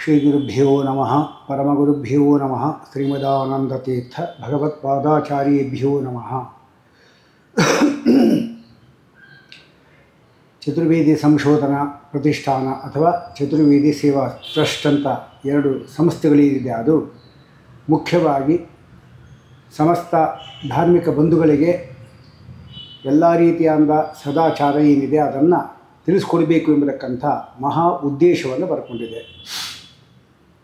ಶ್ರೀಗುರುಭ್ಯೋ ನಮಃ ಪರಮಗುರುಭ್ಯೋ ನಮಃ ಶ್ರೀಮದಾನಂದತೀರ್ಥ ಭಗವತ್ಪಾದಾಚಾರ್ಯೇಭ್ಯೋ ನಮಃ. ಚತುರ್ವೇದಿ ಸಂಶೋಧನಾ ಪ್ರತಿಷ್ಠಾನ ಅಥವಾ ಚತುರ್ವೇದಿ ಸೇವಾ ಟ್ರಸ್ಟ್ ಅಂತ ಎರಡು ಸಂಸ್ಥೆಗಳಿದೆ. ಅದು ಮುಖ್ಯವಾಗಿ ಸಮಸ್ತ ಧಾರ್ಮಿಕ ಬಂಧುಗಳಿಗೆ ಎಲ್ಲ ರೀತಿಯಾದ ಸದಾಚಾರ ಏನಿದೆ ಅದನ್ನು ತಿಳಿಸ್ಕೊಡ್ಬೇಕು ಎಂಬತಕ್ಕಂಥ ಮಹಾ ಉದ್ದೇಶವನ್ನು ಬರ್ಕೊಂಡಿದೆ.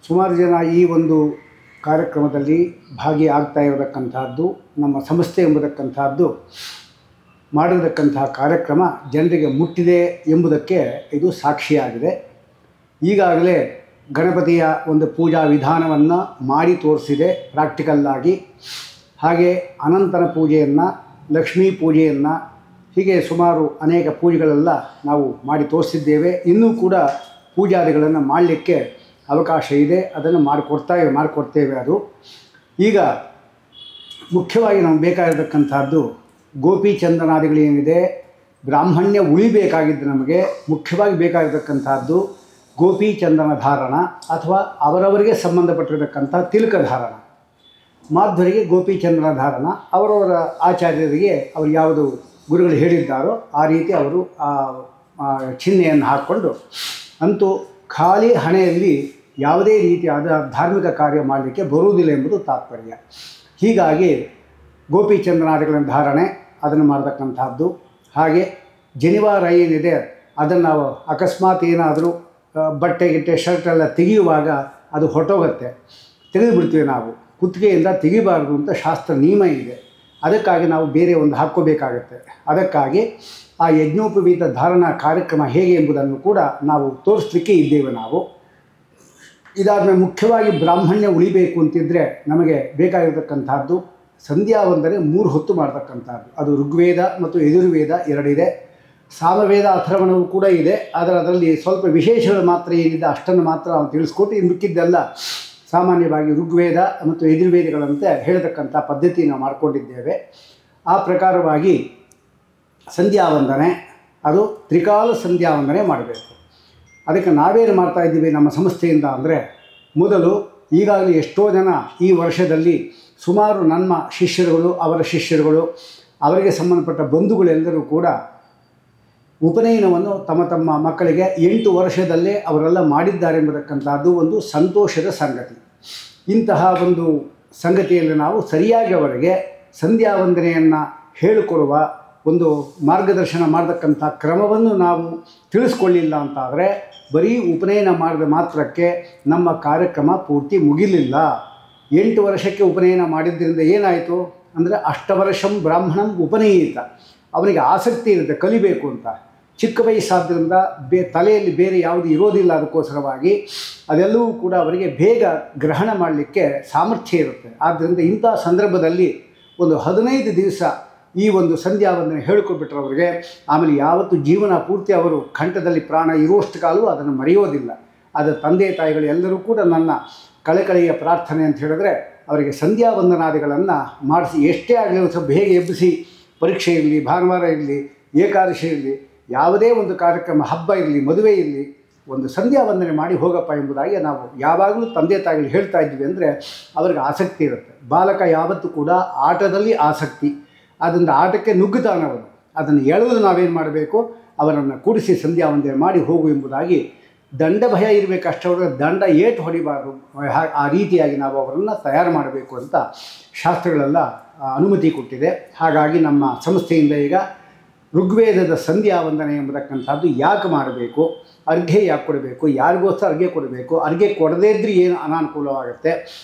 ಸುಮಾರು ಜನ ಈ ಒಂದು ಕಾರ್ಯಕ್ರಮದಲ್ಲಿ ಭಾಗಿಯಾಗ್ತಾ ಇರತಕ್ಕಂಥದ್ದು, ನಮ್ಮ ಸಂಸ್ಥೆ ಎಂಬತಕ್ಕಂಥದ್ದು ಮಾಡಿರತಕ್ಕಂತಹ ಕಾರ್ಯಕ್ರಮ ಜನರಿಗೆ ಮುಟ್ಟಿದೆ ಎಂಬುದಕ್ಕೆ ಇದು ಸಾಕ್ಷಿಯಾಗಿದೆ. ಈಗಾಗಲೇ ಗಣಪತಿಯ ಒಂದು ಪೂಜಾ ವಿಧಾನವನ್ನು ಮಾಡಿ ತೋರಿಸಿದೆ ಪ್ರಾಕ್ಟಿಕಲ್ಲಾಗಿ. ಹಾಗೆ ಅನಂತನ ಪೂಜೆಯನ್ನು, ಲಕ್ಷ್ಮೀ ಪೂಜೆಯನ್ನು, ಹೀಗೆ ಸುಮಾರು ಅನೇಕ ಪೂಜೆಗಳೆಲ್ಲ ನಾವು ಮಾಡಿ ತೋರಿಸಿದ್ದೇವೆ. ಇನ್ನೂ ಕೂಡ ಪೂಜಾದಿಗಳನ್ನು ಮಾಡಲಿಕ್ಕೆ ಅವಕಾಶ ಇದೆ, ಅದನ್ನು ಮಾಡಿಕೊಡ್ತೇವೆ. ಅದು ಈಗ ಮುಖ್ಯವಾಗಿ ನಮಗೆ ಬೇಕಾಗಿರತಕ್ಕಂಥದ್ದು ಗೋಪಿಚಂದನಾದಿಗಳೇನಿದೆ, ಬ್ರಾಹ್ಮಣ್ಯ ಉಳಿಬೇಕಾಗಿದ್ದು ನಮಗೆ ಮುಖ್ಯವಾಗಿ ಬೇಕಾಗಿರತಕ್ಕಂಥದ್ದು ಗೋಪಿಚಂದನ ಧಾರಣ ಅಥವಾ ಅವರವರಿಗೆ ಸಂಬಂಧಪಟ್ಟಿರತಕ್ಕಂಥ ತಿಲಕ ಧಾರಣ. ಮಾಧ್ವರಿಗೆ ಗೋಪಿಚಂದನ ಧಾರಣ, ಅವರವರ ಆಚಾರ್ಯರಿಗೆ ಅವರು ಯಾವುದು ಗುರುಗಳು ಹೇಳಿದ್ದಾರೋ ಆ ರೀತಿ ಅವರು ಚಿಹ್ನೆಯನ್ನು ಹಾಕ್ಕೊಂಡು, ಅಂತೂ ಖಾಲಿ ಹಣೆಯಲ್ಲಿ ಯಾವುದೇ ರೀತಿಯಾದ ಧಾರ್ಮಿಕ ಕಾರ್ಯ ಮಾಡಲಿಕ್ಕೆ ಬರುವುದಿಲ್ಲ ಎಂಬುದು ತಾತ್ಪರ್ಯ. ಹೀಗಾಗಿ ಗೋಪಿಚಂದನಾದಿಗಳ ಧಾರಣೆ ಅದನ್ನು ಮಾಡತಕ್ಕಂಥದ್ದು. ಹಾಗೆ ಜನಿವಾರ ಏನಿದೆ ಅದನ್ನು ನಾವು ಅಕಸ್ಮಾತ್ ಏನಾದರೂ ಬಟ್ಟೆ ಶರ್ಟೆಲ್ಲ ತೆಗೆಯುವಾಗ ಅದು ಹೊರಟೋಗುತ್ತೆ, ತೆಗೆದುಬಿಡ್ತೀವಿ. ನಾವು ಕುತ್ತಿಗೆಯಿಂದ ತೆಗಿಬಾರ್ದು ಅಂತ ಶಾಸ್ತ್ರ ನಿಯಮ ಇದೆ. ಅದಕ್ಕಾಗಿ ನಾವು ಬೇರೆ ಒಂದು ಹಾಕ್ಕೋಬೇಕಾಗತ್ತೆ. ಅದಕ್ಕಾಗಿ ಆ ಯಜ್ಞೋಪವೀತ ಧಾರಣಾ ಕಾರ್ಯಕ್ರಮ ಹೇಗೆ ಎಂಬುದನ್ನು ಕೂಡ ನಾವು ತೋರಿಸ್ಲಿಕ್ಕೆ ಇದ್ದೇವೆ. ನಾವು ಇದಾದಮೇಲೆ ಮುಖ್ಯವಾಗಿ ಬ್ರಾಹ್ಮಣ್ಯ ಉಳಿಬೇಕು ಅಂತಿದ್ದರೆ ನಮಗೆ ಬೇಕಾಗಿರತಕ್ಕಂಥದ್ದು ಸಂಧ್ಯಾ ವಂದನೆ 3 ಹೊತ್ತು ಮಾಡ್ತಕ್ಕಂಥದ್ದು. ಅದು ಋಗ್ವೇದ ಮತ್ತು ಯಜುರ್ವೇದ ಎರಡಿದೆ. ಸಾಮವೇದ ಅಥರ್ವಣವು ಕೂಡ ಇದೆ. ಆದರೆ ಅದರಲ್ಲಿ ಸ್ವಲ್ಪ ವಿಶೇಷಗಳು ಮಾತ್ರ ಏನಿದೆ ಅಷ್ಟನ್ನು ಮಾತ್ರ ನಾವು ತಿಳಿಸ್ಕೊಟ್ಟು, ಇನ್ನು ಮಿಕ್ಕಿದ್ದೆಲ್ಲ ಸಾಮಾನ್ಯವಾಗಿ ಋಗ್ವೇದ ಮತ್ತು ಯಜುರ್ವೇದಗಳಂತೆ ಹೇಳತಕ್ಕಂಥ ಪದ್ಧತಿ ನಾವು ಮಾಡಿಕೊಂಡಿದ್ದೇವೆ. ಆ ಪ್ರಕಾರವಾಗಿ ಸಂಧ್ಯಾ ವಂದನೆ, ಅದು ತ್ರಿಕಾಲ ಸಂಧ್ಯಾ ವಂದನೆ ಮಾಡಬೇಕು. ಅದಕ್ಕೆ ನಾವೇನು ಮಾಡ್ತಾಯಿದ್ದೀವಿ ನಮ್ಮ ಸಂಸ್ಥೆಯಿಂದ ಅಂದರೆ, ಮೊದಲು ಈಗಾಗಲೇ ಎಷ್ಟೋ ಜನ ಈ ವರ್ಷದಲ್ಲಿ ಸುಮಾರು ನನ್ನ ಶಿಷ್ಯರುಗಳು, ಅವರ ಶಿಷ್ಯರುಗಳು, ಅವರಿಗೆ ಸಂಬಂಧಪಟ್ಟ ಬಂಧುಗಳೆಲ್ಲರೂ ಕೂಡ ಉಪನಯನವನ್ನು ತಮ್ಮ ತಮ್ಮ ಮಕ್ಕಳಿಗೆ 8 ವರ್ಷದಲ್ಲೇ ಅವರೆಲ್ಲ ಮಾಡಿದ್ದಾರೆ ಎಂಬತಕ್ಕಂಥದ್ದು ಒಂದು ಸಂತೋಷದ ಸಂಗತಿ. ಇಂತಹ ಒಂದು ಸಂಗತಿಯಲ್ಲಿ ನಾವು ಸರಿಯಾಗಿ ಅವರಿಗೆ ಸಂಧ್ಯಾ ವಂದನೆಯನ್ನು ಹೇಳಿಕೊಡುವ ಒಂದು ಮಾರ್ಗದರ್ಶನ ಮಾಡತಕ್ಕಂಥ ಕ್ರಮವನ್ನು ನಾವು ತಿಳಿಸ್ಕೊಳ್ಳಿಲ್ಲ ಅಂತಾದರೆ ಬರೀ ಉಪನಯನ ಮಾಡಿದ ಮಾತ್ರಕ್ಕೆ ನಮ್ಮ ಕಾರ್ಯಕ್ರಮ ಪೂರ್ತಿ ಮುಗಿಲಿಲ್ಲ. 8 ವರ್ಷಕ್ಕೆ ಉಪನಯನ ಮಾಡಿದ್ದರಿಂದ ಏನಾಯಿತು ಅಂದರೆ ಅಷ್ಟವರ್ಷಂ ಬ್ರಾಹ್ಮಣಂ ಉಪನಯಿತ, ಅವನಿಗೆ ಆಸಕ್ತಿ ಇರುತ್ತೆ ಕಲಿಬೇಕು ಅಂತ. ಚಿಕ್ಕ ವಯಸ್ಸಾದ್ದರಿಂದ ತಲೆಯಲ್ಲಿ ಬೇರೆ ಯಾವುದು ಇರೋದಿಲ್ಲ. ಅದಕ್ಕೋಸ್ಕರವಾಗಿ ಅದೆಲ್ಲವೂ ಕೂಡ ಅವರಿಗೆ ಬೇಗ ಗ್ರಹಣ ಮಾಡಲಿಕ್ಕೆ ಸಾಮರ್ಥ್ಯ ಇರುತ್ತೆ. ಆದ್ದರಿಂದ ಇಂಥ ಸಂದರ್ಭದಲ್ಲಿ ಒಂದು 15 ದಿವಸ ಈ ಒಂದು ಸಂಧ್ಯಾ ವಂದನೆ ಹೇಳಿಕೊಟ್ಬಿಟ್ರೆ ಅವರಿಗೆ ಆಮೇಲೆ ಯಾವತ್ತು ಜೀವನ ಪೂರ್ತಿ ಅವರು ಕಂಠದಲ್ಲಿ ಪ್ರಾಣ ಇರುವಷ್ಟು ಕಾಲವೂ ಅದನ್ನು ಮರೆಯೋದಿಲ್ಲ. ಅದು ತಂದೆ ತಾಯಿಗಳು ಎಲ್ಲರೂ ಕೂಡ ನನ್ನ ಕಳಕಳಿಯ ಪ್ರಾರ್ಥನೆ ಅಂತ ಹೇಳಿದ್ರೆ ಅವರಿಗೆ ಸಂಧ್ಯಾ ವಂದನಾದಿಗಳನ್ನು ಮಾಡಿಸಿ, ಎಷ್ಟೇ ಆಗಲಿ ಒಂದು ಸ್ವಲ್ಪ ಬೇಗ ಎಬ್ಬಿಸಿ, ಪರೀಕ್ಷೆ ಇರಲಿ, ಭಾನುವಾರ ಇರಲಿ, ಏಕಾದಶಿ ಇರಲಿ, ಯಾವುದೇ ಒಂದು ಕಾರ್ಯಕ್ರಮ, ಹಬ್ಬ ಇರಲಿ, ಮದುವೆ ಇರಲಿ, ಒಂದು ಸಂಧ್ಯಾ ವಂದನೆ ಮಾಡಿ ಹೋಗಪ್ಪ ಎಂಬುದಾಗಿ ನಾವು ಯಾವಾಗಲೂ ತಂದೆ ತಾಯಿಗಳು ಹೇಳ್ತಾ ಇದ್ದೀವಿ. ಅಂದರೆ ಅವ್ರಿಗೆ ಆಸಕ್ತಿ ಇರುತ್ತೆ. ಬಾಲಕ ಯಾವತ್ತೂ ಕೂಡ ಆಟದಲ್ಲಿ ಆಸಕ್ತಿ, ಅದರಿಂದ ಆಟಕ್ಕೆ ನುಗ್ಗುತ್ತಾನವನು. ಅದನ್ನು ಎಳೆದು ನಾವೇನು ಮಾಡಬೇಕು, ಅವರನ್ನು ಕೂಡಿಸಿ ಸಂಧ್ಯಾ ವಂದನೆ ಮಾಡಿ ಹೋಗು ಎಂಬುದಾಗಿ. ದಂಡ ಭಯ ಇರಬೇಕು ಅಷ್ಟೇ, ದಂಡ ಏಟು ಹೊಡಿಬಾರ್ದು. ಆ ರೀತಿಯಾಗಿ ನಾವು ಅವರನ್ನು ತಯಾರು ಮಾಡಬೇಕು ಅಂತ ಶಾಸ್ತ್ರಗಳೆಲ್ಲ ಅನುಮತಿ ಕೊಟ್ಟಿದೆ. ಹಾಗಾಗಿ ನಮ್ಮ ಸಂಸ್ಥೆಯಿಂದ ಈಗ ಋಗ್ವೇದದ ಸಂಧ್ಯಾ ವಂದನೆ ಎಂಬತಕ್ಕಂಥದ್ದು ಯಾಕೆ ಮಾಡಬೇಕು, ಅರ್ಘ್ಯ ಯಾಕೆ ಕೊಡಬೇಕು, ಯಾರಿಗೋಸ್ಕರ ಅರ್ಘ್ಯ ಕೊಡಬೇಕು, ಅರ್ಘ್ಯ ಕೊಡದೇ ಇದ್ದರೆ ಏನು ಅನಾನುಕೂಲವಾಗುತ್ತೆ,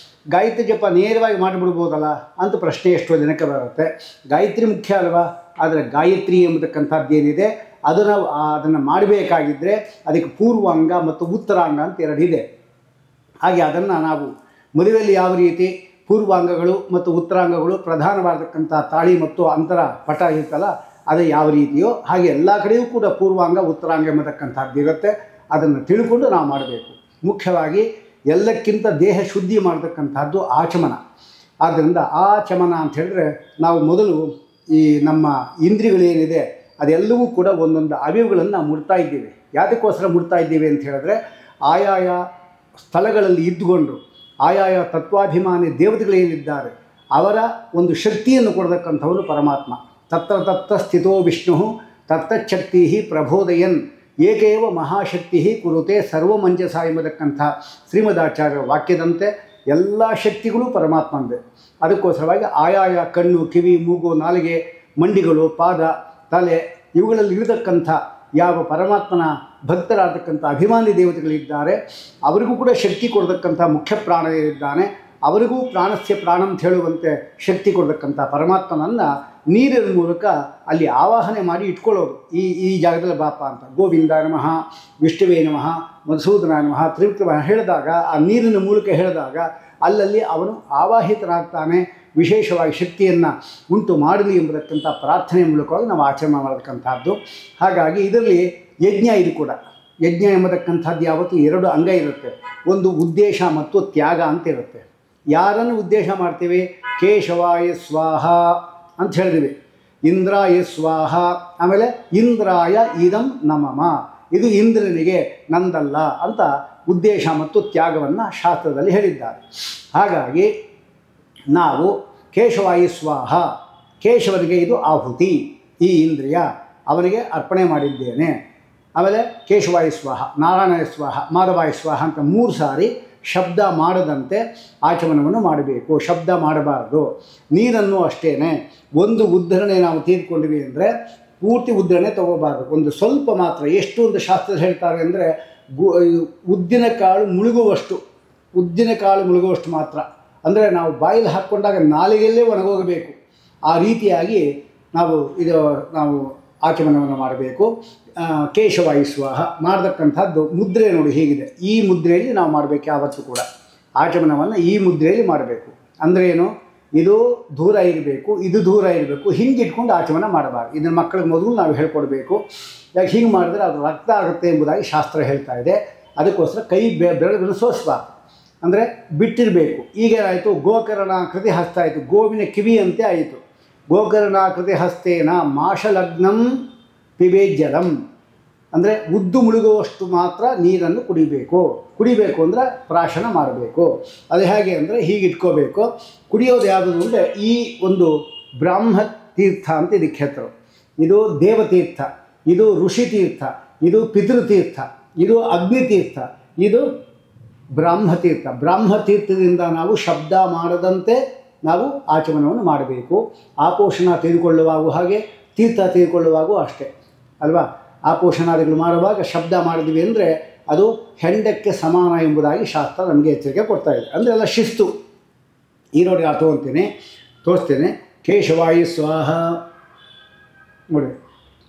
ಗಾಯತ್ರಿ ಜಪ ನೇರವಾಗಿ ಮಾಡಿಬಿಡ್ಬೋದಲ್ಲ ಅಂತ ಪ್ರಶ್ನೆ ಎಷ್ಟೋ ಜನಕ್ಕೆ ಬರುತ್ತೆ. ಗಾಯತ್ರಿ ಮುಖ್ಯ ಅಲ್ವಾ, ಆದರೆ ಗಾಯತ್ರಿ ಎಂಬತಕ್ಕಂಥದ್ದು ಏನಿದೆ ಅದನ್ನು ಮಾಡಬೇಕಾಗಿದ್ದರೆ ಅದಕ್ಕೆ ಪೂರ್ವಾಂಗ ಮತ್ತು ಉತ್ತರಾಂಗ ಅಂತ ಎರಡಿದೆ. ಹಾಗೆ ಅದನ್ನು ನಾವು ಮದುವೆಯಲ್ಲಿ ಯಾವ ರೀತಿ ಪೂರ್ವಾಂಗಗಳು ಮತ್ತು ಉತ್ತರಾಂಗಗಳು ಪ್ರಧಾನವಾದಕ್ಕಂಥ ತಾಳಿ ಮತ್ತು ಅಂತರ ಪಟ ಇರುತ್ತಲ್ಲ, ಅದು ಯಾವ ರೀತಿಯೋ ಹಾಗೆ ಎಲ್ಲ ಕಡೆಯೂ ಕೂಡ ಪೂರ್ವಾಂಗ ಉತ್ತರಾಂಗ ಎಂಬತಕ್ಕಂಥದ್ದು ಇರುತ್ತೆ. ಅದನ್ನು ತಿಳ್ಕೊಂಡು ನಾವು ಮಾಡಬೇಕು. ಮುಖ್ಯವಾಗಿ ಎಲ್ಲಕ್ಕಿಂತ ದೇಹ ಶುದ್ಧಿ ಮಾಡತಕ್ಕಂಥದ್ದು ಆಚಮನ. ಆದ್ದರಿಂದ ಆಚಮನ ಅಂತ ಹೇಳಿದ್ರೆ ನಾವು ಮೊದಲು ಈ ನಮ್ಮ ಇಂದ್ರಿಯಗಳೇನಿದೆ ಅದೆಲ್ಲವೂ ಕೂಡ ಒಂದೊಂದು ಅವಯವಗಳನ್ನು ಮುಡ್ತಾ ಇದ್ದೀವಿ. ಯಾವುದಕ್ಕೋಸ್ಕರ ಮುಡ್ತಾ ಇದ್ದೀವಿ ಅಂತ ಹೇಳಿದ್ರೆ ಆಯಾಯ ಸ್ಥಳಗಳಲ್ಲಿ ಇದ್ದುಕೊಂಡು ಆಯಾಯ ತತ್ವಾಭಿಮಾನಿ ದೇವತೆಗಳೇನಿದ್ದಾರೆ ಅವರ ಒಂದು ಶಕ್ತಿಯನ್ನು ಕೊಡತಕ್ಕಂಥವನು ಪರಮಾತ್ಮ. ತತ್ರ ತತ್ರ ಸ್ಥಿತೋ ವಿಷ್ಣು ತತ್ತಚ್ಛಕ್ತಿ ಪ್ರಬೋದಯನ್ ಏಕೇವ ಮಹಾಶಕ್ತಿ ಕುರುತೆ ಸರ್ವಮಂಜಸ ಎಂಬತಕ್ಕಂಥ ಶ್ರೀಮದಾಚಾರ್ಯರ ವಾಕ್ಯದಂತೆ ಎಲ್ಲ ಶಕ್ತಿಗಳು ಪರಮಾತ್ಮಂದೆ. ಅದಕ್ಕೋಸ್ಕರವಾಗಿ ಆಯಾಯ ಕಣ್ಣು, ಕಿವಿ, ಮೂಗು, ನಾಲಿಗೆ, ಮಂಡಿಗಳು, ಪಾದ, ತಲೆ ಇವುಗಳಲ್ಲಿ ಇರತಕ್ಕಂಥ ಯಾವ ಪರಮಾತ್ಮನ ಭಕ್ತರಾಗತಕ್ಕಂಥ ಅಭಿಮಾನಿ ದೇವತೆಗಳಿದ್ದಾರೆ ಅವರಿಗೂ ಕೂಡ ಶಕ್ತಿ ಕೊಡತಕ್ಕಂಥ ಮುಖ್ಯ ಪ್ರಾಣವಿದ್ದಾನೆ. ಅವರಿಗೂ ಪ್ರಾಣಸ್ಯ ಪ್ರಾಣ ಅಂತ ಹೇಳುವಂತೆ ಶಕ್ತಿ ಕೊಡತಕ್ಕಂಥ ಪರಮಾತ್ಮನನ್ನು ನೀರಿನ ಮೂಲಕ ಅಲ್ಲಿ ಆವಾಹನೆ ಮಾಡಿ ಇಟ್ಕೊಳ್ಳೋದು. ಈ ಜಾಗದಲ್ಲಿ ಬಾಪ ಅಂತ ಗೋವಿಂದಾಯ ನಮಃ, ವಿಷ್ಣುವೇ ನಮಃ, ಮಧುಸೂದನಾಯ ನಮಃ, ತ್ರಿವಿಕ್ರಮ ಹೇಳಿದಾಗ ಆ ನೀರಿನ ಮೂಲಕ ಹೇಳಿದಾಗ ಅಲ್ಲಲ್ಲಿ ಅವನು ಆವಾಹಿತನಾಗ್ತಾನೆ. ವಿಶೇಷವಾಗಿ ಶಕ್ತಿಯನ್ನು ಉಂಟು ಮಾಡಲಿ ಎಂಬತಕ್ಕಂಥ ಪ್ರಾರ್ಥನೆ ಮೂಲಕವಾಗಿ ನಾವು ಆಚರಣೆ ಮಾಡತಕ್ಕಂಥದ್ದು. ಹಾಗಾಗಿ ಇದರಲ್ಲಿ ಯಜ್ಞ ಇದು ಕೂಡ. ಯಜ್ಞ ಎಂಬತಕ್ಕಂಥದ್ದು ಯಾವತ್ತೂ ಎರಡು ಅಂಗ ಇರುತ್ತೆ. ಒಂದು ಉದ್ದೇಶ ಮತ್ತು ತ್ಯಾಗ ಅಂತ ಇರುತ್ತೆ. ಯಾರನ್ನು ಉದ್ದೇಶ ಮಾಡ್ತೀವಿ? ಕೇಶವಾಯ ಸ್ವಾಹ ಅಂತ ಹೇಳಿದ್ವಿ, ಇಂದ್ರಾಯ ಸ್ವಾಹ, ಆಮೇಲೆ ಇಂದ್ರಾಯ ಇದಂ ನಮಮ, ಇದು ಇಂದ್ರನಿಗೆ ನಂದಲ್ಲ ಅಂತ ಉದ್ದೇಶ ಮತ್ತು ತ್ಯಾಗವನ್ನು ಶಾಸ್ತ್ರದಲ್ಲಿ ಹೇಳಿದ್ದಾರೆ. ಹಾಗಾಗಿ ನಾವು ಕೇಶವಾಯ ಸ್ವಾಹ, ಕೇಶವನಿಗೆ ಇದು ಆಹುತಿ, ಈ ಇಂದ್ರಿಯ ಅವನಿಗೆ ಅರ್ಪಣೆ ಮಾಡಿದ್ದೇನೆ. ಆಮೇಲೆ ಕೇಶವಾಯ ಸ್ವಾಹ, ನಾರಾಯಣಾಯ ಸ್ವಾಹ, ಮಾಧವಾಯ ಸ್ವಾಹ ಅಂತ 3 ಸಾರಿ ಶಬ್ದ ಮಾಡದಂತೆ ಆಚಮನವನ್ನು ಮಾಡಬೇಕು. ಶಬ್ದ ಮಾಡಬಾರ್ದು. ನೀರನ್ನು ಅಷ್ಟೇ ಒಂದು ಉದ್ಧರಣೆ ನಾವು ತೆಗೆದುಕೊಂಡ್ವಿ ಅಂದರೆ ಪೂರ್ತಿ ಉದ್ಧರಣೆ ತಗೋಬಾರ್ದು. ಒಂದು ಸ್ವಲ್ಪ ಮಾತ್ರ. ಎಷ್ಟು ಒಂದು ಶಾಸ್ತ್ರ ಹೇಳ್ತಾರೆ ಅಂದರೆ ಉದ್ದಿನ ಕಾಳು ಮುಳುಗುವಷ್ಟು ಮಾತ್ರ. ಅಂದರೆ ನಾವು ಬಾಯಲ್ಲಿ ಹಾಕ್ಕೊಂಡಾಗ ನಾಲಿಗೆಯಲ್ಲೇ ಒಣಗೋಗಬೇಕು. ಆ ರೀತಿಯಾಗಿ ನಾವು ಆಚಮನವನ್ನು ಮಾಡಬೇಕು. ಕೇಶವಾಯ ಸ್ವಾಹ ಮಾಡತಕ್ಕಂಥದ್ದು ಮುದ್ರೆ ನೋಡಿ ಹೀಗಿದೆ. ಈ ಮುದ್ರೆಯಲ್ಲಿ ನಾವು ಮಾಡಬೇಕು. ಯಾವತ್ತೂ ಕೂಡ ಆಚಮನವನ್ನು ಈ ಮುದ್ರೆಯಲ್ಲಿ ಮಾಡಬೇಕು. ಅಂದರೆ ಏನು? ಇದು ದೂರ ಇರಬೇಕು, ಇದು ದೂರ ಇರಬೇಕು. ಹಿಂಗೆ ಇಟ್ಕೊಂಡು ಆಚಮನ ಮಾಡಬಾರ್ದು. ಇದನ್ನು ಮಕ್ಕಳಿಗೆ ಮೊದಲು ನಾವು ಹೇಳ್ಕೊಡ್ಬೇಕು. ಯಾಕೆ ಹಿಂಗೆ ಮಾಡಿದ್ರೆ ಅದು ರಕ್ತ ಆಗುತ್ತೆ ಎಂಬುದಾಗಿ ಶಾಸ್ತ್ರ ಹೇಳ್ತಾ ಇದೆ. ಅದಕ್ಕೋಸ್ಕರ ಕೈ ಬೆರಳುಗಳನ್ನು ಸೋಸಬಾರ್ದು, ಅಂದರೆ ಬಿಟ್ಟಿರಬೇಕು. ಈಗೇನಾಯಿತು? ಗೋಕರ್ಣಾಕೃತಿ ಹಸ್ತ ಆಯಿತು, ಗೋವಿನ ಕಿವಿಯಂತೆ ಆಯಿತು. ಗೋಕರ್ಣಾಕೃತಿ ಹಸ್ತೇನ ಮಾಷಲಗ್ನಂ ಪಿಬೇಜ್ಜಲಂ, ಅಂದರೆ ಉದ್ದು ಮುಳುಗುವಷ್ಟು ಮಾತ್ರ ನೀರನ್ನು ಕುಡಿಬೇಕು ಅಂದರೆ ಪ್ರಾಶನ ಮಾಡಬೇಕು. ಅದು ಹೇಗೆ ಅಂದರೆ ಹೀಗೆ ಇಟ್ಕೋಬೇಕು. ಕುಡಿಯೋದು ಯಾವುದು ಅಂದರೆ ಈ ಒಂದು ಬ್ರಾಹ್ಮ ತೀರ್ಥ ಅಂತ ಇದಕ್ಕೆ ಹೆಸರು. ಇದು ದೇವತೀರ್ಥ, ಇದು ಋಷಿತೀರ್ಥ, ಇದು ಪಿತೃತೀರ್ಥ, ಇದು ಅಗ್ನಿತೀರ್ಥ, ಇದು ಬ್ರಾಹ್ಮತೀರ್ಥ. ಬ್ರಾಹ್ಮತೀರ್ಥದಿಂದ ನಾವು ಶಬ್ದ ಮಾಡದಂತೆ ನಾವು ಆಚಮನವನ್ನು ಮಾಡಬೇಕು. ಆಪೋಷಣ ತೆಗೆದುಕೊಳ್ಳುವಾಗೂ ಹಾಗೆ, ತೀರ್ಥ ತೆಗೆದುಕೊಳ್ಳುವಾಗೂ ಅಷ್ಟೇ ಅಲ್ವಾ. ಆಪೋಷಣಾದಿಗಳು ಮಾಡುವಾಗ ಶಬ್ದ ಮಾಡಿದ್ವಿ ಅಂದರೆ ಅದು ಹೆಂಡಕ್ಕೆ ಸಮಾನ ಎಂಬುದಾಗಿ ಶಾಸ್ತ್ರ ನಮಗೆ ಎಚ್ಚರಿಕೆ ಕೊಡ್ತಾ ಇದೆ. ಅಂದರೆ ಎಲ್ಲ ಶಿಸ್ತು. ಈ ನೋಡಿ ತೋರಿಸ್ತೇನೆ. ಕೇಶವಾಯ ಸ್ವಾಹ ನೋಡಿ,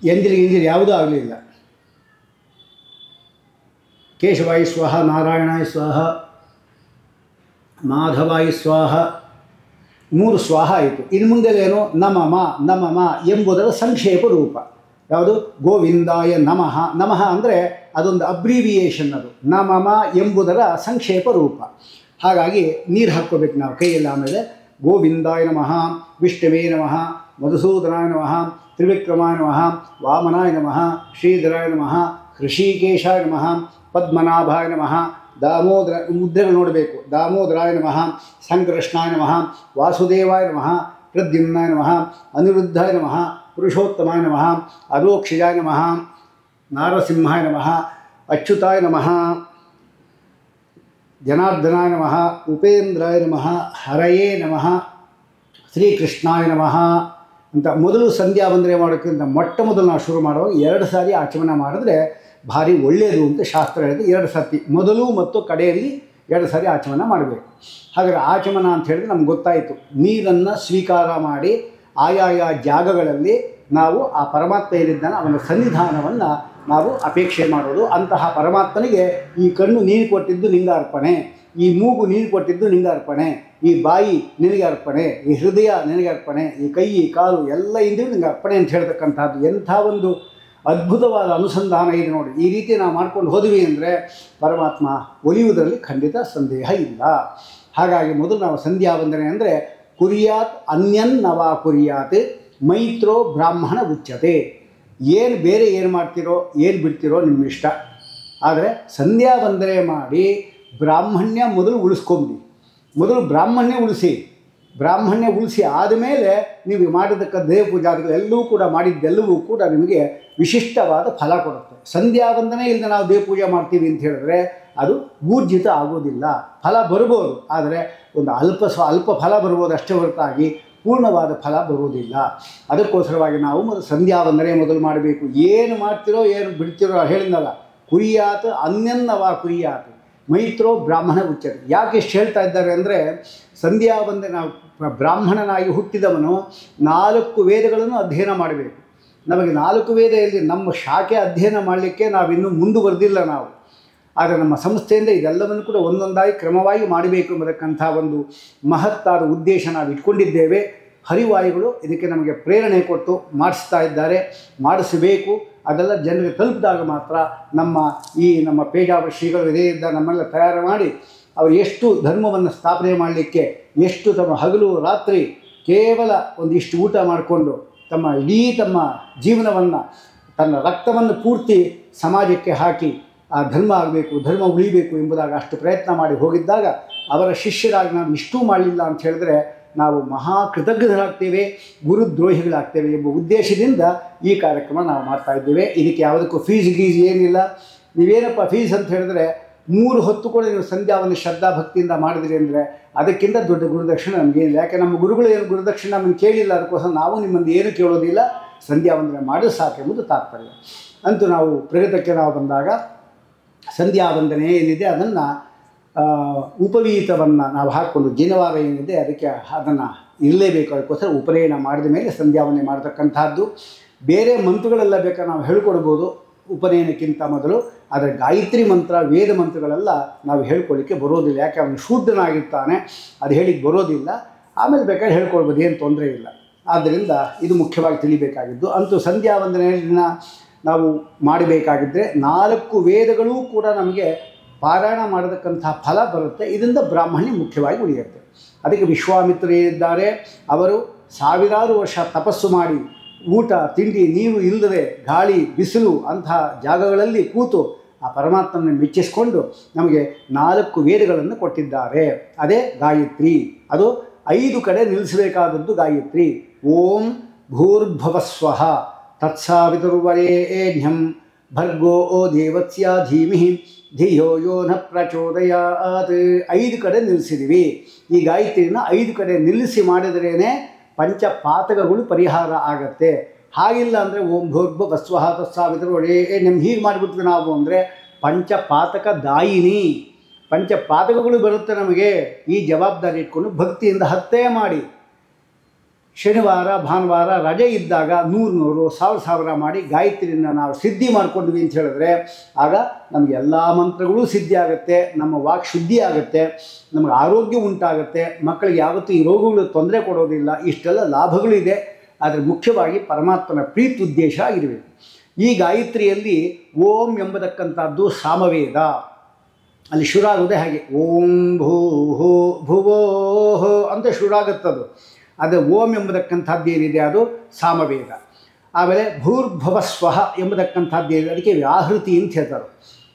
ಎಂಜಿರಿ ಯಾವುದೂ ಆಗಲಿಲ್ಲ. ಕೇಶವಾಯ ಸ್ವಾಹ, ನಾರಾಯಣಾಯ ಸ್ವಾಹ, ಮಾಧವಾಯ ಸ್ವಾಹ, 3 ಸ್ವಾಹ ಆಯಿತು. ಇನ್ನು ಮುಂದೆಲೇನು? ನಮಮ ಎಂಬುದರ ಸಂಕ್ಷೇಪ ರೂಪ. ಯಾವುದು? ಗೋವಿಂದಾಯ ನಮಃ. ನಮಃ ಅಂದರೆ ಅದೊಂದು ಅಬ್ರಿವಿಯೇಷನ್. ಅದು ನಮಮ ಎಂಬುದರ ಸಂಕ್ಷೇಪ ರೂಪ. ಹಾಗಾಗಿ ನೀರು ಹಾಕ್ಕೋಬೇಕು ನಾವು ಕೈಯಲ್ಲಿ. ಆಮೇಲೆ ಗೋವಿಂದಾಯ ನಮಃ, ವಿಷ್ಣುವೇ ನಮಃ, ಮಧುಸೂದನಾಯ ನಮಃ, ತ್ರಿವಿಕ್ರಮಾಯ ನಮಃ, ವಾಮನಾಯ ನಮಃ, ಶ್ರೀಧರಾಯ ನಮಃ, ಹೃಷಿಕೇಶಾಯ ನಮಃ, ಪದ್ಮನಾಭಾಯ ನಮಃ, ದಾಮೋದರ ಮುದ್ರೆಗಳು ನೋಡಬೇಕು. ದಾಮೋದರಾಯ ನಮಃ, ಸಂಕೃಷ್ಣಾಯ ನಮಃ, ವಾಸುದೇವಾಯ ನಮಃ, ಪ್ರದ್ಯುಮ್ನಾಯ ನಮಃ, ಅನಿರುದ್ಧಾಯ ನಮಃ, ಪುರುಷೋತ್ತಮಾಯ ನಮಃ, ಅರೋಕ್ಷಜಾಯ ನಮಃ, ನಾರಸಿಂಹಾಯ ನಮಃ, ಅಚ್ಯುತಾಯ ನಮಃ, ಜನಾರ್ದನಾಯ ನಮಃ, ಉಪೇಂದ್ರಾಯ ನಮಃ, ಹರಯೇ ನಮಃ, ಶ್ರೀಕೃಷ್ಣಾಯ ನಮಃ ಅಂತ ಮೊದಲು ಸಂಧ್ಯಾ ವಂದನೆ ಮಾಡೋಕ್ಕಿಂತ ಮೊದಲು ನಾವು ಶುರು ಮಾಡುವಾಗ 2 ಸಾರಿ ಆಚಮನ ಮಾಡಿದ್ರೆ ಭಾರಿ ಒಳ್ಳೆಯದು ಅಂತ ಶಾಸ್ತ್ರ ಹೇಳಿದೆ. 2 ಸರ್ತಿ ಮೊದಲು ಮತ್ತು ಕಡೆಯಲ್ಲಿ 2 ಸಾರಿ ಆಚಮನ ಮಾಡಬೇಕು. ಹಾಗಾದರೆ ಆಚಮನ ಅಂತ ಹೇಳಿದ್ರೆ ನಮ್ಗೆ ಗೊತ್ತಾಯಿತು. ನೀರನ್ನು ಸ್ವೀಕಾರ ಮಾಡಿ ಆಯಾಯ ಜಾಗಗಳಲ್ಲಿ ನಾವು ಆ ಪರಮಾತ್ಮ ಏನಿದ್ದಾನೆ ಅವನ ಸನ್ನಿಧಾನವನ್ನು ನಾವು ಅಪೇಕ್ಷೆ ಮಾಡೋದು. ಅಂತಹ ಪರಮಾತ್ಮನಿಗೆ ಈ ಕಣ್ಣು ನೀನು ಕೊಟ್ಟಿದ್ದು ನಿಂಗೆ ಅರ್ಪಣೆ, ಈ ಮೂಗು ನೀನು ಕೊಟ್ಟಿದ್ದು ನಿಂಗೆ ಅರ್ಪಣೆ, ಈ ಬಾಯಿ ನಿನಗೆ ಅರ್ಪಣೆ, ಈ ಹೃದಯ ನಿನಗೆ ಅರ್ಪಣೆ, ಈ ಕೈ ಕಾಲು ಎಲ್ಲ ಇಂದ್ರಿಯೂ ನಿನಗೆ ಅರ್ಪಣೆ ಅಂತ ಹೇಳ್ತಕ್ಕಂಥದ್ದು ಎಂಥ ಒಂದು ಅದ್ಭುತವಾದ ಅನುಸಂಧಾನ ಇದೆ ನೋಡಿ. ಈ ರೀತಿ ನಾವು ಮಾಡ್ಕೊಂಡು ಹೋದ್ವಿ ಅಂದರೆ ಪರಮಾತ್ಮ ಒಲಿಯುವುದರಲ್ಲಿ ಖಂಡಿತ ಸಂದೇಹ ಇಲ್ಲ. ಹಾಗಾಗಿ ಮೊದಲು ನಾವು ಸಂಧ್ಯಾ ವಂದನೆ ಅಂದರೆ ಕುರಿಯಾತ್ ಅನ್ಯನ್ನವಾ ಕುರಿಯಾತ್ ಮೈತ್ರೋ ಬ್ರಾಹ್ಮಣ ಉಚ್ಯತೆ. ಬೇರೆ ಏನು ಮಾಡ್ತೀರೋ ಏನು ಬಿಡ್ತೀರೋ ನಿಮ್ಮ ಇಷ್ಟ. ಆದರೆ ಸಂಧ್ಯಾ ವಂದನೆ ಮಾಡಿ ಬ್ರಾಹ್ಮಣ್ಯ ಮೊದಲು ಉಳಿಸ್ಕೊಂಬಿಡಿ. ಮೊದಲು ಬ್ರಾಹ್ಮಣ್ಯ ಉಳಿಸಿ ಆದಮೇಲೆ ನೀವು ಮಾಡಿದ್ದಕ್ಕ ದೇವ ಪೂಜಾದಿಗಳೆಲ್ಲವೂ ಕೂಡ ಮಾಡಿದ್ದೆಲ್ಲವೂ ಕೂಡ ನಿಮಗೆ ವಿಶಿಷ್ಟವಾದ ಫಲ ಕೊಡುತ್ತೆ. ಸಂಧ್ಯಾ ವಂದನೆ ಇಲ್ಲದೆ ನಾವು ದೇವ ಪೂಜೆ ಮಾಡ್ತೀವಿ ಅಂತ ಹೇಳಿದ್ರೆ ಅದು ಊರ್ಜಿತ ಆಗೋದಿಲ್ಲ. ಫಲ ಬರ್ಬೋದು, ಆದರೆ ಒಂದು ಅಲ್ಪ ಫಲ ಬರ್ಬೋದು ಅಷ್ಟೇ ಹೊರತಾಗಿ ಪೂರ್ಣವಾದ ಫಲ ಬರುವುದಿಲ್ಲ. ಅದಕ್ಕೋಸ್ಕರವಾಗಿ ನಾವು ಸಂಧ್ಯಾ ವಂದನೆ ಮೊದಲು ಮಾಡಬೇಕು. ಏನು ಮಾಡ್ತಿರೋ ಏನು ಬಿಡ್ತಿರೋ ಹೇಳಿದ್ನಲ್ಲ, ಕುಯ್ಯಾತ್ ಅನ್ಯನ್ನವ ಕುಯ್ಯಾತ್ ಮೈತ್ರೋ ಬ್ರಾಹ್ಮಣ ಉಚ್ಯತೆ. ಯಾಕೆ ಇಷ್ಟು ಹೇಳ್ತಾ ಇದ್ದಾರೆ ಅಂದರೆ, ಸಂಧ್ಯಾ ವಂದನೆ ನಾವು ಬ್ರಾಹ್ಮಣನಾಗಿ ಹುಟ್ಟಿದವನು 4 ವೇದಗಳನ್ನು ಅಧ್ಯಯನ ಮಾಡಬೇಕು. ನಮಗೆ 4 ವೇದ ಇಲ್ಲಿ ನಮ್ಮ ಶಾಖೆ ಅಧ್ಯಯನ ಮಾಡಲಿಕ್ಕೆ ನಾವಿನ್ನೂ ಮುಂದುವರೆದಿಲ್ಲ ನಾವು. ಆದರೆ ನಮ್ಮ ಸಂಸ್ಥೆಯಿಂದ ಇದೆಲ್ಲವನ್ನು ಕೂಡ ಒಂದೊಂದಾಗಿ ಕ್ರಮವಾಗಿ ಮಾಡಬೇಕು ಎಂಬತಕ್ಕಂಥ ಒಂದು ಮಹತ್ತಾದ ಉದ್ದೇಶ ನಾವು ಇಟ್ಕೊಂಡಿದ್ದೇವೆ. ಹರಿವಾಯುಗಳು ಇದಕ್ಕೆ ನಮಗೆ ಪ್ರೇರಣೆ ಕೊಟ್ಟು ಮಾಡಿಸ್ತಾ ಇದ್ದಾರೆ. ಮಾಡಿಸಬೇಕು. ಅದೆಲ್ಲ ಜನರಿಗೆ ತಲುಪಿದಾಗ ಮಾತ್ರ ನಮ್ಮ ಪೇಜಾವರ ಶ್ರೀಗಳು ಇದೆಯಿಂದ ನಮ್ಮೆಲ್ಲ ತಯಾರು ಮಾಡಿ ಅವರು ಎಷ್ಟು ಧರ್ಮವನ್ನು ಸ್ಥಾಪನೆ ಮಾಡಲಿಕ್ಕೆ ಎಷ್ಟು ತಮ್ಮ ಹಗಲು ರಾತ್ರಿ ಕೇವಲ ಒಂದಿಷ್ಟು ಊಟ ಮಾಡಿಕೊಂಡು ತಮ್ಮ ಜೀವನವನ್ನು ತನ್ನ ರಕ್ತವನ್ನು ಪೂರ್ತಿ ಸಮಾಜಕ್ಕೆ ಹಾಕಿ ಆ ಧರ್ಮ ಆಗಬೇಕು, ಧರ್ಮ ಉಳಿಬೇಕು ಎಂಬುದಾಗಿ ಅಷ್ಟು ಪ್ರಯತ್ನ ಮಾಡಿ ಹೋಗಿದ್ದಾಗ ಅವರ ಶಿಷ್ಯರಾಗಿ ನಾವು ಇಷ್ಟೂ ಮಾಡಲಿಲ್ಲ ಅಂತ ಹೇಳಿದ್ರೆ ನಾವು ಮಹಾ ಕೃತಜ್ಞರಾಗ್ತೇವೆ, ಗುರುದ್ರೋಹಿಗಳಾಗ್ತೇವೆ ಎಂಬ ಉದ್ದೇಶದಿಂದ ಈ ಕಾರ್ಯಕ್ರಮ ನಾವು ಮಾಡ್ತಾ ಇದ್ದೇವೆ. ಇದಕ್ಕೆ ಯಾವುದಕ್ಕೂ ಫೀಸ್ ಏನಿಲ್ಲ. ನೀವೇನಪ್ಪ ಫೀಸ್ ಅಂತ ಹೇಳಿದ್ರೆ 3 ಹೊತ್ತು ಕೂಡ ನೀವು ಸಂಧ್ಯಾವನ್ನು ಶ್ರದ್ಧಾ ಭಕ್ತಿಯಿಂದ ಮಾಡಿದ್ರಿ ಅಂದರೆ ಅದಕ್ಕಿಂತ ದೊಡ್ಡ ಗುರುದಕ್ಷಿಣೆ ನಮಗೇನಿಲ್ಲ. ಯಾಕೆ ನಮ್ಮ ಗುರುಗಳು ಏನು ಗುರುದಕ್ಷಿಣೆ ನಮಗೆ ಕೇಳಿಲ್ಲ, ಅದಕ್ಕೋಸ್ಕರ ನಾವು ನಿಮ್ಮನ್ನು ಏನು ಕೇಳೋದಿಲ್ಲ, ಸಂಧ್ಯಾವಂದನೆ ಮಾಡೋದು ಸಾಕೆಂಬುದು ತಾತ್ಪರ್ಯ. ಅಂತೂ ನಾವು ಪ್ರಗತಕ್ಕೆ ನಾವು ಬಂದಾಗ ಸಂಧ್ಯಾವಂದನೆ ಏನಿದೆ ಅದನ್ನು ಉಪವೀತವನ್ನು ನಾವು ಹಾಕ್ಕೊಂಡು ಜಿನವಾರ ಏನಿದೆ ಅದಕ್ಕೆ ಅದನ್ನು ಇರಲೇಬೇಕು. ಅದಕ್ಕೋಸ್ಕರ ಉಪನಯನ ಮಾಡಿದ ಮೇಲೆ ಸಂಧ್ಯಾವಂದನೆ ಮಾಡತಕ್ಕಂಥದ್ದು. ಬೇರೆ ಮಂತ್ರಗಳೆಲ್ಲ ಬೇಕಾದ್ರೆ ನಾವು ಹೇಳ್ಕೊಡ್ಬೋದು ಉಪನಯನಕ್ಕಿಂತ ಮೊದಲು. ಆದರೆ ಗಾಯತ್ರಿ ಮಂತ್ರ ವೇದ ಮಂತ್ರಗಳೆಲ್ಲ ನಾವು ಹೇಳ್ಕೊಳ್ಳಿಕ್ಕೆ ಬರೋದಿಲ್ಲ. ಯಾಕೆ ಅವನು ಶೂದ್ರನಾಗಿರ್ತಾನೆ, ಅದು ಹೇಳಿಕ್ಕೆ ಬರೋದಿಲ್ಲ. ಆಮೇಲೆ ಬೇಕಾದ್ರೆ ಹೇಳ್ಕೊಳ್ಬೋದು, ಏನು ತೊಂದರೆ ಇಲ್ಲ. ಆದ್ದರಿಂದ ಇದು ಮುಖ್ಯವಾಗಿ ತಿಳಿಬೇಕಾಗಿದ್ದು. ಅಂತೂ ಸಂಧ್ಯಾವಂದನೆಯನ್ನು ನಾವು ಮಾಡಬೇಕಾಗಿದ್ದರೆ 4 ವೇದಗಳೂ ಕೂಡ ನಮಗೆ ಪಾರಾಯಣ ಮಾಡತಕ್ಕಂಥ ಫಲ ಬರುತ್ತೆ. ಇದರಿಂದ ಬ್ರಾಹ್ಮಣ್ಯ ಮುಖ್ಯವಾಗಿ ಉಳಿಯುತ್ತೆ. ಅದಕ್ಕೆ ವಿಶ್ವಾಮಿತ್ರರು ಇದ್ದಾರೆ. ಅವರು ಸಾವಿರಾರು ವರ್ಷ ತಪಸ್ಸು ಮಾಡಿ ಊಟ ತಿಂಡಿ ನೀರು ಇಲ್ಲದೆ ಗಾಳಿ ಬಿಸಿಲು ಅಂತಹ ಜಾಗಗಳಲ್ಲಿ ಕೂತು ಆ ಪರಮಾತ್ಮನ ಮೆಚ್ಚಿಸಿಕೊಂಡು ನಮಗೆ 4 ವೇದಗಳನ್ನು ಕೊಟ್ಟಿದ್ದಾರೆ. ಅದೇ ಗಾಯತ್ರಿ. ಅದು 5 ಕಡೆ ನಿಲ್ಲಿಸಬೇಕಾದದ್ದು ಗಾಯತ್ರಿ. ಓಂ ಭೂರ್ಭುವಸ್ವಃ ತತ್ಸಾವಿತುರ್ವರೇಣ್ಯಂ ಭರ್ಗೋ ದೇವಸ್ಯ ಧೀಮಹಿ ಧಿಯೋ ಯೋ ನ ಪ್ರಚೋದಯಾತ್. 5 ಕಡೆ ನಿಲ್ಲಿಸಿದ್ದೀವಿ. ಈ ಗಾಯತ್ರಿನ 5 ಕಡೆ ನಿಲ್ಲಿಸಿ ಮಾಡಿದ್ರೇ ಪಂಚಪಾತಕಗಳು ಪರಿಹಾರ ಆಗತ್ತೆ. ಹಾಗಿಲ್ಲ ಅಂದರೆ ಓಂ ಭೂರ್ಭುವಸ್ವಃ ತತ್ಸಾವಿತುರ್ವರೇಣ್ಯಂ ಹೀಗೆ ಮಾಡಿಬಿಟ್ವಿ ನಾವು ಅಂದರೆ ಪಂಚಪಾತಕ ದಾಯಿನಿ, ಪಂಚಪಾತಕಗಳು ಬರುತ್ತೆ ನಮಗೆ. ಈ ಜವಾಬ್ದಾರಿ ಇಟ್ಕೊಂಡು ಭಕ್ತಿಯಿಂದ ಹತ್ತೇ ಮಾಡಿ. ಶನಿವಾರ ಭಾನುವಾರ ರಜೆ ಇದ್ದಾಗ 100 1000 ಮಾಡಿ ಗಾಯತ್ರಿಯನ್ನು ನಾವು ಸಿದ್ಧಿ ಮಾಡ್ಕೊಂಡ್ವಿ ಅಂತ ಹೇಳಿದ್ರೆ ಆಗ ನಮಗೆ ಎಲ್ಲ ಮಂತ್ರಗಳು ಸಿದ್ಧಿ ಆಗುತ್ತೆ, ನಮ್ಮ ವಾಕ್ ಶುದ್ಧಿ ಆಗುತ್ತೆ, ನಮಗೆ ಆರೋಗ್ಯ ಉಂಟಾಗುತ್ತೆ, ಮಕ್ಕಳಿಗೆ ಯಾವತ್ತೂ ಈ ರೋಗಗಳು ತೊಂದರೆ ಕೊಡೋದಿಲ್ಲ. ಇಷ್ಟೆಲ್ಲ ಲಾಭಗಳಿದೆ. ಆದರೆ ಮುಖ್ಯವಾಗಿ ಪರಮಾತ್ಮನ ಪ್ರೀತಿ ಉದ್ದೇಶ ಆಗಿರಬೇಕು. ಈ ಗಾಯತ್ರಿಯಲ್ಲಿ ಓಂ ಎಂಬತಕ್ಕಂಥದ್ದು ಸಾಮವೇದ. ಅಲ್ಲಿ ಶುರುವಾಗೋದೇ ಹಾಗೆ ಓಂ ಭೂ ಭುವೋ ಅಂತ ಶುರುವಾಗುತ್ತದು. ಅದು ಓಂ ಎಂಬತಕ್ಕಂಥದ್ದು ಏನಿದೆ ಅದು ಸಾಮವೇದ. ಆಮೇಲೆ ಭೂರ್ಭುವಸ್ವಃ ಎಂಬತಕ್ಕಂಥದ್ದು ಏನಿದೆ ಅದಕ್ಕೆ ವ್ಯಾಹೃತಿ ಅಂತ ಹೇಳ್ತಾರೆ.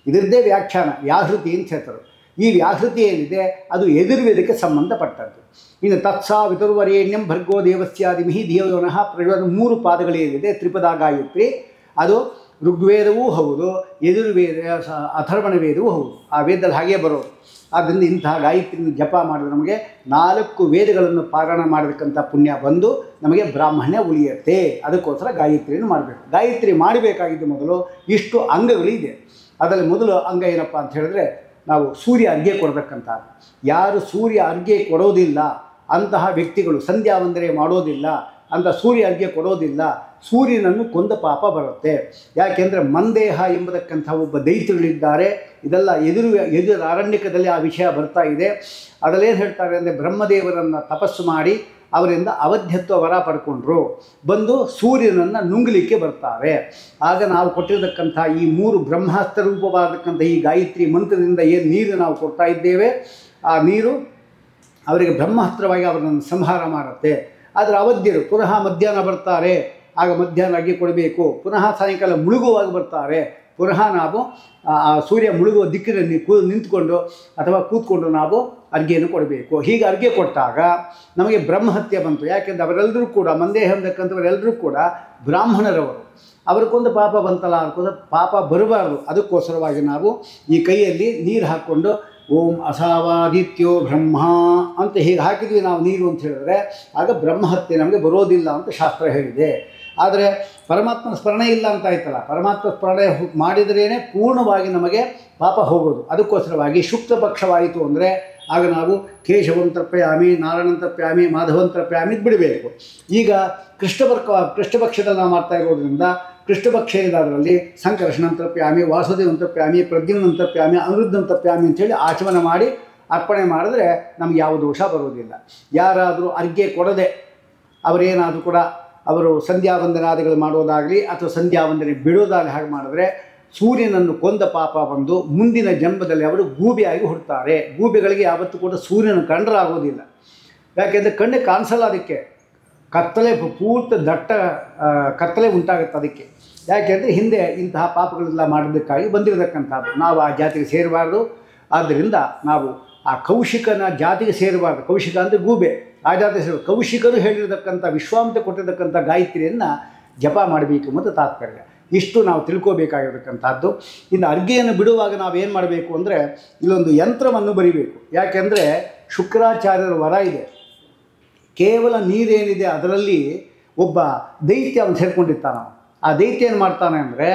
ಇದರದ್ದೇ ವ್ಯಾಖ್ಯಾನ ವ್ಯಾಹೃತಿ ಅಂತ ಹೇಳ್ತಾರೆ. ಈ ವ್ಯಾಹೃತಿ ಏನಿದೆ ಅದು ಯಜುರ್ವೇದಕ್ಕೆ ಸಂಬಂಧಪಟ್ಟದ್ದು. ಇನ್ನು ತತ್ಸಾವಿತುರ್ವರೇಣ್ಯಂ ಭರ್ಗೋ ದೇವಸ್ಯ ಧೀಮಹಿ ಧಿಯೋ ಯೋ ನಃ ಪ್ರಚೋದಯಾತ್ 3 ಪಾದಗಳೇನಿದೆ ತ್ರಿಪದ ಗಾಯತ್ರಿ. ಅದು ಋಗ್ವೇದವೂ ಹೌದು, ಯಜುರ್ವೇದ ಅಥರ್ವಣ ವೇದವೂ ಹೌದು. ಆ ವೇದದಲ್ಲಿ ಹಾಗೇ ಬರೋದು. ಆದ್ದರಿಂದ ಇಂತಹ ಗಾಯತ್ರಿಯನ್ನು ಜಪ ಮಾಡಿದ್ರೆ ನಮಗೆ 4 ವೇದಗಳನ್ನು ಪಾರಾಯಣ ಮಾಡಬೇಕಂತ ಪುಣ್ಯ ಬಂದು ನಮಗೆ ಬ್ರಾಹ್ಮಣ್ಯ ಉಳಿಯುತ್ತೆ. ಅದಕ್ಕೋಸ್ಕರ ಗಾಯತ್ರಿಯನ್ನು ಮಾಡಬೇಕು. ಗಾಯತ್ರಿ ಮಾಡಬೇಕಾಗಿದ್ದು ಮೊದಲು ಇಷ್ಟು ಅಂಗಗಳಿದೆ. ಅದರಲ್ಲಿ ಮೊದಲು ಅಂಗ ಏನಪ್ಪ ಅಂತ ಹೇಳಿದ್ರೆ ನಾವು ಸೂರ್ಯ ಅರ್ಘ್ಯ ಕೊಡತಕ್ಕಂಥದ್ದು. ಯಾರು ಸೂರ್ಯ ಅರ್ಘ್ಯ ಕೊಡೋದಿಲ್ಲ ಅಂತಹ ವ್ಯಕ್ತಿಗಳು ಸಂಧ್ಯಾವಂದನೆ ಮಾಡೋದಿಲ್ಲ, ಅಂತ ಸೂರ್ಯ ಅರ್ಘ್ಯ ಕೊಡೋದಿಲ್ಲ, ಸೂರ್ಯನನ್ನು ಕೊಂದ ಪಾಪ ಬರುತ್ತೆ. ಯಾಕೆಂದರೆ ಮಂದೇಹ ಎಂಬತಕ್ಕಂಥ ಒಬ್ಬ ದೈತ್ಯಗಳಿದ್ದಾರೆ. ಇದೆಲ್ಲ ಎದುರು ಅರಣ್ಯಕದಲ್ಲಿ ಆ ವಿಷಯ ಬರ್ತಾ ಇದೆ. ಅದರಲ್ಲೇನು ಹೇಳ್ತಾರೆ ಅಂದರೆ ಬ್ರಹ್ಮದೇವರನ್ನು ತಪಸ್ಸು ಮಾಡಿ ಅವರಿಂದ ಅವಧ್ಯತ್ವ ವರ ಪಡ್ಕೊಂಡ್ರು, ಬಂದು ಸೂರ್ಯನನ್ನು ನುಂಗಲಿಕ್ಕೆ ಬರ್ತಾರೆ. ಆಗ ನಾವು ಕೊಟ್ಟಿರತಕ್ಕಂಥ ಈ 3 ಬ್ರಹ್ಮಾಸ್ತ್ರ ರೂಪವಾದಕ್ಕಂಥ ಈ ಗಾಯತ್ರಿ ಮಂತ್ರದಿಂದ ಏನು ನೀರು ನಾವು ಕೊಡ್ತಾ ಇದ್ದೇವೆ, ಆ ನೀರು ಅವರಿಗೆ ಬ್ರಹ್ಮಾಸ್ತ್ರವಾಗಿ ಅವರನ್ನು ಸಂಹಾರ ಮಾಡುತ್ತೆ. ಆದರೆ ಅವಧ್ಯರು ಪುನಃ ಮಧ್ಯಾಹ್ನ ಬರ್ತಾರೆ, ಆಗ ಮಧ್ಯಾಹ್ನ ಅಗ್ಗಿ ಕೊಡಬೇಕು. ಪುನಃ ಸಾಯಂಕಾಲ ಮುಳುಗುವಾಗ ಬರ್ತಾರೆ, ಪುನಃ ನಾವು ಆ ಸೂರ್ಯ ಮುಳುಗುವ ದಿಕ್ಕಿನಲ್ಲಿ ನಿಂತ್ಕೊಂಡು ಅಥವಾ ಕೂತ್ಕೊಂಡು ನಾವು ಅರ್ಘ್ಯೆಯನ್ನು ಕೊಡಬೇಕು. ಹೀಗೆ ಅರ್ಘ್ಯ ಕೊಟ್ಟಾಗ ನಮಗೆ ಬ್ರಹ್ಮಹತ್ಯೆ ಬಂತು. ಯಾಕೆಂದರೆ ಅವರೆಲ್ಲರೂ ಕೂಡ ಮಂದೇಹ ಅಂತಕ್ಕಂಥವರೆಲ್ಲರೂ ಕೂಡ ಬ್ರಾಹ್ಮಣರವರು. ಅವ್ರಿಗೊಂದು ಪಾಪ ಬಂತಲ್ಲ ಅನ್ಕೊಂಡು ಪಾಪ ಬರಬಾರ್ದು. ಅದಕ್ಕೋಸ್ಕರವಾಗಿ ನಾವು ಈ ಕೈಯಲ್ಲಿ ನೀರು ಹಾಕ್ಕೊಂಡು ಓಂ ಅಸಾವಾದಿತ್ಯೋ ಬ್ರಹ್ಮ ಅಂತ ಹೀಗೆ ಹಾಕಿದ್ವಿ ನಾವು ನೀರು ಅಂತ ಹೇಳಿದ್ರೆ ಆಗ ಬ್ರಹ್ಮಹತ್ಯೆ ನಮಗೆ ಬರೋದಿಲ್ಲ ಅಂತ ಶಾಸ್ತ್ರ ಹೇಳಿದೆ. ಆದರೆ ಪರಮಾತ್ಮನ ಸ್ಮರಣೆ ಇಲ್ಲ ಅಂತ ಆಯ್ತಲ್ಲ, ಪರಮಾತ್ಮ ಸ್ಮರಣೆ ಮಾಡಿದ್ರೇ ಪೂರ್ಣವಾಗಿ ನಮಗೆ ಪಾಪ ಹೋಗೋದು. ಅದಕ್ಕೋಸ್ಕರವಾಗಿ ಶುಕ್ಲ ಪಕ್ಷವಾಯಿತು ಅಂದರೆ ಆಗ ನಾವು ಕೇಶವನ್ ತರ್ಪಯಾಮಿ, ನಾರಾಯಣನ್ ತರ್ಪಯಾಮಿ, ಮಾಧವನ್ ತರ್ಪಯಾಮಿ ಬಿಡಬೇಕು. ಈಗ ಕೃಷ್ಣಪಕ್ಷದಲ್ಲಿ ನಾವು ಮಾಡ್ತಾ ಇರೋದ್ರಿಂದ ಕೃಷ್ಣಪಕ್ಷ ಅದರಲ್ಲಿ ಸಂಕರ್ಷಣನ್ ತರ್ಪಯಾಮಿ, ವಾಸುದೇವನ್ ತರ್ಪಯಾಮಿ, ಪ್ರದ್ಯುಮ್ನನ್ ತರ್ಪಯಾಮಿ, ಅನಿರುದ್ಧನ್ ತರ್ಪಯಾಮಿ ಅಂಥೇಳಿ ಆಚಮನ ಮಾಡಿ ಅರ್ಪಣೆ ಮಾಡಿದ್ರೆ ನಮ್ಗೆ ಯಾವ ದೋಷ ಬರೋದಿಲ್ಲ. ಯಾರಾದರೂ ಅರ್ಘ್ಯ ಕೊಡದೆ ಅವರೇನಾದರೂ ಕೂಡ ಅವರು ಸಂಧ್ಯಾವಂದನಾದಿಗಳು ಮಾಡೋದಾಗಲಿ ಅಥವಾ ಸಂಧ್ಯಾವಂದನೆ ಬಿಡೋದಾಗಲಿ ಹಾಗೆ ಮಾಡಿದ್ರೆ ಸೂರ್ಯನನ್ನು ಕೊಂದ ಪಾಪ ಬಂದು ಮುಂದಿನ ಜನ್ಮದಲ್ಲಿ ಅವರು ಗೂಬೆಯಾಗಿ ಹುಡ್ತಾರೆ. ಗೂಬೆಗಳಿಗೆ ಯಾವತ್ತೂ ಕೂಡ ಸೂರ್ಯನ ಕಂಡರಾಗೋದಿಲ್ಲ. ಯಾಕೆಂದರೆ ಕಣ್ಣಿಗೆ ಕಾಣಿಸಲ್ಲ, ಅದಕ್ಕೆ ಕತ್ತಲೆ ಪೂರ್ತಿ ದಟ್ಟ ಕತ್ತಲೆ ಉಂಟಾಗುತ್ತೆ ಅದಕ್ಕೆ. ಯಾಕೆಂದರೆ ಹಿಂದೆ ಇಂತಹ ಪಾಪಗಳೆಲ್ಲ ಮಾಡೋದಕ್ಕಾಗಿ ಬಂದಿರತಕ್ಕಂಥದ್ದು. ನಾವು ಆ ಜಾತಿಗೆ ಸೇರಬಾರ್ದು. ಆದ್ದರಿಂದ ನಾವು ಆ ಕೌಶಿಕನ ಜಾತಿಗೆ ಸೇರಬಾರ್ದು. ಕೌಶಿಕ ಅಂದರೆ ಗೂಬೆ, ಆ ಜಾತಿಗೆ ಸೇರ. ಕೌಶಿಕರು ಹೇಳಿರತಕ್ಕಂಥ ವಿಶ್ವಾಮಿತ್ರ ಕೊಟ್ಟಿರತಕ್ಕಂಥ ಗಾಯತ್ರಿಯನ್ನು ಜಪ ಮಾಡಬೇಕು ಮತ್ತು ತಾತ್ಪರ್ಯ. ಇಷ್ಟು ನಾವು ತಿಳ್ಕೋಬೇಕಾಗಿರತಕ್ಕಂಥದ್ದು. ಇನ್ನು ಅರ್ಘ್ಯೆಯನ್ನು ಬಿಡುವಾಗ ನಾವೇನು ಮಾಡಬೇಕು ಅಂದರೆ ಇಲ್ಲೊಂದು ಯಂತ್ರವನ್ನು ಬರಿಬೇಕು. ಯಾಕೆಂದರೆ ಶುಕ್ರಾಚಾರ್ಯರ ವರ ಇದೆ. ಕೇವಲ ನೀರೇನಿದೆ ಅದರಲ್ಲಿ ಒಬ್ಬ ದೈತ್ಯ ಅವನು ಸೇರ್ಕೊಂಡಿರ್ತಾನೆ. ಆ ದೈತ್ಯ ಏನು ಮಾಡ್ತಾನೆ ಅಂದರೆ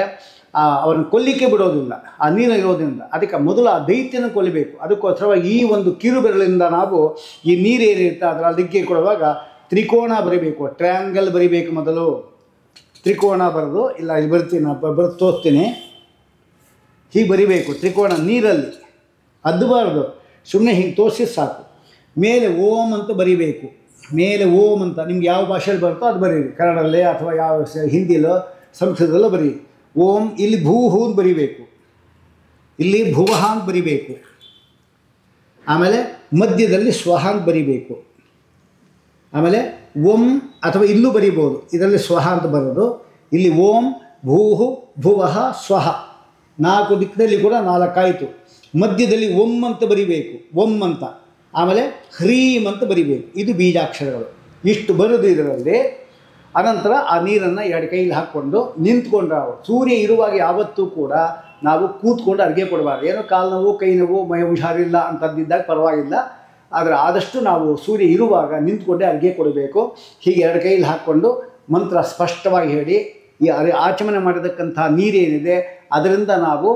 ಅವರನ್ನು ಕೊಲ್ಲಿಕ್ಕೆ ಬಿಡೋದಿಲ್ಲ ಆ ನೀರು ಇರೋದ್ರಿಂದ. ಅದಕ್ಕೆ ಮೊದಲು ಆ ದೈತ್ಯನ ಕೊಲ್ಲಬೇಕು. ಅದಕ್ಕೋಸ್ಕರವಾಗಿ ಈ ಒಂದು ಕಿರು ಬೆರಳಿಂದ ನಾವು ಈ ನೀರೇನಿರುತ್ತೆ ಅದರ ಅರ್ಘ್ಯ ಕೊಡುವಾಗ ತ್ರಿಕೋಣ ಬರೀಬೇಕು, ಟ್ರಯಾಂಗಲ್ ಬರೀಬೇಕು. ಮೊದಲು ತ್ರಿಕೋಣ ಬರೆದು, ಇಲ್ಲ ಇಲ್ಲಿ ಬರ್ತೀನಿ, ಬರೆದು ತೋರಿಸ್ತೀನಿ. ಹೀಗೆ ಬರಿಬೇಕು ತ್ರಿಕೋಣ ನೀರಲ್ಲಿ, ಅದ್ದಬಾರ್ದು, ಸುಮ್ಮನೆ ಹೀಗೆ ತೋರಿಸಿ ಸಾಕು. ಮೇಲೆ ಓಂ ಅಂತ ಬರಿಬೇಕು. ಮೇಲೆ ಓಂ ಅಂತ ನಿಮ್ಗೆ ಯಾವ ಭಾಷೆಯಲ್ಲಿ ಬರುತ್ತೋ ಅದು ಬರೀರಿ. ಕನ್ನಡಲ್ಲೇ ಅಥವಾ ಯಾವ ಹಿಂದಿಲೋ ಸಂಸ್ಕೃತದಲ್ಲೋ ಬರೀ. ಓಂ ಇಲ್ಲಿ ಭೂಹು ಅಂತ ಬರಿಬೇಕು, ಇಲ್ಲಿ ಭುವಃ ಅಂತ ಬರಿಬೇಕು. ಆಮೇಲೆ ಮಧ್ಯದಲ್ಲಿ ಸ್ವಹ ಅಂತ ಬರಿಬೇಕು. ಆಮೇಲೆ ಓಂ ಅಥವಾ ಇಲ್ಲೂ ಬರಿಬೋದು, ಇದರಲ್ಲಿ ಸ್ವಹ ಅಂತ ಬರೋದು. ಇಲ್ಲಿ ಓಂ ಭೂಹು ಭುವಃ ಸ್ವಹ 4 ದಿಕ್ಕಿನಲ್ಲಿ ಕೂಡ 4 ಆಯಿತು. ಮಧ್ಯದಲ್ಲಿ ಓಂ ಅಂತ ಬರಿಬೇಕು, ಓಂ ಅಂತ. ಆಮೇಲೆ ಹ್ರೀಂ ಅಂತ ಬರಿಬೇಕು. ಇದು ಬೀಜಾಕ್ಷರಗಳು. ಇಷ್ಟು ಬರೋದು ಇದರಲ್ಲಿ. ಅನಂತರ ಆ ನೀರನ್ನು 2 ಕೈಯಲ್ಲಿ ಹಾಕ್ಕೊಂಡು ನಿಂತ್ಕೊಂಡ್ರೆ ಸೂರ್ಯ ಇರುವಾಗ ಯಾವತ್ತೂ ಕೂಡ ನಾವು ಕೂತ್ಕೊಂಡು ಅಡುಗೆ ಕೊಡಬಾರ್ದು. ಏನೋ ಕಾಲು ನೋವು, ಕೈ ನೋವು, ಮೈ ಹುಷಾರಿಲ್ಲ ಅಂತದ್ದಿದ್ದಾಗ ಪರವಾಗಿಲ್ಲ. ಆದರೆ ಆದಷ್ಟು ನಾವು ಸೂರ್ಯ ಇರುವಾಗ ನಿಂತ್ಕೊಂಡೇ ಅಡುಗೆ ಕೊಡಬೇಕು. ಹೀಗೆ 2 ಕೈಯಲ್ಲಿ ಹಾಕ್ಕೊಂಡು ಮಂತ್ರ ಸ್ಪಷ್ಟವಾಗಿ ಹೇಳಿ ಈ ಆಚಮನೆ ಮಾಡಿರ್ತಕ್ಕಂಥ ನೀರೇನಿದೆ ಅದರಿಂದ ನಾವು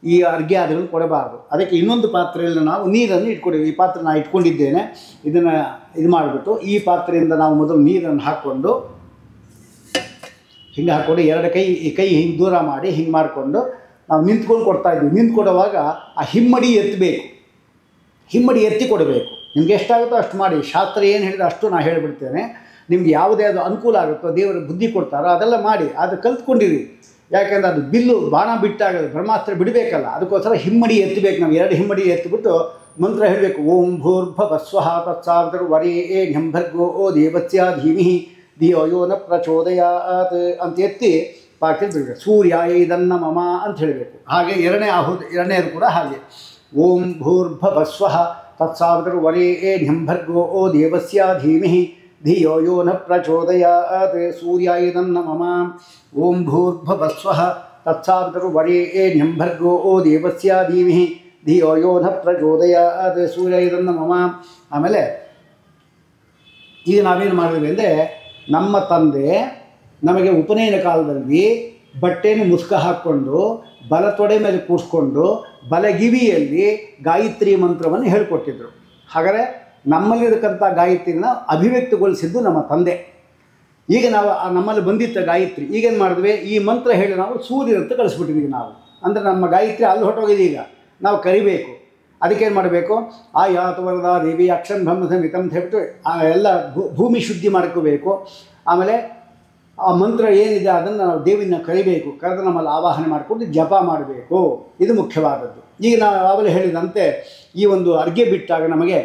ಈ ಅರ್ಘ್ಯ ಅದನ್ನು ಕೊಡಬಾರ್ದು. ಅದಕ್ಕೆ ಇನ್ನೊಂದು ಪಾತ್ರೆಯಲ್ಲಿ ನಾವು ನೀರನ್ನು ಇಟ್ಕೊಂಡಿದ್ದೀವಿ. ಈ ಪಾತ್ರೆ ನಾನು ಇಟ್ಕೊಂಡಿದ್ದೇನೆ. ಇದನ್ನು ಇದು ಮಾಡಿಬಿಟ್ಟು ಈ ಪಾತ್ರೆಯಿಂದ ನಾವು ಮೊದಲು ನೀರನ್ನು ಹಾಕ್ಕೊಂಡು ಹಿಂಗೆ ಹಾಕ್ಕೊಂಡು 2 ಕೈ ಈ ಕೈ ಹಿಂಗೆ ದೂರ ಮಾಡಿ ಹಿಂಗೆ ಮಾಡಿಕೊಂಡು ನಾವು ನಿಂತ್ಕೊಂಡು ಕೊಡ್ತಾಯಿದ್ವಿ. ನಿಂತ್ಕೊಡುವಾಗ ಆ ಹಿಮ್ಮಡಿ ಎತ್ತಬೇಕು, ಹಿಮ್ಮಡಿ ಎತ್ತಿ ಕೊಡಬೇಕು. ನಿಮ್ಗೆ ಎಷ್ಟಾಗುತ್ತೋ ಅಷ್ಟು ಮಾಡಿ. ಶಾಸ್ತ್ರ ಏನು ಹೇಳಿದ್ರೆ ಅಷ್ಟು ನಾನು ಹೇಳಿಬಿಡ್ತೇನೆ. ನಿಮ್ಗೆ ಯಾವುದೇ ಅದು ಅನುಕೂಲ ಆಗುತ್ತೋ, ದೇವರು ಬುದ್ಧಿ ಕೊಡ್ತಾರೋ ಅದೆಲ್ಲ ಮಾಡಿ. ಅದು ಕಲ್ತ್ಕೊಂಡಿರಿ. ಯಾಕೆಂದರೆ ಅದು ಬಿಲ್ಲು ಬಾಣ ಬಿಟ್ಟಾಗದು, ಬ್ರಹ್ಮಾಸ್ತ್ರ ಬಿಡಬೇಕಲ್ಲ. ಅದಕ್ಕೋಸ್ಕರ ಹಿಮ್ಮಡಿ ಎತ್ತಬೇಕು. ನಾವು 2 ಹಿಮ್ಮಡಿ ಎತ್ತಿಬಿಟ್ಟು ಮಂತ್ರ ಹೇಳಬೇಕು. ಓಂ ಭೂರ್ಭುವಃ ಸ್ವಃ ತತ್ಸವಿತುರ್ವರೆಣ್ಯಂ ಭರ್ಗೋ ದೇವಸ್ಯ ಧೀಮಹಿ ಧಿಯೋ ಯೋ ನ ಪ್ರಚೋದಯಾತ್ ಅಂತ ಎತ್ತಿ ಪಾಕಿಲ್ ಬಿಡಬೇಕು. ಸೂರ್ಯಾಯ ಇದನ್ನ ಮಮ ಅಂತ ಹೇಳಬೇಕು. ಹಾಗೆ ಎರಡನೇದು ಕೂಡ ಹಾಗೆ. ಓಂ ಭೂರ್ಭುವಃ ಸ್ವಃ ತತ್ಸವಿತುರ್ವರೆಣ್ಯಂ ಭರ್ಗೋ ದೇವಸ್ಯ ಧೀಮಹಿ ಧಿಯೋ ಯೋ ನ ಪ್ರಚೋದಯಾತ್ ಸೂರ್ಯಾಯ ಇದನ್ನ ಮಮ. ಓಂ ಭೂರ್ಭುವಃ ಸ್ವಃ ತತ್ಸವಿತುರ್ವರೆಣ್ಯಂ ಭರ್ಗೋ ದೇವಸ್ಯ ಧೀಮಹಿ ಧಿಯೋ ಯೋ ನ ಪ್ರಚೋದಯಾತ್ ಸೂರ್ಯಾಯ ಇದನ್ನ ಮಮ. ಆಮೇಲೆ ಈಗ ನಾವೇನು ಮಾಡಿದ್ವಿ ಅಂದರೆ ನಮ್ಮ ತಂದೆ ನಮಗೆ ಉಪನಯನ ಕಾಲದಲ್ಲಿ ಬಟ್ಟೆಯನ್ನು ಮುಸ್ಕ ಹಾಕ್ಕೊಂಡು ಬಲ ತೊಡೆ ಮೇಲೆ ಕೂರಿಸ್ಕೊಂಡು ಬಲಗಿವಿಯಲ್ಲಿ ಗಾಯತ್ರಿ ಮಂತ್ರವನ್ನು ಹೇಳಿಕೊಟ್ಟಿದ್ರು. ಹಾಗಾದರೆ ನಮ್ಮಲ್ಲಿರತಕ್ಕಂಥ ಗಾಯತ್ರಿನ ಅಭಿವ್ಯಕ್ತಗೊಳಿಸಿದ್ದು ನಮ್ಮ ತಂದೆ. ಈಗ ನಾವು ನಮ್ಮಲ್ಲಿ ಬಂದಿದ್ದ ಗಾಯತ್ರಿ ಈಗೇನು ಮಾಡಿದ್ವಿ, ಈ ಮಂತ್ರ ಹೇಳಿ ನಾವು ಸೂರ್ಯನಂತ ಕಳಿಸ್ಬಿಟ್ಟಿದ್ದೀವಿ ನಾವು. ಅಂದರೆ ನಮ್ಮ ಗಾಯತ್ರಿ ಅಲ್ಲಿ ಹೊರಟೋಗಿದೆ. ಈಗ ನಾವು ಕರಿಬೇಕು. ಅದಕ್ಕೇನು ಮಾಡಬೇಕು, ಆ ಯಾತು ವರದಾ ದೇವಿ ಅಕ್ಷನ್ ಬ್ರಹ್ಮ ಸಂಹಿತಂ ಅಂತ ಹೇಳ್ಬಿಟ್ಟು ಎಲ್ಲ ಭೂಮಿ ಶುದ್ಧಿ ಮಾಡ್ಕೋಬೇಕು. ಆಮೇಲೆ ಆ ಮಂತ್ರ ಏನಿದೆ ಅದನ್ನು ನಾವು ದೇವಿನ ಕರಿಬೇಕು. ಕರೆದು ನಮ್ಮಲ್ಲಿ ಆವಾಹನೆ ಮಾಡಿಕೊಂಡು ಜಪ ಮಾಡಬೇಕು. ಇದು ಮುಖ್ಯವಾದದ್ದು. ಈಗ ನಾವು ಆವಾಗಲೇ ಹೇಳಿದಂತೆ ಈ ಒಂದು ಅರ್ಘ್ಯ ಬಿಟ್ಟಾಗ ನಮಗೆ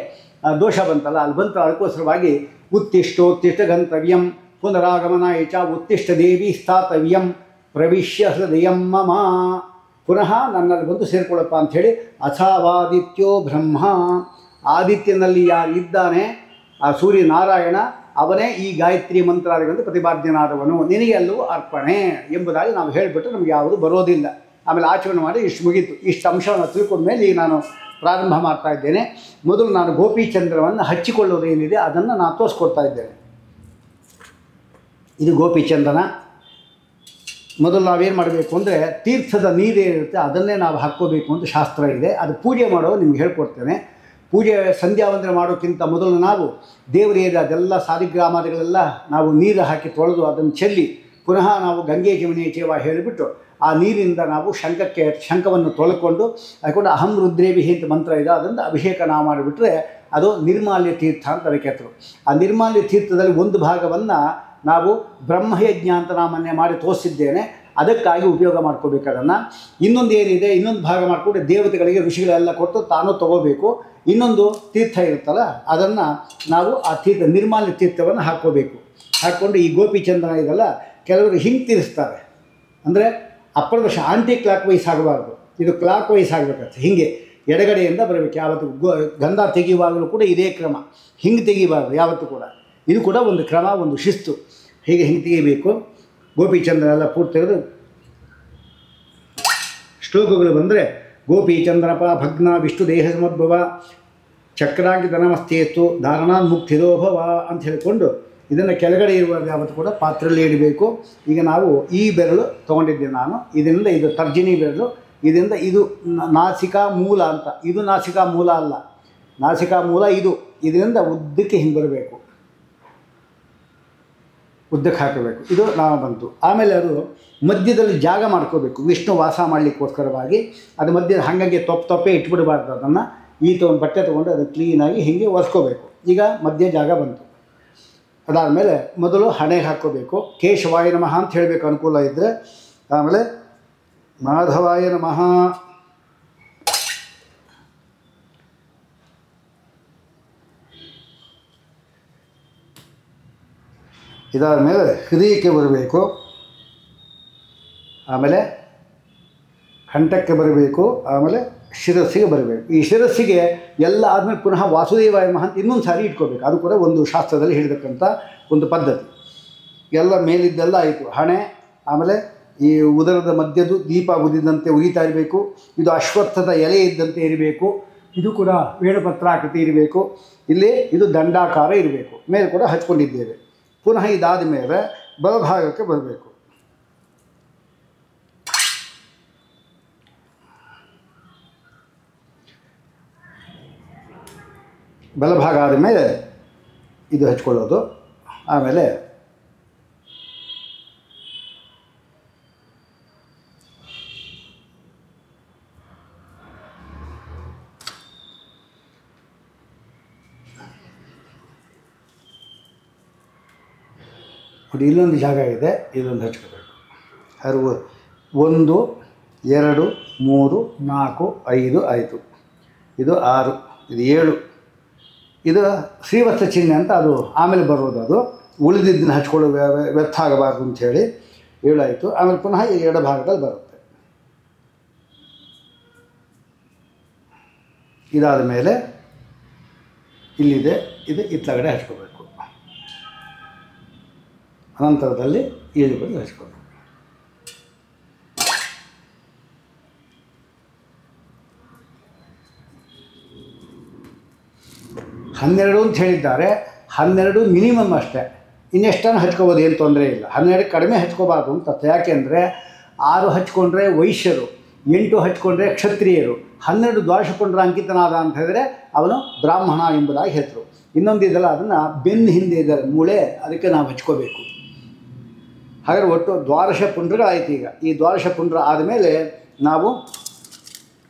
ದೋಷ ಬಂತಲ್ಲ, ಅಲ್ಲಿ ಬಂತ. ಅದಕ್ಕೋಸ್ಕರವಾಗಿ ಉತ್ತಿಷ್ಠೋತ್ತಿಷ್ಠ ಗಂತವ್ಯಂ ಪುನರಾಗಮನಾಯ ಚ ಉತ್ತಿಷ್ಠ ದೇವಿ ಸ್ಥಾತವ್ಯಂ ಪ್ರವಿಶ್ಯ ಹೃದಯಂ ಮಮ ಪುನಃ ನನ್ನಲ್ಲಿ ಬಂದು ಸೇರಿಕೊಳ್ಳಪ್ಪ ಅಂಥೇಳಿ ಅಥವಾದಿತ್ಯೋ ಬ್ರಹ್ಮ, ಆದಿತ್ಯನಲ್ಲಿ ಯಾರು ಇದ್ದಾನೆ ಆ ಸೂರ್ಯನಾರಾಯಣ ಅವನೇ ಈ ಗಾಯತ್ರಿ ಮಂತ್ರಾದಿಗಳಿಂದ ಪ್ರತಿಪಾದ್ಯನಾದವನು, ನಿನಗೆ ಎಲ್ಲವೂ ಅರ್ಪಣೆ ಎಂಬುದಾಗಿ ನಾವು ಹೇಳಿಬಿಟ್ಟು ನಮಗೆ ಯಾವುದು ಬರೋದಿಲ್ಲ. ಆಮೇಲೆ ಆಚರಣೆ ಮಾಡಿ ಇಷ್ಟು ಮುಗೀತು. ಇಷ್ಟು ಅಂಶವನ್ನು ತಿಳ್ಕೊಂಡ ಮೇಲೆ ಈಗ ನಾನು ಪ್ರಾರಂಭ ಮಾಡ್ತಾ ಇದ್ದೇನೆ. ಮೊದಲು ನಾನು ಗೋಪಿಚಂದ್ರವನ್ನು ಹಚ್ಚಿಕೊಳ್ಳೋದೇನಿದೆ ಅದನ್ನು ನಾನು ತೋರಿಸ್ಕೊಡ್ತಾ ಇದ್ದೇನೆ. ಇದು ಗೋಪಿಚಂದನ. ಮೊದಲು ನಾವೇನು ಮಾಡಬೇಕು ಅಂದರೆ ತೀರ್ಥದ ನೀರೇನಿರುತ್ತೆ ಅದನ್ನೇ ನಾವು ಹಾಕ್ಕೋಬೇಕು ಅಂತ ಶಾಸ್ತ್ರ ಇದೆ. ಅದು ಪೂಜೆ ಮಾಡೋದು ನಿಮ್ಗೆ ಹೇಳ್ಕೊಡ್ತೇನೆ. ಪೂಜೆ ಸಂಧ್ಯಾ ವಂದನೆ ಮಾಡೋಕ್ಕಿಂತ ಮೊದಲು ನಾವು ದೇವರಿಗೆ ಅದೆಲ್ಲ ಸಾಲಿಗ್ರಾಮಾದಿಗಳೆಲ್ಲ ನಾವು ನೀರು ಹಾಕಿ ತೊಳೆದು ಅದನ್ನು ಚೆಲ್ಲಿ ಪುನಃ ನಾವು ಗಂಗೆ ಜಮುನೆ ಚೇವ ಹೇಳಿಬಿಟ್ಟು ಆ ನೀರಿನಿಂದ ನಾವು ಶಂಖವನ್ನು ತೊಳ್ಕೊಂಡು ಅದಕ್ಕೊಂಡು ಅಹಂ ರುದ್ರೇಭಿಹಿ ಅಂತ ಮಂತ್ರ ಇದೆ, ಅದರಿಂದ ಅಭಿಷೇಕ ನಾವು ಮಾಡಿಬಿಟ್ರೆ ಅದು ನಿರ್ಮಾಲ್ಯ ತೀರ್ಥ ಅಂತ ಅದಕ್ಕೆ ಹೆಸರು. ಆ ನಿರ್ಮಾಲ್ಯ ತೀರ್ಥದಲ್ಲಿ ಒಂದು ಭಾಗವನ್ನು ನಾವು ಬ್ರಹ್ಮಯಜ್ಞ ಅಂತ ನಾಮನ್ನೇ ಮಾಡಿ ತೋರಿಸಿದ್ದೇನೆ, ಅದಕ್ಕಾಗಿ ಉಪಯೋಗ ಮಾಡ್ಕೋಬೇಕು ಅದನ್ನು. ಇನ್ನೊಂದು ಏನಿದೆ, ಇನ್ನೊಂದು ಭಾಗ ಮಾಡಿಕೊಂಡು ದೇವತೆಗಳಿಗೆ ಋಷಿಗಳೆಲ್ಲ ಕೊಟ್ಟು ತಾನು ತೊಗೋಬೇಕು. ಇನ್ನೊಂದು ತೀರ್ಥ ಇರುತ್ತಲ್ಲ ಅದನ್ನು ನಾವು ಆ ತೀರ್ಥ ನಿರ್ಮಾಲ್ಯ ತೀರ್ಥವನ್ನು ಹಾಕ್ಕೋಬೇಕು. ಹಾಕ್ಕೊಂಡು ಈ ಗೋಪಿಚಂದನ ಇದೆಲ್ಲ ಕೆಲವರು ಹಿಂಗೆ ತಿರ್ಸ್ತಾರೆ, ಅಂದರೆ ಅಪ್ರದರ್ಶ ಆಂಟಿ ಕ್ಲಾಕ್ ವೈಸ್ ಆಗಬಾರ್ದು, ಇದು ಕ್ಲಾಕ್ ವೈಸ್ ಆಗಬೇಕಾಗ್ತದೆ. ಹೀಗೆ ಎಡಗಡೆಯಿಂದ ಬರಬೇಕು ಯಾವತ್ತು. ಗಂಧ ತೆಗೆಯುವಾಗಲೂ ಕೂಡ ಇದೇ ಕ್ರಮ, ಹಿಂಗೆ ತೆಗಿಬಾರ್ದು ಯಾವತ್ತೂ ಕೂಡ. ಇದು ಕೂಡ ಒಂದು ಕ್ರಮ, ಒಂದು ಶಿಸ್ತು. ಹೀಗೆ ಹಿಂಗೆ ತೆಗಿಬೇಕು. ಗೋಪಿಚಂದ್ರ ಎಲ್ಲ ಪೂರ್ತಿ ತೆಗೆದು ಶ್ಲೋಕಗಳು ಬಂದರೆ ಗೋಪಿಚಂದ್ರಪ ಭಗ್ನ ವಿಷ್ಣು ದೇಹ ಸಮದ್ಭವ ಚಕ್ರಾಂಕಿತ ನಮಸ್ತೇತು ಧಾರಣಾನ್ಮುಕ್ತಿದೋ ಭವ ಅಂತ ಹೇಳಿಕೊಂಡು ಇದನ್ನು ಕೆಳಗಡೆ ಇರುವಾಗ ಯಾವತ್ತು ಕೂಡ ಪಾತ್ರೆಯಲ್ಲಿ ಇಡಬೇಕು. ಈಗ ನಾವು ಈ ಬೆರಳು ತೊಗೊಂಡಿದ್ದೇನೆ ನಾನು, ಇದರಿಂದ ಇದು ತರ್ಜನಿ ಬೆರಳು, ಇದರಿಂದ ಇದು ನಾಸಿಕಾ ಮೂಲ ಅಂತ. ಇದು ನಾಸಿಕಾ ಮೂಲ ಅಲ್ಲ, ನಾಸಿಕಾ ಮೂಲ ಇದು. ಇದರಿಂದ ಉದ್ದಕ್ಕೆ ಹಿಂಗೆ ಬರಬೇಕು, ಉದ್ದಕ್ಕೆ ಹಾಕಬೇಕು. ಇದು ನಾವು ಬಂತು. ಆಮೇಲೆ ಅದು ಮಧ್ಯದಲ್ಲಿ ಜಾಗ ಮಾಡ್ಕೋಬೇಕು ವಿಷ್ಣು ವಾಸ ಮಾಡಲಿಕ್ಕೋಸ್ಕರವಾಗಿ. ಅದು ಮಧ್ಯದ ಹಾಗಾಗಿ ತೊಪ್ಪೆ ಇಟ್ಬಿಡಬಾರ್ದು. ಅದನ್ನು ಈ ಬಟ್ಟೆ ತೊಗೊಂಡು ಅದು ಕ್ಲೀನಾಗಿ ಹೀಗೆ ಒರೆಸ್ಕೋಬೇಕು. ಈಗ ಮಧ್ಯ ಜಾಗ ಬಂತು. ಅದಾದಮೇಲೆ ಮೊದಲು ಹಣೆಗೆ ಹಾಕ್ಕೋಬೇಕು. ಕೇಶವಾಯ ನಮಃ ಅಂತ ಹೇಳಬೇಕು ಅನುಕೂಲ ಇದ್ದರೆ. ಆಮೇಲೆ ಮಾಧವಾಯ ನಮಃ, ಇದಾದ ಮೇಲೆ ಹೃದಯಕ್ಕೆ ಬರಬೇಕು, ಆಮೇಲೆ ಕಂಠಕ್ಕೆ ಬರಬೇಕು, ಆಮೇಲೆ ಶಿರಸ್ಸಿಗೆ ಬರಬೇಕು. ಈ ಶಿರಸ್ಸಿಗೆ ಎಲ್ಲ ಆದಮೇಲೆ ಪುನಃ ವಾಸುದೇವಾಯ ನಮಃ ಅಂತ ಇನ್ನೊಂದು ಸಾರಿ ಇಟ್ಕೋಬೇಕು. ಅದು ಕೂಡ ಒಂದು ಶಾಸ್ತ್ರದಲ್ಲಿ ಹೇಳಿರ್ತಕ್ಕಂಥ ಒಂದು ಪದ್ಧತಿ. ಎಲ್ಲ ಮೇಲಿದ್ದೆಲ್ಲ ಆಯಿತು. ಹಣೆ, ಆಮೇಲೆ ಈ ಉದರದ ಮಧ್ಯದ್ದು ದೀಪ ಉದಿದಂತೆ ಉರಿತಾ ಇರಬೇಕು. ಇದು ಅಶ್ವತ್ಥದ ಎಲೆ ಇದ್ದಂತೆ ಇರಬೇಕು. ಇದು ಕೂಡ ವೇಣುಪತ್ರಾಕೃತಿ ಇರಬೇಕು. ಇಲ್ಲಿ ಇದು ದಂಡಾಕಾರ ಇರಬೇಕು. ಮೇಲೆ ಕೂಡ ಹಚ್ಕೊಂಡಿದ್ದೇವೆ. ಪುನಃ ಇದಾದ ಮೇಲೆ ಬಲಭಾಗಕ್ಕೆ ಬರಬೇಕು. ಬಲಭಾಗ ಆದಮೇಲೆ ಇದು ಹಚ್ಕೊಳ್ಳೋದು. ಆಮೇಲೆ ಇಲ್ಲೊಂದು ಜಾಗ ಇದೆ, ಇದೊಂದು ಹಚ್ಕೋಬೇಕು. ಅದು 1 2 3 4 5 ಆಯಿತು. ಇದು 6, ಇದು 7. ಇದು ಶ್ರೀವತ್ಸ ಚಿಹ್ನೆ ಅಂತ ಅದು ಆಮೇಲೆ ಬರೋದು. ಅದು ಉಳಿದಿದ್ದನ್ನು ಹಚ್ಕೊಳ್ಳೋ ವ್ಯರ್ಥ ಆಗಬಾರ್ದು ಅಂಥೇಳಿ 7 ಆಯಿತು. ಆಮೇಲೆ ಪುನಃ ಈ ಎಡಭಾಗದಲ್ಲಿ ಬರುತ್ತೆ. ಇದಾದ ಮೇಲೆ ಇಲ್ಲಿದೆ, ಇದು ಇತ್ತಗಡೆ ಹಚ್ಕೋಬೇಕು. ಅನಂತರದಲ್ಲಿ ಏಳು ಬದಿ ಹಚ್ಕೋಬೇಕು. ಹನ್ನೆರಡು ಅಂತ ಹೇಳಿದ್ದಾರೆ. 12 ಮಿನಿಮಮ್ ಅಷ್ಟೇ, ಇನ್ನೆಷ್ಟನ್ನು ಹಚ್ಕೋಬೋದು, ಏನು ತೊಂದರೆ ಇಲ್ಲ. 12 ಕಡಿಮೆ ಹಚ್ಕೋಬಾರ್ದು ಅಂತ. ಯಾಕೆಂದರೆ 6 ಹಚ್ಕೊಂಡ್ರೆ ವೈಶ್ಯರು, 8 ಹಚ್ಕೊಂಡ್ರೆ ಕ್ಷತ್ರಿಯರು, 12 ದ್ವಾದಶ ಪುಂಡ್ರ ಅಂಕಿತನಾದ ಅಂತ ಹೇಳಿದ್ರೆ ಅವನು ಬ್ರಾಹ್ಮಣ ಎಂಬುದಾಗಿ ಹೆಸರು. ಇನ್ನೊಂದು ಇದೆಲ್ಲ ಅದನ್ನು ಬೆನ್ನು ಹಿಂದೆ ಇದ್ದಾರೆ ಮೂಳೆ, ಅದಕ್ಕೆ ನಾವು ಹಚ್ಕೋಬೇಕು. ಹಾಗಾದರೆ ಒಟ್ಟು ದ್ವಾದಶ ಪುಂಡ್ರಗಳಾಯಿತು. ಈಗ ಈ ದ್ವಾದಶ ಪುಂಡ್ರ ಆದಮೇಲೆ ನಾವು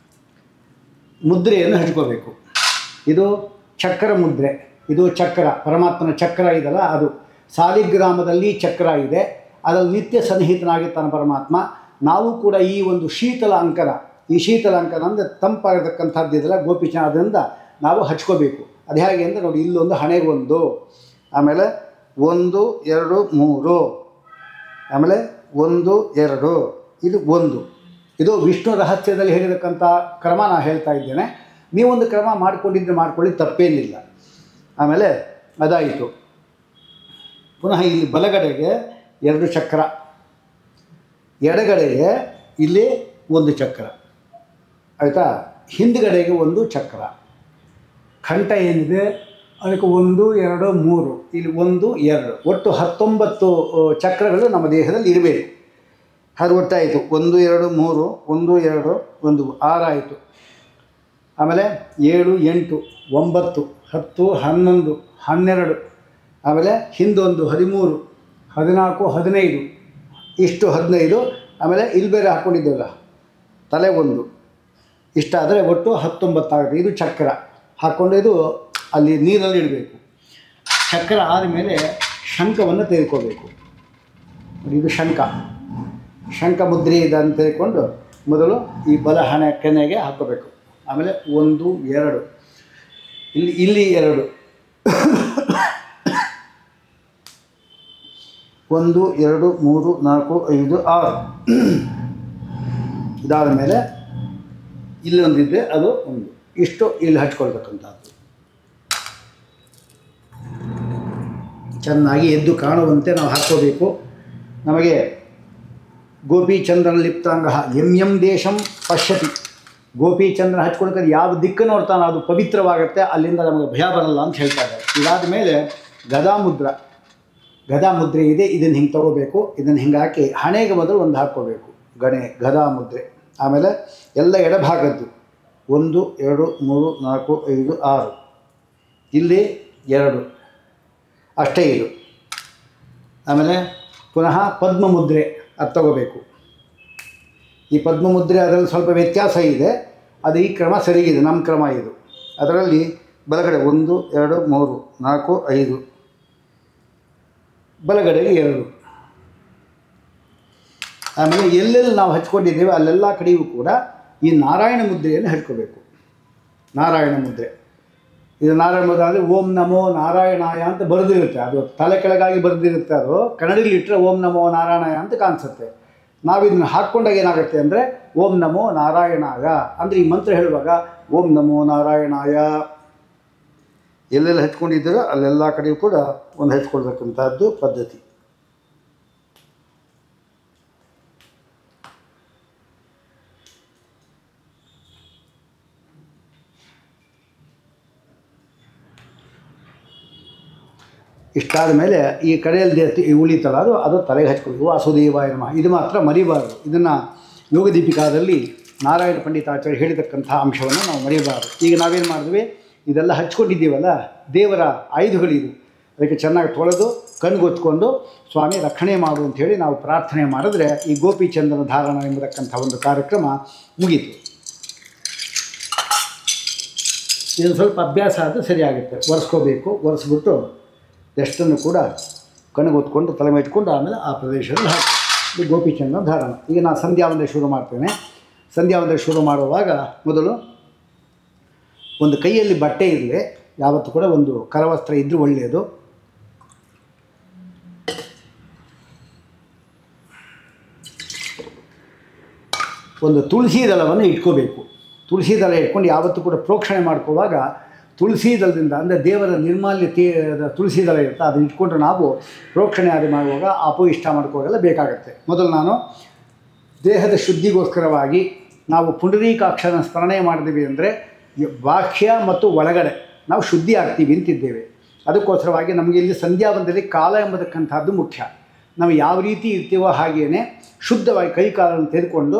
ಮುದ್ರೆಯನ್ನು ಹಚ್ಕೋಬೇಕು. ಇದು ಚಕ್ರ ಮುದ್ರೆ. ಇದು ಚಕ್ರ, ಪರಮಾತ್ಮನ ಚಕ್ರ ಇದಲ್ಲ ಅದು. ಸಾಲಿಗ್ರಾಮದಲ್ಲಿ ಚಕ್ರ ಇದೆ, ಅದರಲ್ಲಿ ನಿತ್ಯ ಸನ್ನಿಹಿತನಾಗಿರ್ತಾನೆ ಪರಮಾತ್ಮ. ನಾವು ಕೂಡ ಈ ಒಂದು ಶೀತಲ ಅಂಕನ, ಈ ಶೀತಲ ಅಂಕನ ಅಂದರೆ ತಂಪಾಗಿರ್ತಕ್ಕಂಥದ್ದು ಇದೆಲ್ಲ ಗೋಪಿಚ, ಅದರಿಂದ ನಾವು ಹಚ್ಕೋಬೇಕು. ಅದು ಹೇಗೆ ಅಂದರೆ ನೋಡಿ, ಇಲ್ಲೊಂದು ಹಣೆಗೆ 1, ಆಮೇಲೆ 1 2 3, ಆಮೇಲೆ 1 2, ಇದು 1, ಇದು ವಿಷ್ಣು ರಹಸ್ಯದಲ್ಲಿ ಹೇಳಿರತಕ್ಕಂಥ ಕ್ರಮ ನಾನು ಹೇಳ್ತಾ ಇದ್ದೇನೆ. ನೀವೊಂದು ಕ್ರಮ ಮಾಡಿಕೊಂಡಿದ್ದರೆ ಮಾಡ್ಕೊಳ್ಳಿ, ತಪ್ಪೇನಿಲ್ಲ. ಆಮೇಲೆ ಅದಾಯಿತು. ಪುನಃ ಇಲ್ಲಿ ಬಲಗಡೆಗೆ 2 ಚಕ್ರ, ಎಡಗಡೆಗೆ ಇಲ್ಲಿ 1 ಚಕ್ರ, ಆಯಿತಾ. ಹಿಂದುಗಡೆಗೆ 1 ಚಕ್ರ, ಕಂಠ ಏನಿದೆ ಅದಕ್ಕೆ 1 2 3, ಇಲ್ಲಿ 1 2, ಒಟ್ಟು 19 ಚಕ್ರಗಳು ನಮ್ಮ ದೇಹದಲ್ಲಿ ಇರಬೇಕು. ಅದು ಒಟ್ಟಾಯಿತು 1 2 3, 1 2 1 6 ಆಯಿತು. ಆಮೇಲೆ 7 8 9 10 11 12, ಆಮೇಲೆ ಹಿಂದೊಂದು 13 14 15, ಇಷ್ಟು 15. ಆಮೇಲೆ ಇಲ್ಲಿ ಬೇರೆ ಹಾಕ್ಕೊಂಡಿದ್ದೇವಲ್ಲ ತಲೆ 1, ಇಷ್ಟಾದರೆ ಒಟ್ಟು 19 ಆಗುತ್ತೆ. ಇದು ಚಕ್ರ ಹಾಕ್ಕೊಂಡು ಇದು ಅಲ್ಲಿ ನೀರಲ್ಲಿ ಇಡಬೇಕು. ಚಕ್ರ ಆದಮೇಲೆ ಶಂಖವನ್ನು ತೆಗೆದುಕೋಬೇಕು. ಇದು ಶಂಖ ಮುದ್ರೆ ಇದೆ ಅಂತ ತೆಗೆದುಕೊಂಡು ಮೊದಲು ಈ ಬಲ ಕೆನೆಗೆ ಹಾಕೋಬೇಕು. ಆಮೇಲೆ 1 2, ಇಲ್ಲಿ 2, 1 2 3 4 5 6. ಇದಾದ ಮೇಲೆ ಇಲ್ಲೊಂದಿದೆ, ಅದು 1, ಇಷ್ಟು ಇಲ್ಲಿ ಹಚ್ಕೊಳ್ಬೇಕಂಥದ್ದು. ಚೆನ್ನಾಗಿ ಎದ್ದು ಕಾಣುವಂತೆ ನಾವು ಹಾಕ್ಕೋಬೇಕು. ನಮಗೆ ಗೋಪಿಚಂದ್ರನ ಲಿಪ್ತಾಂಗ ಯಂ ದೇಶಂ ಪಶ್ಯತಿ. ಗೋಪಿಚಂದ್ರನ ಹಚ್ಕೊಳ್ತಾರೆ ಯಾವ ದಿಕ್ಕು ನೋಡ್ತಾನೆ ಅದು ಪವಿತ್ರವಾಗುತ್ತೆ, ಅಲ್ಲಿಂದ ನಮಗೆ ಭಯ ಬರಲ್ಲ ಅಂತ ಹೇಳ್ತಾ ಇದ್ದಾರೆ. ಇದಾದ ಮೇಲೆ ಗದಾ ಮುದ್ರೆ ಇದೆ, ಇದನ್ನು ಹಿಂಗೆ ತಗೋಬೇಕು. ಇದನ್ನು ಹಿಂಗೆ ಹಾಕಿ ಹಣೆಗೆ ಮೊದಲು 1 ಹಾಕ್ಕೋಬೇಕು, ಗದಾ ಮುದ್ರೆ. ಆಮೇಲೆ ಎಲ್ಲ ಎಡಭಾಗದ್ದು 1 2 3 4 5 6, ಇಲ್ಲಿ 2 ಅಷ್ಟೇ ಇದು. ಆಮೇಲೆ ಪುನಃ ಪದ್ಮ ಮುದ್ರೆ ಅದು ತಗೋಬೇಕು. ಈ ಪದ್ಮ ಮುದ್ರೆ ಅದರಲ್ಲಿ ಸ್ವಲ್ಪ ವ್ಯತ್ಯಾಸ ಇದೆ, ಅದು ಈ ಕ್ರಮ ಸರಿಗಿದೆ, ನಮ್ಮ ಕ್ರಮ ಇದು. ಅದರಲ್ಲಿ ಬಲಗಡೆ 1 2 3 4 5, ಬಲಗಡೆಗೆ 2. ಆಮೇಲೆ ಎಲ್ಲೆಲ್ಲಿ ನಾವು ಹಚ್ಕೊಂಡಿದ್ದೇವೆ ಅಲ್ಲೆಲ್ಲ ಕಡೆಯೂ ಕೂಡ ಈ ನಾರಾಯಣ ಮುದ್ರೆಯನ್ನು ಹಚ್ಕೋಬೇಕು. ನಾರಾಯಣ ಮುದ್ರೆ, ಇದು ನಾರಾಯಣ ಮುದ್ರೆ ಅಂದರೆ ಓಂ ನಮೋ ನಾರಾಯಣಾಯ ಅಂತ ಬರೆದಿರುತ್ತೆ. ಅದು ತಲೆ ಕೆಳಗಾಗಿ ಬರೆದಿರುತ್ತೆ. ಅದು ಕನ್ನಡದಲ್ಲಿ ಇಟ್ಟರೆ ಓಂ ನಮೋ ನಾರಾಯಣಾಯ ಅಂತ ಕಾಣಿಸುತ್ತೆ. ನಾವು ಇದನ್ನು ಹಾಕ್ಕೊಂಡಾಗ ಏನಾಗುತ್ತೆ ಅಂದರೆ ಓಂ ನಮೋ ನಾರಾಯಣಾಯ ಅಂದರೆ ಈ ಮಂತ್ರ ಹೇಳುವಾಗ ಓಂ ನಮೋ ನಾರಾಯಣಾಯ ಎಲ್ಲೆಲ್ಲ ಹಚ್ಕೊಂಡಿದ್ದೀರೋ ಅಲ್ಲೆಲ್ಲ ಕಡೆಯೂ ಕೂಡ ಒಂದು ಹಚ್ಕೊಳ್ಬೇಕಂತಹದ್ದು ಪದ್ಧತಿ. ಇಷ್ಟಾದ ಮೇಲೆ ಈ ಕಡೆಯಲ್ಲಿ ಉಳಿತಲ್ಲ ಅದು ತಲೆಗೆ ಹಚ್ಕೊಳ್ಳಿ. ವಾಸುದೇವಾಯ ನಮಃ, ಇದು ಮಾತ್ರ ಮರಿಬಾರದು. ಇದನ್ನು ಯೋಗದೀಪಿಕಾದಲ್ಲಿ ನಾರಾಯಣ ಪಂಡಿತಾಚಾರ್ಯ ಹೇಳಿರ್ತಕ್ಕಂಥ ಅಂಶವನ್ನು ನಾವು ಮರೆಯಬಾರದು. ಈಗ ನಾವೇನು ಮಾಡಿದ್ವಿ, ಇದೆಲ್ಲ ಹಚ್ಕೊಂಡಿದ್ದೀವಲ್ಲ, ದೇವರ ಆಯುಧಗಳಿದು, ಅದಕ್ಕೆ ಚೆನ್ನಾಗಿ ತೊಳೆದು ಕಣ್ಗೊತ್ಕೊಂಡು ಸ್ವಾಮಿ ರಕ್ಷಣೆ ಮಾಡು ಅಂಥೇಳಿ ನಾವು ಪ್ರಾರ್ಥನೆ ಮಾಡಿದ್ರೆ ಈ ಗೋಪಿಚಂದ್ರನ ಧಾರಣ ಎಂಬತಕ್ಕಂಥ ಒಂದು ಕಾರ್ಯಕ್ರಮ ಮುಗೀತು. ಇದನ್ನು ಸ್ವಲ್ಪ ಅಭ್ಯಾಸ ಆದರೆ ಸರಿಯಾಗುತ್ತೆ. ಒರೆಸ್ಕೋಬೇಕು, ಒರೆಸ್ಬಿಟ್ಟು ಎಷ್ಟನ್ನು ಕೂಡ ಕಣ್ಗೊತ್ಕೊಂಡು ತಲೆ ಇಟ್ಕೊಂಡು ಆಮೇಲೆ ಆ ಪ್ರದೇಶದಲ್ಲಿ ಹಾಕಿ ಇದು ಗೋಪಿಚಂದ್ರನ ಧಾರಣ. ಈಗ ನಾನು ಸಂಧ್ಯಾವಂದನೆ ಶುರು ಮಾಡ್ತೇನೆ. ಸಂಧ್ಯಾವಂದನೆ ಶುರು ಮಾಡುವಾಗ ಮೊದಲು ಒಂದು ಕೈಯಲ್ಲಿ ಬಟ್ಟೆ ಇರಲಿ, ಯಾವತ್ತೂ ಕೂಡ ಒಂದು ಕರವಸ್ತ್ರ ಇದ್ದರೂ ಒಳ್ಳೆಯದು. ಒಂದು ತುಳಸಿ ದಳವನ್ನು ಇಟ್ಕೋಬೇಕು. ತುಳಸಿ ದಳ ಇಟ್ಕೊಂಡು ಯಾವತ್ತೂ ಕೂಡ ಪ್ರೋಕ್ಷಣೆ ಮಾಡ್ಕೋವಾಗ ತುಳಸಿ ದಳದಿಂದ ಅಂದರೆ ದೇವರ ನಿರ್ಮಾಲ್ಯ ತುಳಸಿ ದಳ ಇರುತ್ತೆ, ಅದನ್ನು ಇಟ್ಕೊಂಡು ನಾವು ಪ್ರೋಕ್ಷಣೆ ಆದಿ ಮಾಡುವಾಗ ಅಪವಿಷ್ಟ ಮಾಡ್ಕೋವಾಗೆಲ್ಲ ಬೇಕಾಗುತ್ತೆ. ಮೊದಲು ನಾನು ದೇಹದ ಶುದ್ಧಿಗೋಸ್ಕರವಾಗಿ ನಾವು ಪುಂಡರೀಕಾಕ್ಷನ ಸ್ಮರಣೆ ಮಾಡಿದ್ವಿ ಅಂದರೆ ಬಾಹ್ಯ ಮತ್ತು ಒಳಗಡೆ ನಾವು ಶುದ್ಧಿ ಆಗ್ತೀವಿ ಅಂತಿದ್ದೇವೆ. ಅದಕ್ಕೋಸ್ಕರವಾಗಿ ನಮಗೆ ಇಲ್ಲಿ ಸಂಧ್ಯಾವಂದನೆಯಲ್ಲಿ ಕಾಲ ಎಂಬತಕ್ಕಂಥದ್ದು ಮುಖ್ಯ. ನಾವು ಯಾವ ರೀತಿ ಇರ್ತೀವೋ ಹಾಗೆಯೇ ಶುದ್ಧವಾಗಿ ಕೈ ಕಾಲನ್ನು ತೆಗೆದುಕೊಂಡು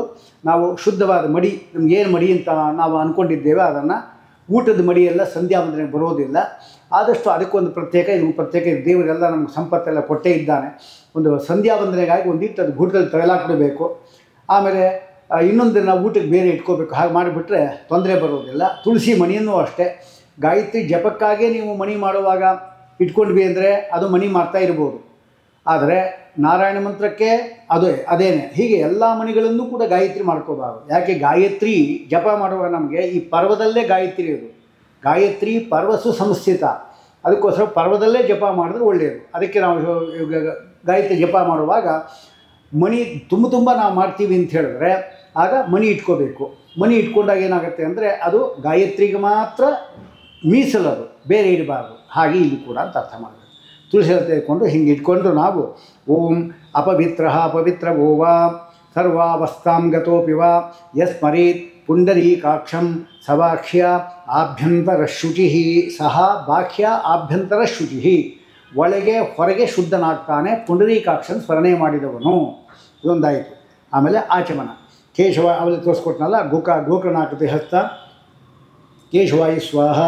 ನಾವು ಶುದ್ಧವಾದ ಮಡಿ, ನಮಗೇನು ಮಡಿ ಅಂತ ನಾವು ಅಂದ್ಕೊಂಡಿದ್ದೇವೆ ಅದನ್ನು, ಊಟದ ಮಡಿಯೆಲ್ಲ ಸಂಧ್ಯಾವಂದನೆಗೆ ಬರೋದಿಲ್ಲ. ಆದಷ್ಟು ಅದಕ್ಕೊಂದು ಪ್ರತ್ಯೇಕ, ಇದು ಪ್ರತ್ಯೇಕ. ದೇವರೆಲ್ಲ ನಮಗೆ ಸಂಪತ್ತೆಲ್ಲ ಕೊಟ್ಟೇ ಇದ್ದಾನೆ. ಒಂದು ಸಂಧ್ಯಾವಂದನೆಗಾಗಿ ಒಂದಿಟ್ಟು ಅದು ಗುಡ್ಡದಲ್ಲಿ ತಗಲಾಕ್ಬಿಡಬೇಕು. ಆಮೇಲೆ ಇನ್ನೊಂದು ನಾವು ಊಟಕ್ಕೆ ಬೇರೆ ಇಟ್ಕೋಬೇಕು. ಹಾಗೆ ಮಾಡಿಬಿಟ್ರೆ ತೊಂದರೆ ಬರೋದಿಲ್ಲ. ತುಳಸಿ ಮಣಿಯನ್ನು ಅಷ್ಟೇ, ಗಾಯತ್ರಿ ಜಪಕ್ಕಾಗೇ ನೀವು ಮಣಿ ಮಾಡುವಾಗ ಇಟ್ಕೊಂಡ್ವಿ ಅಂದರೆ ಅದು ಮಣಿ ಮಾಡ್ತಾ ಇರ್ಬೋದು. ಆದರೆ ನಾರಾಯಣ ಮಂತ್ರಕ್ಕೆ ಅದೇನೆ. ಹೀಗೆ ಎಲ್ಲ ಮಣಿಗಳನ್ನು ಕೂಡ ಗಾಯತ್ರಿ ಮಾಡ್ಕೋಬಾರ್ದು. ಯಾಕೆ ಗಾಯತ್ರಿ ಜಪ ಮಾಡುವಾಗ ನಮಗೆ ಈ ಪರ್ವದಲ್ಲೇ ಗಾಯತ್ರಿ ಇರೋದು. ಗಾಯತ್ರಿ ಪರ್ವಸು ಸಂಸ್ಥಿತ, ಅದಕ್ಕೋಸ್ಕರ ಪರ್ವದಲ್ಲೇ ಜಪ ಮಾಡಿದ್ರೆ ಒಳ್ಳೆಯದು. ಅದಕ್ಕೆ ನಾವು ಗಾಯತ್ರಿ ಜಪ ಮಾಡುವಾಗ ಮಣಿ ತುಂಬ ನಾವು ಮಾಡ್ತೀವಿ ಅಂತ ಹೇಳಿದ್ರೆ ಆಗ ಮಣಿ ಇಟ್ಕೋಬೇಕು. ಮಣಿ ಇಟ್ಕೊಂಡಾಗ ಏನಾಗುತ್ತೆ ಅಂದರೆ ಅದು ಗಾಯತ್ರಿಗೆ ಮಾತ್ರ ಮೀಸಲದು, ಬೇರೆ ಇಡಬಾರ್ದು. ಹಾಗೆ ಇಲ್ಲಿ ಕೂಡ ಅಂತ ಅರ್ಥ ಮಾಡಬೇಕು. ತುಳಸಿ ತೆಗೆದುಕೊಂಡು ಹಿಂಗೆ ಇಟ್ಕೊಂಡು ನಾವು ಓಂ ಅಪವಿತ್ರ ಅಪವಿತ್ರ ಗೋವಾ ಸರ್ವಾವಸ್ಥಾಂ ಗತೋಪಿ ವಾ ಯಸ್ಮರೇತ್ ಪುಂಡರೀಕಾಕ್ಷಂ ಸವಾಕ್ಷ್ಯ ಆಭ್ಯಂತರ ಶುಚಿ ಸಹ ಬಾಹ್ಯ ಆಭ್ಯಂತರ ಶುಚಿ, ಒಳಗೆ ಹೊರಗೆ ಶುದ್ಧನಾಗ್ತಾನೆ ಪುಂಡರೀಕಾಕ್ಷನ್ ಸ್ಮರಣೆ ಮಾಡಿದವನು. ಇದೊಂದಾಯಿತು. ಆಮೇಲೆ ಆಚಮನ ಕೇಶವ ಆಮೇಲೆ ತೋರಿಸ್ಕೊಟ್ನಲ್ಲ, ಗೋಕರ್ಣಾಕೃತಿ ಹಸ್ತ, ಕೇಶವಾಯ ಸ್ವಾಹ,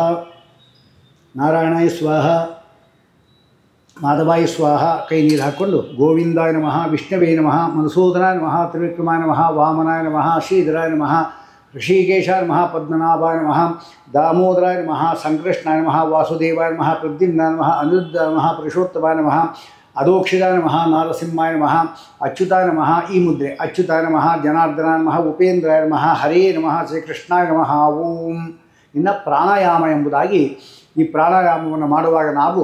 ನಾರಾಯಣಾಯ ಸ್ವಾಹ, ಮಾಧವಾಯ ಸ್ವಾಹ, ಕೈ ನೀರು ಹಾಕ್ಕೊಂಡು ಗೋವಿಂದಾಯ ನಮಃ, ವಿಷ್ಣವೇ ನಮಃ, ಮಧುಸೂದನಾಯ ನಮಃ, ತ್ರಿವಿಕ್ರಮಾಯ ನಮಃ, ವಾಮನಾಯ ನಮಃ, ಶ್ರೀಧರಾಯ ನಮಃ, ಋಷಿಕೇಶಾಯ ನಮಃ, ಪದ್ಮನಾಭಾಯ ನಮಃ, ದಾಮೋದರಾಯ ನಮಃ, ಸಂಕೃಷ್ಣಾಯ ನಮಃ, ವಾಸುದೇವಾಯ ನಮಃ, ಪ್ರದ್ಯುಮ್ನಾಯ ನಮಃ, ಅನಿರುದ್ಧಾಯ ನಮಃ, ಪುರುಷೋತ್ತಮಾಯ ನಮಃ, ಅಧೋಕ್ಷಿತಾಯ ನಮಃ, ನಾರಸಿಂಹಾಯ ನಮಃ, ಅಚ್ಯುತಾಯ ನಮಃ. ಈ ಮುದ್ರೆ ಅಚ್ಯುತಾಯ ನಮಃ, ಜನಾರ್ದನಾಯ ನಮಃ, ಉಪೇಂದ್ರಾಯ ನಮಃ, ಹರೇ ನಮಃ, ಶ್ರೀಕೃಷ್ಣಾಯ ನಮಃ, ಓಂ. ಇನ್ನು ಪ್ರಾಣಾಯಾಮ ಎಂಬುದಾಗಿ, ಈ ಪ್ರಾಣಾಯಾಮವನ್ನು ಮಾಡುವಾಗ ನಾವು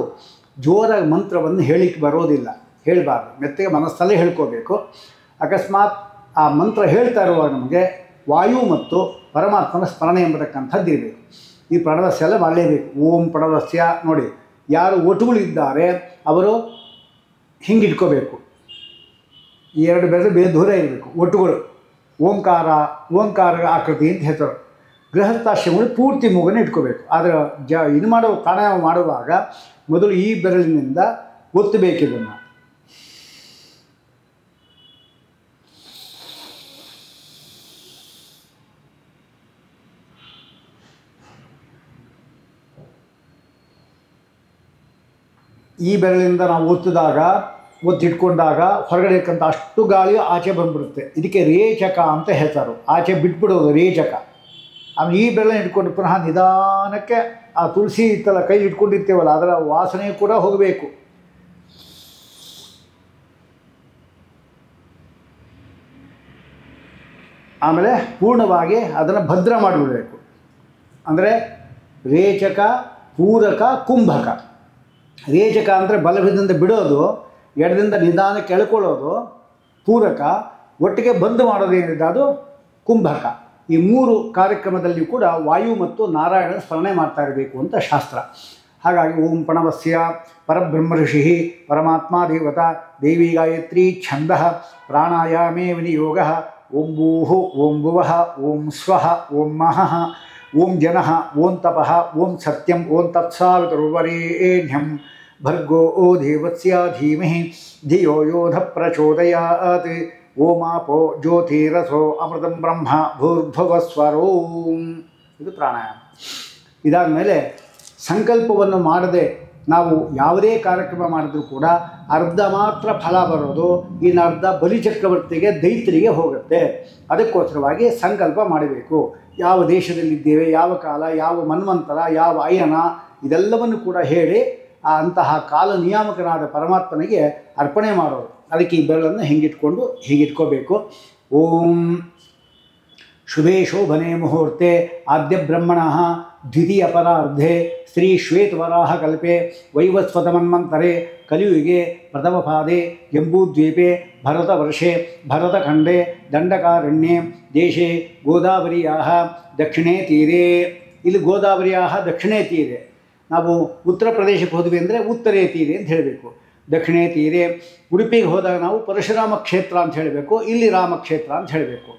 ಜೋರಾಗಿ ಮಂತ್ರವನ್ನು ಹೇಳಿಕ್ಕೆ ಬರೋದಿಲ್ಲ, ಹೇಳಬಾರ್ದು, ಮೆತ್ತಗೆ ಮನಸ್ಸಲ್ಲೇ ಹೇಳ್ಕೋಬೇಕು. ಅಕಸ್ಮಾತ್ ಆ ಮಂತ್ರ ಹೇಳ್ತಾ ಇರುವಾಗ ನಮಗೆ ವಾಯು ಮತ್ತು ಪರಮಾತ್ಮನ ಸ್ಮರಣೆ ಎಂಬತಕ್ಕಂಥದ್ದು ಇರಬೇಕು. ಈ ಪ್ರಣವಸ್ಯ ಎಲ್ಲ ಮಾಡಲೇಬೇಕು. ಓಂ ಪ್ರಣವಸ್ಯ ನೋಡಿ, ಯಾರು ಒಟುಗಳಿದ್ದಾರೆ ಅವರು ಹಿಂಗೆ ಇಟ್ಕೋಬೇಕು, ಈ ಎರಡು ಬೇರೆ ದೂರ ಇರಬೇಕು ಒಟುಗಳು. ಓಂಕಾರ ಆಕೃತಿ ಅಂತ ಹೇಳ್ತಾರೆ. ಗೃಹಸ್ಥಾಶ್ರಮಗಳು ಪೂರ್ತಿ ಮೂಗನ್ನು ಇಟ್ಕೋಬೇಕು. ಆದರೆ ಇದು ಪ್ರಾಣಾಯಾಮ ಮಾಡುವಾಗ ಮೊದಲು ಈ ಬೆರಳಿನಿಂದ ಒತ್ತಬೇಕಿದನ್ನು. ಈ ಬೆರಳಿಂದ ನಾವು ಒತ್ತಿಟ್ಕೊಂಡಾಗ ಹೊರಗಡೆ ಇಕ್ಕಂಥ ಅಷ್ಟು ಗಾಳಿ ಆಚೆ ಬಂದ್ಬಿಡುತ್ತೆ. ಇದಕ್ಕೆ ರೇಚಕ ಅಂತ ಹೇಳ್ತಾರೆ. ಆಚೆ ಬಿಟ್ಬಿಡೋದು ರೇಚಕ. ಆಮೇಲೆ ಈ ಬೆರಳನ್ನು ಇಟ್ಕೊಂಡು ಪುನಃ ನಿಧಾನಕ್ಕೆ ಆ ತುಳಸಿ ಇತ್ತಲ್ಲ ಕೈ ಇಟ್ಕೊಂಡಿರ್ತೇವಲ್ಲ ಅದರ ವಾಸನೆ ಕೂಡ ಹೋಗಬೇಕು. ಆಮೇಲೆ ಪೂರ್ಣವಾಗಿ ಅದನ್ನು ಭದ್ರ ಮಾಡಿಬಿಡಬೇಕು. ಅಂದರೆ ರೇಚಕ, ಪೂರಕ, ಕುಂಭಕ. ರೇಚಕ ಅಂದರೆ ಬಲಭದಿಂದ ಬಿಡೋದು, ಎಡದಿಂದ ನಿಧಾನಕ್ಕೆ ಎಳ್ಕೊಳ್ಳೋದು ಪೂರಕ, ಒಟ್ಟಿಗೆ ಬಂದ್ ಮಾಡೋದೇನಿದೆ ಅದು ಕುಂಭಕ. ಈ ಮೂರು ಕಾರ್ಯಕ್ರಮದಲ್ಲಿ ಕೂಡ ವಾಯು ಮತ್ತು ನಾರಾಯಣನ ಸ್ಮರಣೆ ಮಾಡ್ತಾ ಇರಬೇಕು ಅಂತ ಶಾಸ್ತ್ರ. ಹಾಗಾಗಿ ಓಂ ಪ್ರಣವಸ್ಯ ಪರಬ್ರಹ್ಮ ಋಷಿ ಪರಮಾತ್ಮ ದೇವತಾ ದೇವಿ ಗಾಯತ್ರಿ ಛಂದ ಪ್ರಾಣಾಯಾಮೇ ವಿನಿಯೋಗ ಓಂ ಭೂಹು ಓಂ ಭುವಃ ಓಂ ಸ್ವಃ ಓಂ ಮಹಃ ಓಂ ಜನಃ ಓಂ ತಪಃ ಓಂ ಸತ್ಯಂ ಓಂ ತತ್ಸಾವಿತುರ್ವರೇಣ್ಯಂ ಭರ್ಗೋ ದೇವಸ್ಯ ಧೀಮಹಿ ಧಿಯೋ ಯೋಧ ಪ್ರಚೋದಯಾತ್ ಓಮಾಪೋ ಜ್ಯೋತಿರಸೋ ಅಮೃತಂ ಬ್ರಹ್ಮ ಭೂರ್ಭುವಸ್ವರೋಂ. ಇದು ಪ್ರಾಣಾಯಾಮ. ಇದಾದ ಮೇಲೆ ಸಂಕಲ್ಪವನ್ನು ಮಾಡದೆ ನಾವು ಯಾವುದೇ ಕಾರ್ಯಕ್ರಮ ಮಾಡಿದ್ರೂ ಕೂಡ ಅರ್ಧ ಮಾತ್ರ ಫಲ ಬರೋದು, ಇನ್ನು ಅರ್ಧ ಬಲಿಚಕ್ರವರ್ತಿಗೆ ದೈತ್ಯರಿಗೆ ಹೋಗುತ್ತೆ. ಅದಕ್ಕೋಸ್ಕರವಾಗಿ ಸಂಕಲ್ಪ ಮಾಡಬೇಕು. ಯಾವ ದೇಶದಲ್ಲಿದ್ದೇವೆ, ಯಾವ ಕಾಲ, ಯಾವ ಮನ್ವಂತರ, ಯಾವ ಅಯನ, ಇದೆಲ್ಲವನ್ನು ಕೂಡ ಹೇಳಿ ಅಂತಹ ಕಾಲ ನಿಯಾಮಕನಾದ ಪರಮಾತ್ಮನಿಗೆ ಅರ್ಪಣೆ ಮಾಡೋದು. ಅದಕ್ಕೆ ಈ ಬೆರಳನ್ನು ಹಿಂಗಿಟ್ಕೊಂಡು ಹೀಗಿಟ್ಕೋಬೇಕು. ಓಂ ಶುಭೇ ಶೋಭನೆ ಮುಹೂರ್ತೆ ಆದ್ಯ ಬ್ರಹ್ಮಣಃ ದ್ವಿತೀಯ ಪರಾರ್ಧೆ ಶ್ರೀ ಶ್ವೇತವರಾಹ ಕಲ್ಪೆ ವೈವಸ್ವತಮನ್ವಂತರೆ ಕಲಿಯುಗೆ ಪ್ರಥಮ ಪಾದೆ ಜಂಬೂದ್ವೀಪೆ ಭರತವರ್ಷೆ ಭರತಖಂಡೆ ದಂಡಕಾರಣ್ಯೆ ದೇಶೆ ಗೋದಾವರಿಯಾಹ ದಕ್ಷಿಣೇ ತೀರೆ. ಇಲ್ಲಿ ಗೋದಾವರಿಯಾಹ ದಕ್ಷಿಣೇ ತೀರೆ. ನಾವು ಉತ್ತರ ಪ್ರದೇಶಕ್ಕೆ ಹೋದ್ವಿ ಅಂದರೆ ಉತ್ತರೇ ತೀರೆ ಅಂತ ಹೇಳಬೇಕು. ದಕ್ಷಿಣೇ ತೀರೆ. ಉಡುಪಿಗೆ ಹೋದಾಗ ನಾವು ಪರಶುರಾಮ ಕ್ಷೇತ್ರ ಅಂತ ಹೇಳಬೇಕು, ಇಲ್ಲಿ ರಾಮಕ್ಷೇತ್ರ ಅಂತ ಹೇಳಬೇಕು.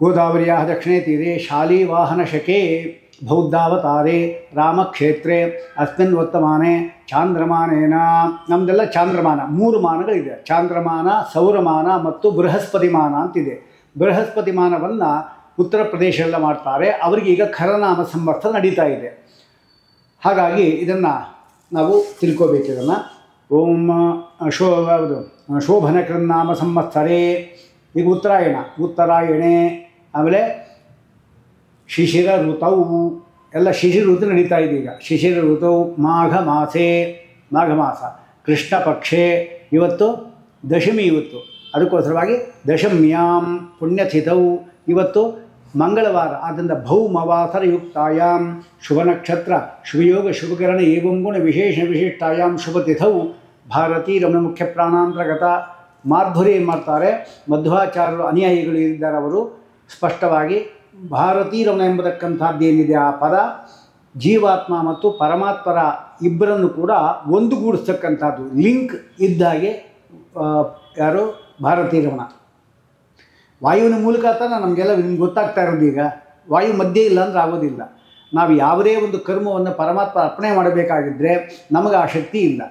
ಗೋದಾವರಿಯ ದಕ್ಷಿಣೇ ತೀರೆ ಶಾಲಿವಾಹನ ಶಕೆ ಬೌದ್ಧಾವತಾರೆ ರಾಮಕ್ಷೇತ್ರೆ ಅಸ್ಮಿನ್ ವರ್ತಮಾನೆ ಚಾಂದ್ರಮಾನೇನ. ನಮ್ಮದೆಲ್ಲ ಚಾಂದ್ರಮಾನ, 3 ಮಾನಗಳಿದೆ. ಚಾಂದ್ರಮಾನ, ಸೌರಮಾನ ಮತ್ತು ಬೃಹಸ್ಪತಿಮಾನ ಅಂತಿದೆ. ಬೃಹಸ್ಪತಿಮಾನವನ್ನು ಉತ್ತರ ಪ್ರದೇಶ ಎಲ್ಲ ಮಾಡ್ತಾರೆ. ಅವರಿಗೆ ಈಗ ಖರನಾಮ ಸಂವತ್ಸರ ನಡೀತಾ ಇದೆ. ಹಾಗಾಗಿ ಇದನ್ನು ನಾವು ತಿಳ್ಕೋಬೇಕು. ಇದನ್ನು ಓಂ ಶೋಭನಕೃನ್ನಾಮ ಸಂವತ್ಸರೇ. ಈಗ ಉತ್ತರಾಯಣೆ, ಆಮೇಲೆ ಶಿಶಿರ ಋತವು ಎಲ್ಲ ಶಿಶಿರ ಋತು ನಡೀತಾ ಇದೆ. ಈಗ ಶಿಶಿರ ಋತು ಮಾಘ ಮಾಸ ಕೃಷ್ಣ ಪಕ್ಷೆ. ಇವತ್ತು ದಶಮಿ. ಇವತ್ತು ಅದಕ್ಕೋಸ್ಕರವಾಗಿ ದಶಮ್ಯಾಂ ಪುಣ್ಯತಿಥೌ. ಇವತ್ತು ಮಂಗಳವಾರ. ಆದ್ದರಿಂದ ಭೌಮವಾಸರ ಯುಕ್ತಾಯಾಂ ಶುಭ ನಕ್ಷತ್ರ ಶುಭಯೋಗ ಶುಭಕರಣ ಏವಂ ಗುಣ ವಿಶೇಷ ವಿಶಿಷ್ಟಾಯಾಂ ಶುಭತಿಥೌ ಭಾರತೀ ರಮಣ ಮುಖ್ಯ ಪ್ರಾಣಾಂತರ್ಗತ ಮಾಧ್ವರಿ ಏನು ಮಾಡ್ತಾರೆ, ಮಧ್ವಾಚಾರ್ಯರು ಅನುಯಾಯಿಗಳು ಇದ್ದಾರೆ, ಅವರು ಸ್ಪಷ್ಟವಾಗಿ ಭಾರತೀ ರಮಣ ಎಂಬತಕ್ಕಂಥದ್ದೇನಿದೆ ಆ ಪದ ಜೀವಾತ್ಮ ಮತ್ತು ಪರಮಾತ್ಮರ ಇಬ್ಬರನ್ನು ಕೂಡ ಒಂದುಗೂಡಿಸ್ತಕ್ಕಂಥದ್ದು, ಲಿಂಕ್ ಇದ್ದಾಗೆ ಯಾರು ಭಾರತೀ ರಮಣ. ವಾಯುವಿನ ಮೂಲಕ ತಾನೇ ನಮಗೆಲ್ಲ ನಿಮ್ಗೆ ಗೊತ್ತಾಗ್ತಾ ಇರೋದು. ಈಗ ವಾಯು ಮಧ್ಯೆ ಇಲ್ಲ ಅಂದರೆ ಆಗೋದಿಲ್ಲ. ನಾವು ಯಾವುದೇ ಒಂದು ಕರ್ಮವನ್ನು ಪರಮಾತ್ಮ ಅರ್ಪಣೆ ಮಾಡಬೇಕಾಗಿದ್ದರೆ ನಮಗೆ ಆ ಶಕ್ತಿ ಇಲ್ಲ.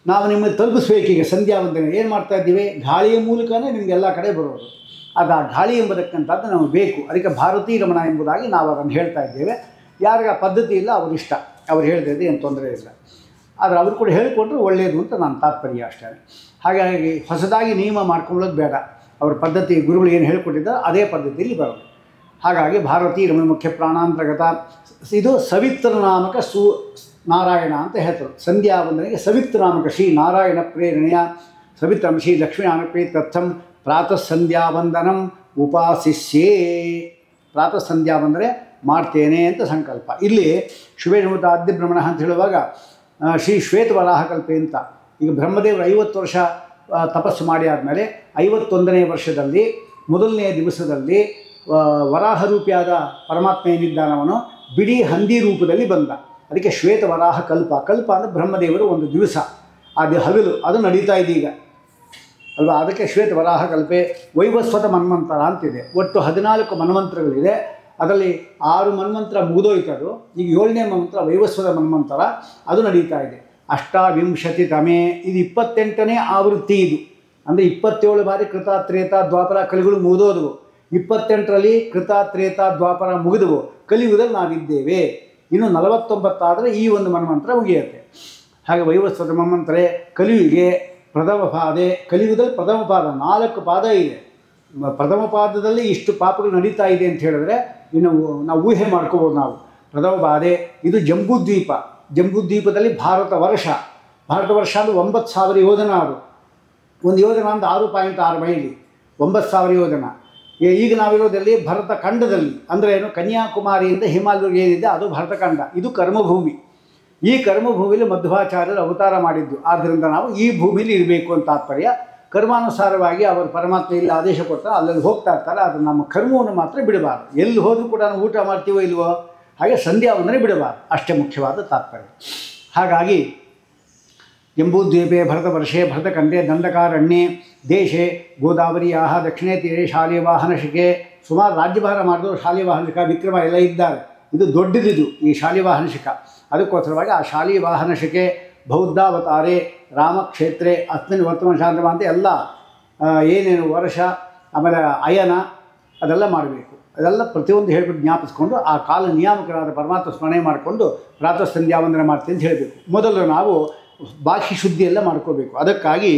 ನಾವು ನಿಮಗೆ ತಲುಪಿಸ್ಬೇಕೀಗ ಸಂಧ್ಯಾ ವಂದನೆ ಏನು ಮಾಡ್ತಾ ಇದ್ದೀವಿ, ಗಾಳಿಯ ಮೂಲಕನೇ ನಿಮಗೆಲ್ಲ ಕಡೆ ಬರೋದು. ಅದು ಆ ಗಾಳಿ ಎಂಬತಕ್ಕಂಥದ್ದು ನಮಗೆ ಬೇಕು. ಅದಕ್ಕೆ ಭಾರತೀ ರಮಣ ಎಂಬುದಾಗಿ ನಾವು ಅದನ್ನು ಹೇಳ್ತಾ ಇದ್ದೇವೆ. ಯಾರಿಗೆ ಆ ಪದ್ಧತಿ ಇಲ್ಲ ಅವ್ರ ಇಷ್ಟ, ಅವ್ರು ಹೇಳ್ತಿದ್ದು ಏನು ತೊಂದರೆ ಇಲ್ಲ. ಆದರೆ ಅವರು ಕೂಡ ಹೇಳಿಕೊಂಡ್ರೆ ಒಳ್ಳೆಯದು ಅಂತ ನನ್ನ ತಾತ್ಪರ್ಯ ಅಷ್ಟೇ. ಹಾಗಾಗಿ ಹೊಸದಾಗಿ ನಿಯಮ ಮಾಡ್ಕೊಳ್ಳೋದು ಬೇಡ. ಅವ್ರ ಪದ್ಧತಿ ಗುರುಗಳು ಏನು ಹೇಳ್ಕೊಟ್ಟಿದ್ದಾರೆ ಅದೇ ಪದ್ಧತಿಯಲ್ಲಿ ಬರೋದು. ಹಾಗಾಗಿ ಭಾರತೀ ರಮಣ ಮುಖ್ಯ ಪ್ರಾಣಾಂತರ್ಗತ ಇದು ಸವಿತ್ರ ನಾಮಕ ನಾರಾಯಣ ಅಂತ ಹೇಳ್ತಾರೆ. ಸಂಧ್ಯಾ ವಂದನೆಗೆ ಸವಿತ್ರ ನಾಮಕ ಶ್ರೀ ನಾರಾಯಣ ಪ್ರೇರಣೆಯ ಸವಿತ್ರಂ ಶ್ರೀ ಲಕ್ಷ್ಮೀನಾರಾಯಣ ತತ್ಸಂ ಪ್ರಾತಃ ಸಂಧ್ಯಾ ವಂದನಂ ಉಪಾಸಿಸ್ಯೇ. ಪ್ರಾತಃ ಸಂಧ್ಯಾ ವಂದನೆ ಮಾಡ್ತೇನೆ ಅಂತ ಸಂಕಲ್ಪ. ಇಲ್ಲಿ ಶಿವೇಶಮೂತ ಆದ್ಯ ಬ್ರಹ್ಮಣ ಅಂತ ಹೇಳುವಾಗ ಶ್ರೀ ಶ್ವೇತವರಾಹ ಕಲ್ಪೆ ಅಂತ. ಈಗ ಬ್ರಹ್ಮದೇವರು 50 ವರ್ಷ ತಪಸ್ಸು ಮಾಡಿ ಆದಮೇಲೆ 51ನೇ ವರ್ಷದಲ್ಲಿ ಮೊದಲನೆಯ ದಿವಸದಲ್ಲಿ ವರಾಹ ರೂಪಿಯಾದ ಪರಮಾತ್ಮ ಏನಿದ್ದಾನವನು ಬಿಡಿ ಹಂದಿ ರೂಪದಲ್ಲಿ ಬಂದ. ಅದಕ್ಕೆ ಶ್ವೇತವರಾಹ ಕಲ್ಪ. ಕಲ್ಪ ಅಂದರೆ ಬ್ರಹ್ಮದೇವರು ಒಂದು ದಿವಸ, ಅದು ಹಗಲು, ಅದು ನಡೀತಾ ಇದೆ ಈಗ ಅಲ್ವಾ. ಅದಕ್ಕೆ ಶ್ವೇತವರಾಹ ಕಲ್ಪೆ. ವೈವಸ್ವತ ಮನ್ವಂತರ ಅಂತಿದೆ. ಒಟ್ಟು 14 ಮನ್ವಂತರಗಳಿದೆ. ಅದರಲ್ಲಿ 6 ಮನ್ವಂತರ ಮುಗಿದೋಯ್ತದು. ಈಗ 7ನೇ ಮನ್ವಂತರ ವೈವಸ್ವತ ಮನ್ವಂತರ, ಅದು ನಡೀತಾ ಇದೆ. ಅಷ್ಟಾವಿಂಶತಿತಮೇ, ಇದು 28ನೇ ಆವೃತ್ತಿ. ಇದು ಅಂದರೆ 27 ಬಾರಿ ಕೃತ ತ್ರೇತ ದ್ವಾಪರ ಕಲಿಗಳು ಮುಗಿದೋದವು. 28ರಲ್ಲಿ ಕೃತ ತ್ರೇತ ದ್ವಾಪರ ಮುಗಿದವು. ಕಲಿಯುಗದಲ್ಲಿ ನಾವಿದ್ದೇವೆ. ಇನ್ನು 49 ಆದರೆ ಈ ಒಂದು ಮನ್ವಂತರ ಮುಗಿಯುತ್ತೆ. ಹಾಗೆ ವೈವಸ್ವತ ಮನ್ವಂತರೇ ಕಲಿಯುಗೆ ಪ್ರಥಮ ಪಾದೆ. ಕಲಿಯುಗದಲ್ಲಿ ಪ್ರಥಮ ಪಾದ 4 ಪಾದ ಇದೆ. ಪ್ರಥಮ ಪಾದದಲ್ಲಿ ಇಷ್ಟು ಪಾಪಗಳು ನಡೀತಾ ಇದೆ ಅಂತ ಹೇಳಿದ್ರೆ ಇನ್ನು ನಾವು ಊಹೆ ಮಾಡ್ಕೋಬೋದು ನಾವು. ಪ್ರಥಮ ಪಾದೆ ಇದು ಜಂಬೂದ್ವೀಪ. ಜಂಬೂದ್ವೀಪದಲ್ಲಿ ಭಾರತ ವರ್ಷ ಅಂದರೆ 9,000 ಯೋಜನ. ಅದು ಒಂದು ಯೋಜನ ಅಂತ 6.6 ಮೈಲಿ, 9,000 ಯೋಜನ. ಈಗ ನಾವಿರೋದಲ್ಲಿ ಭರತ ಖಂಡದಲ್ಲಿ, ಅಂದರೆ ಏನು, ಕನ್ಯಾಕುಮಾರಿಯಿಂದ ಹಿಮಾಲಯ ಏನಿದೆ ಅದು ಭರತಖಂಡ. ಇದು ಕರ್ಮಭೂಮಿ. ಈ ಕರ್ಮಭೂಮಿಯಲ್ಲಿ ಮಧ್ವಾಚಾರ್ಯರು ಅವತಾರ ಮಾಡಿದ್ದು. ಆದ್ದರಿಂದ ನಾವು ಈ ಭೂಮಿಲಿ ಇರಬೇಕು ಅಂತ ತಾತ್ಪರ್ಯ. ಕರ್ಮಾನುಸಾರವಾಗಿ ಅವರು ಪರಮಾತ್ಮ ಇಲ್ಲಿ ಆದೇಶ ಕೊಡ್ತಾರೆ, ಅಲ್ಲಲ್ಲಿ ಹೋಗ್ತಾ ಇರ್ತಾರೆ. ಅದು ನಮ್ಮ ಕರ್ಮವನ್ನು ಮಾತ್ರ ಬಿಡಬಾರ್ದು. ಎಲ್ಲಿ ಹೋದರೂ ಕೂಡ ನಾವು ಊಟ ಮಾಡ್ತೀವೋ ಇಲ್ವೋ, ಹಾಗೆ ಸಂಧ್ಯಾ ವಂದನೆ ಬಿಡಬಾರ್ದು. ಅಷ್ಟೇ ಮುಖ್ಯವಾದ ತಾತ್ಪರ್ಯ. ಹಾಗಾಗಿ ಜಂಬೂದ್ವೀಪೆ ಭರತವರ್ಷೆ ಭರತಖಂಡೆ ದಂಡಕಾರಣ್ಯೆ ದೇಶೆ ಗೋದಾವರಿಯಾಹ ದಕ್ಷಿಣೇ ತೀರೆ ಶಾಲಿವಾಹನಶಿಕೆ. ಸುಮಾರು ರಾಜ್ಯಭಾರ ಮಾಡಿದವರು ಶಾಲಿವಾಹನಶಿಕ ವಿಕ್ರಮ ಎಲ್ಲ ಇದ್ದಾರೆ. ಇದು ದೊಡ್ಡದಿದು ಈ ಶಾಲಿವಾಹನಶಿಕ. ಅದಕ್ಕೋಸ್ಕರವಾಗಿ ಆ ಶಾಲಿವಾಹನಶಿಕೆ ಬೌದ್ಧಾವತಾರೆ ರಾಮಕ್ಷೇತ್ರೆ ಅಸ್ಮಿನ್ ವರ್ತಮಾನ ಶಾಂತಮ ಅಂತ ಎಲ್ಲ ಏನೇನು ವರ್ಷ ಆಮೇಲೆ ಅಯನ ಅದೆಲ್ಲ ಮಾಡಬೇಕು. ಅದೆಲ್ಲ ಪ್ರತಿಯೊಂದು ಹೇಳ್ಬಿಟ್ಟು ಜ್ಞಾಪಿಸ್ಕೊಂಡು ಆ ಕಾಲ ನಿಯಾಮಕರಾದ ಪರಮಾತ್ಮ ಸ್ಮರಣೆ ಮಾಡಿಕೊಂಡು ಪ್ರಾತಃ ಸಂಧ್ಯಾ ವಂದನೆ ಮಾಡ್ತೀನಿ ಅಂತ ಹೇಳಬೇಕು. ಮೊದಲು ನಾವು ಬಾಹ್ಯ ಶುದ್ಧಿ ಎಲ್ಲ ಮಾಡ್ಕೋಬೇಕು. ಅದಕ್ಕಾಗಿ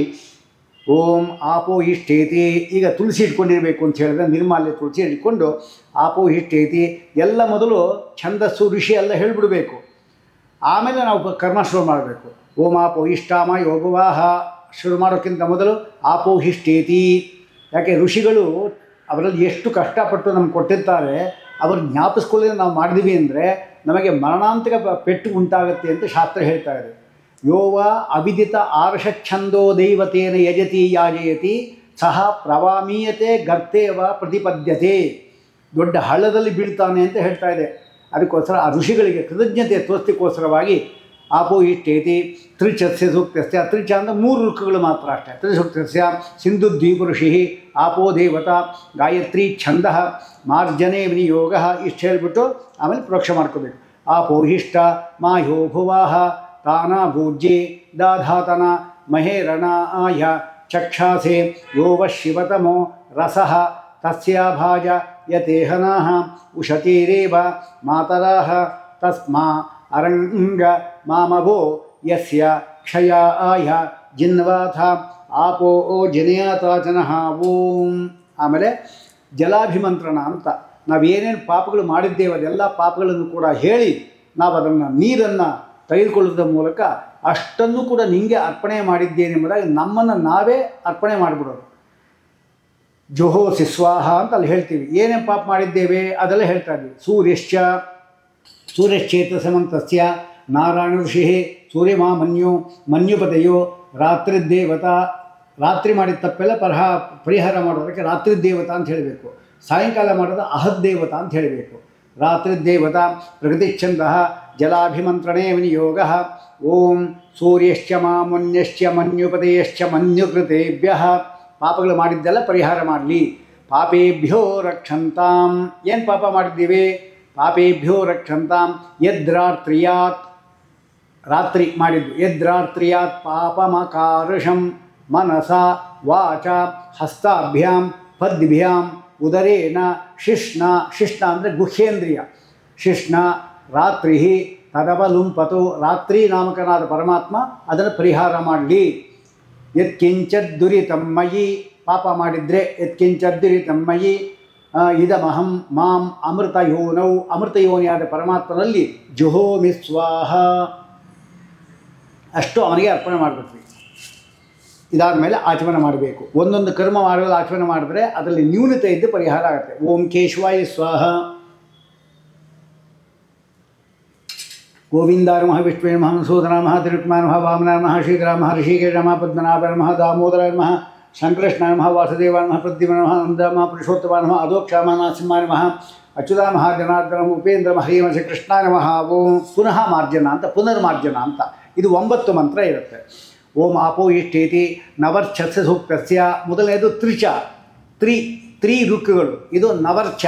ಓಂ ಆಪೋ ಇಷ್ಟೇತಿ. ಈಗ ತುಳಸಿ ಇಟ್ಕೊಂಡಿರಬೇಕು ಅಂತ ಹೇಳಿದ್ರೆ ನಿರ್ಮಾಲ್ಯ ತುಳಸಿ ಇಟ್ಕೊಂಡು ಆಪೋ ಇಷ್ಟೇತಿ ಎಲ್ಲ ಮೊದಲು ಛಂದಸ್ಸು ಋಷಿ ಎಲ್ಲ ಹೇಳಿಬಿಡಬೇಕು. ಆಮೇಲೆ ನಾವು ಕರ್ಮ ಶುರು ಮಾಡಬೇಕು. ಓಂ ಆಪೋ ಇಷ್ಟಾಮ ಯೋಗವಾಹ ಶುರು ಮಾಡೋಕ್ಕಿಂತ ಮೊದಲು ಆಪೋ ಇಷ್ಟೇತಿ. ಯಾಕೆ ಋಷಿಗಳು ಅವರಲ್ಲಿ ಎಷ್ಟು ಕಷ್ಟಪಟ್ಟು ನಮ್ಗೆ ಕೊಟ್ಟಿರ್ತಾರೆ, ಅವರು ಜ್ಞಾಪಿಸ್ಕೊಳ್ಳಿ ನಾವು ಮಾಡಿದ್ವಿ ಅಂದರೆ ನಮಗೆ ಮರಣಾಂತಿಕ ಪೆಟ್ಟು ಉಂಟಾಗುತ್ತೆ ಅಂತ ಶಾಸ್ತ್ರ ಹೇಳ್ತಾ ಇದೆ. ಯೋವ ಅವಿದಿತ ಆರ್ಷಚ್ಛಂದೋ ದೈವತೇನ ಯಜತಿ ಯಾಜಯತಿ ಸಹ ಪ್ರವಾಮೀಯತೆ ಗರ್ತೇವ ಪ್ರತಿಪದ್ಯತೆ. ದೊಡ್ಡ ಹಳ್ಳದಲ್ಲಿ ಬೀಳ್ತಾನೆ ಅಂತ ಹೇಳ್ತಾ ಇದೆ. ಅದಕ್ಕೋಸ್ಕರ ಆ ಋಷಿಗಳಿಗೆ ಕೃತಜ್ಞತೆ ತೋರಿಸ್ಲಿಕ್ಕೋಸ್ಕರವಾಗಿ ಆಪೋ ಇಷ್ಟೇತಿ. ತ್ರಿಚಸ್ಯ ಸೂಕ್ತಸ್ಯ. ತ್ರಿಚ ಅಂದರೆ 3 ಋಕ್ಕುಗಳು ಮಾತ್ರ ಅಷ್ಟೇ. ತ್ರಿಸೂಕ್ತಸ್ಯ ಸಿಂಧು ದ್ವೀಪ ಋಷಿ ಆಪೋ ದೇವತಾ ಗಾಯತ್ರಿ ಛಂದ ಮಾರ್ಜನೆ ವಿನಿಯೋಗ. ಇಷ್ಟು ಹೇಳಿಬಿಟ್ಟು ಆಮೇಲೆ ಪ್ರೋಕ್ಷ ಮಾಡ್ಕೋಬೇಕು. ಆಪೋ ಇಷ್ಟ ಮಾಯೋ ಭುವಾಹ ತಾನ ಭೂಜ್ಯೆ ದಾಧಾತನ ಮಹೇರಣ ಆಯ ಚಕ್ಷಾಸೆ ಯೋವ ಶಿವತಮೋ ರಸಃ ತಸ್ಯಾಭಾಜ ಯತೇಹನಾಹ ಉಷತೀರೇವ ಮಾತರಾಹ ತಸ್ಮಾ ಅರಂಗ ಮಾಮಭೋ ಯಸ್ಯ ಕ್ಷಯ ಆಯ ಜಿನ್ವಾಥ ಆಪೋ ಜನಯಾತಾಚನಃ ಓಂ. ಆಮೇಲೆ ಜಲಾಭಿಮಂತ್ರಣ ಅಂತ ನಾವೇನೇನು ಪಾಪಗಳು ಮಾಡಿದ್ದೇವೆ ಅದೆಲ್ಲ ಪಾಪಗಳನ್ನು ಕೂಡ ಹೇಳಿ ನಾವು ಅದನ್ನು ನೀರನ್ನು ತೆಗೆದುಕೊಳ್ಳುವುದರ ಮೂಲಕ ಅಷ್ಟನ್ನು ಕೂಡ ನಿಂಗೆ ಅರ್ಪಣೆ ಮಾಡಿದ್ದೇನೆಂಬುದಾಗಿ ನಮ್ಮನ್ನು ನಾವೇ ಅರ್ಪಣೆ ಮಾಡಿಬಿಡೋದು. ಜೋಹೋಸಿ ಸ್ವಾಹ ಅಂತ ಅಲ್ಲಿ ಹೇಳ್ತೀವಿ. ಏನೇನು ಪಾಪ ಮಾಡಿದ್ದೇವೆ ಅದೆಲ್ಲ ಹೇಳ್ತಾ ಇದ್ದೀವಿ. ಸೂರ್ಯಶ್ಚೇತಸಮಂತಸ್ಯ ನಾರಾಯಣ ಋಷಿ ಸೂರ್ಯಮಾ ಮನ್ಯುಪತೆಯೋ ರಾತ್ರಿದೇವತಾ ರಾತ್ರಿ ಮಾಡಿದ ತಪ್ಪೆಲ್ಲ ಪರಿಹಾರ ಮಾಡೋದಕ್ಕೆ ರಾತ್ರಿ ದೇವತಾ ಅಂತ ಹೇಳಬೇಕು. ಸಾಯಂಕಾಲ ಮಾಡೋದು ಅಹದ್ ದೇವತಾ ಅಂತ ಹೇಳಬೇಕು. ರಾತ್ರಿ ದೇವತಾ ಪ್ರಗತಿಚ್ಛಂದ ಜಲಾಭಿಮಂತ್ರಣೇ ವಿನಿಯೋಗ. ಓಂ ಸೂರ್ಯಶ್ಚ ಮಾಮುನ್ಯಶ್ಚ ಮನ್ಯುಪತೆಯಶ್ಚ ಮನ್ಯುಕೃತೇಭ್ಯ. ಪಾಪಗಳು ಮಾಡಿದ್ದೆಲ್ಲ ಪರಿಹಾರ ಮಾಡಲಿ. ಪಾಪೇಭ್ಯೋ ರಕ್ಷಂತಾಂ. ಏನು ಪಾಪ ಮಾಡಿದ್ದೀವಿ? ಪಾಪೇಭ್ಯೋ ರಕ್ಷಂತಾಂ ಯದ್ರಾತ್ರಿಯಾತ್. ರಾತ್ರಿ ಮಾಡಿದ್ದು ಯದ್ರಾತ್ರಿಯಾತ್ ಪಾಪಮಕಾರುಷಂ ಮನಸ ವಾಚ ಹಸ್ತಾಭ್ಯಾಂ ಪದ್ಭ್ಯಾಂ ಉದರೇನ ಶಿಷ್ಣ. ಶಿಷ್ಣ ಅಂದರೆ ಗುಹ್ಯೇಂದ್ರಿಯ. ಶಿಷ್ಣ ರಾತ್ರಿ ತದವಲುಂಪತು. ರಾತ್ರಿ ನಾಮಕನಾದ ಪರಮಾತ್ಮ ಅದನ್ನು ಪರಿಹಾರ ಮಾಡಲಿ. ಯತ್ಕಿಂಚದ್ದುರಿತಮ್ಮಯಿ. ಪಾಪ ಮಾಡಿದರೆ ಯತ್ಕಿಂಚದ್ದುರಿತಮ್ಮಯಿ ಇದಮಹಂ ಮಾಂ ಅಮೃತಯೋನೌ. ಅಮೃತಯೋನಿಯಾದ ಪರಮಾತ್ಮನಲ್ಲಿ ಜುಹೋಮಿ ಸ್ವಾಹ. ಅಷ್ಟು ಅವನಿಗೆ ಅರ್ಪಣೆ ಮಾಡಬೇಕು. ಇದಾದ ಮೇಲೆ ಆಚಮನ ಮಾಡಬೇಕು. ಒಂದೊಂದು ಕರ್ಮ ಮಾಡುವುದು ಆಚಮನ ಮಾಡಿದ್ರೆ ಅದರಲ್ಲಿ ನ್ಯೂನತೆ ಇದ್ದು ಪರಿಹಾರ ಆಗುತ್ತೆ. ಓಂ ಕೇಶವಾಯ ಸ್ವಾಹ. ಗೋವಿಂದಾಯ ನಮಃ, ವಿಷ್ಣುವೇ ನಮಃ, ಮಧುಸೂದನಾಯ ನಮಃ, ತಿರುಕ್ಮಾಯ ನಮಃ, ವಾಮನಾಯ ನಮಃ, ಶ್ರೀಧರಾಯ ಋಷಿಕೇಶ ನಮಃ, ಪದ್ಮನಾಭಾಯ ನಮಃ, ದಾಮೋದರಾಯ ನಮಃ, ಸಂಕೃಷ್ಣಾಯ ನಮಃ, ವಾಸುದೇವಾಯ ನಮಃ, ಪ್ರದ್ಯುಮ್ನಾಯ ನಮಃ, ನಂದಾಯ ನಮಃ, ಪುರುಷೋತ್ತಮಾಯ ನಮಃ, ಅಧೋಕ್ಷಾಮಾಯ ನರಸಿಂಹಾಯ ನಮಃ, ಅಚ್ಯುತಾಯ ನಮಃ, ಜನಾರ್ದನ ಉಪೇಂದ್ರ ಹರಿವಂಶ ಕೃಷ್ಣಾಯ ನಮಃ. ಓಂ ಪುನಃ ಮಾರ್ಜನ ಅಂತ, ಪುನರ್ಮಾರ್ಜನ ಅಂತ. ಇದು 9 ಮಂತ್ರ ಇರುತ್ತೆ. ಓಂ ಆಪೋ ಇಷ್ಟೇತಿ ನವರ್ಚಸ್ಸ ಸೂಕ್ತಸ್ಯ. ಮೊದಲನೇದು ತ್ರಿಚ, ತ್ರಿ ಋಕ್ಕುಗಳು. ಇದು ನವರ್ಚ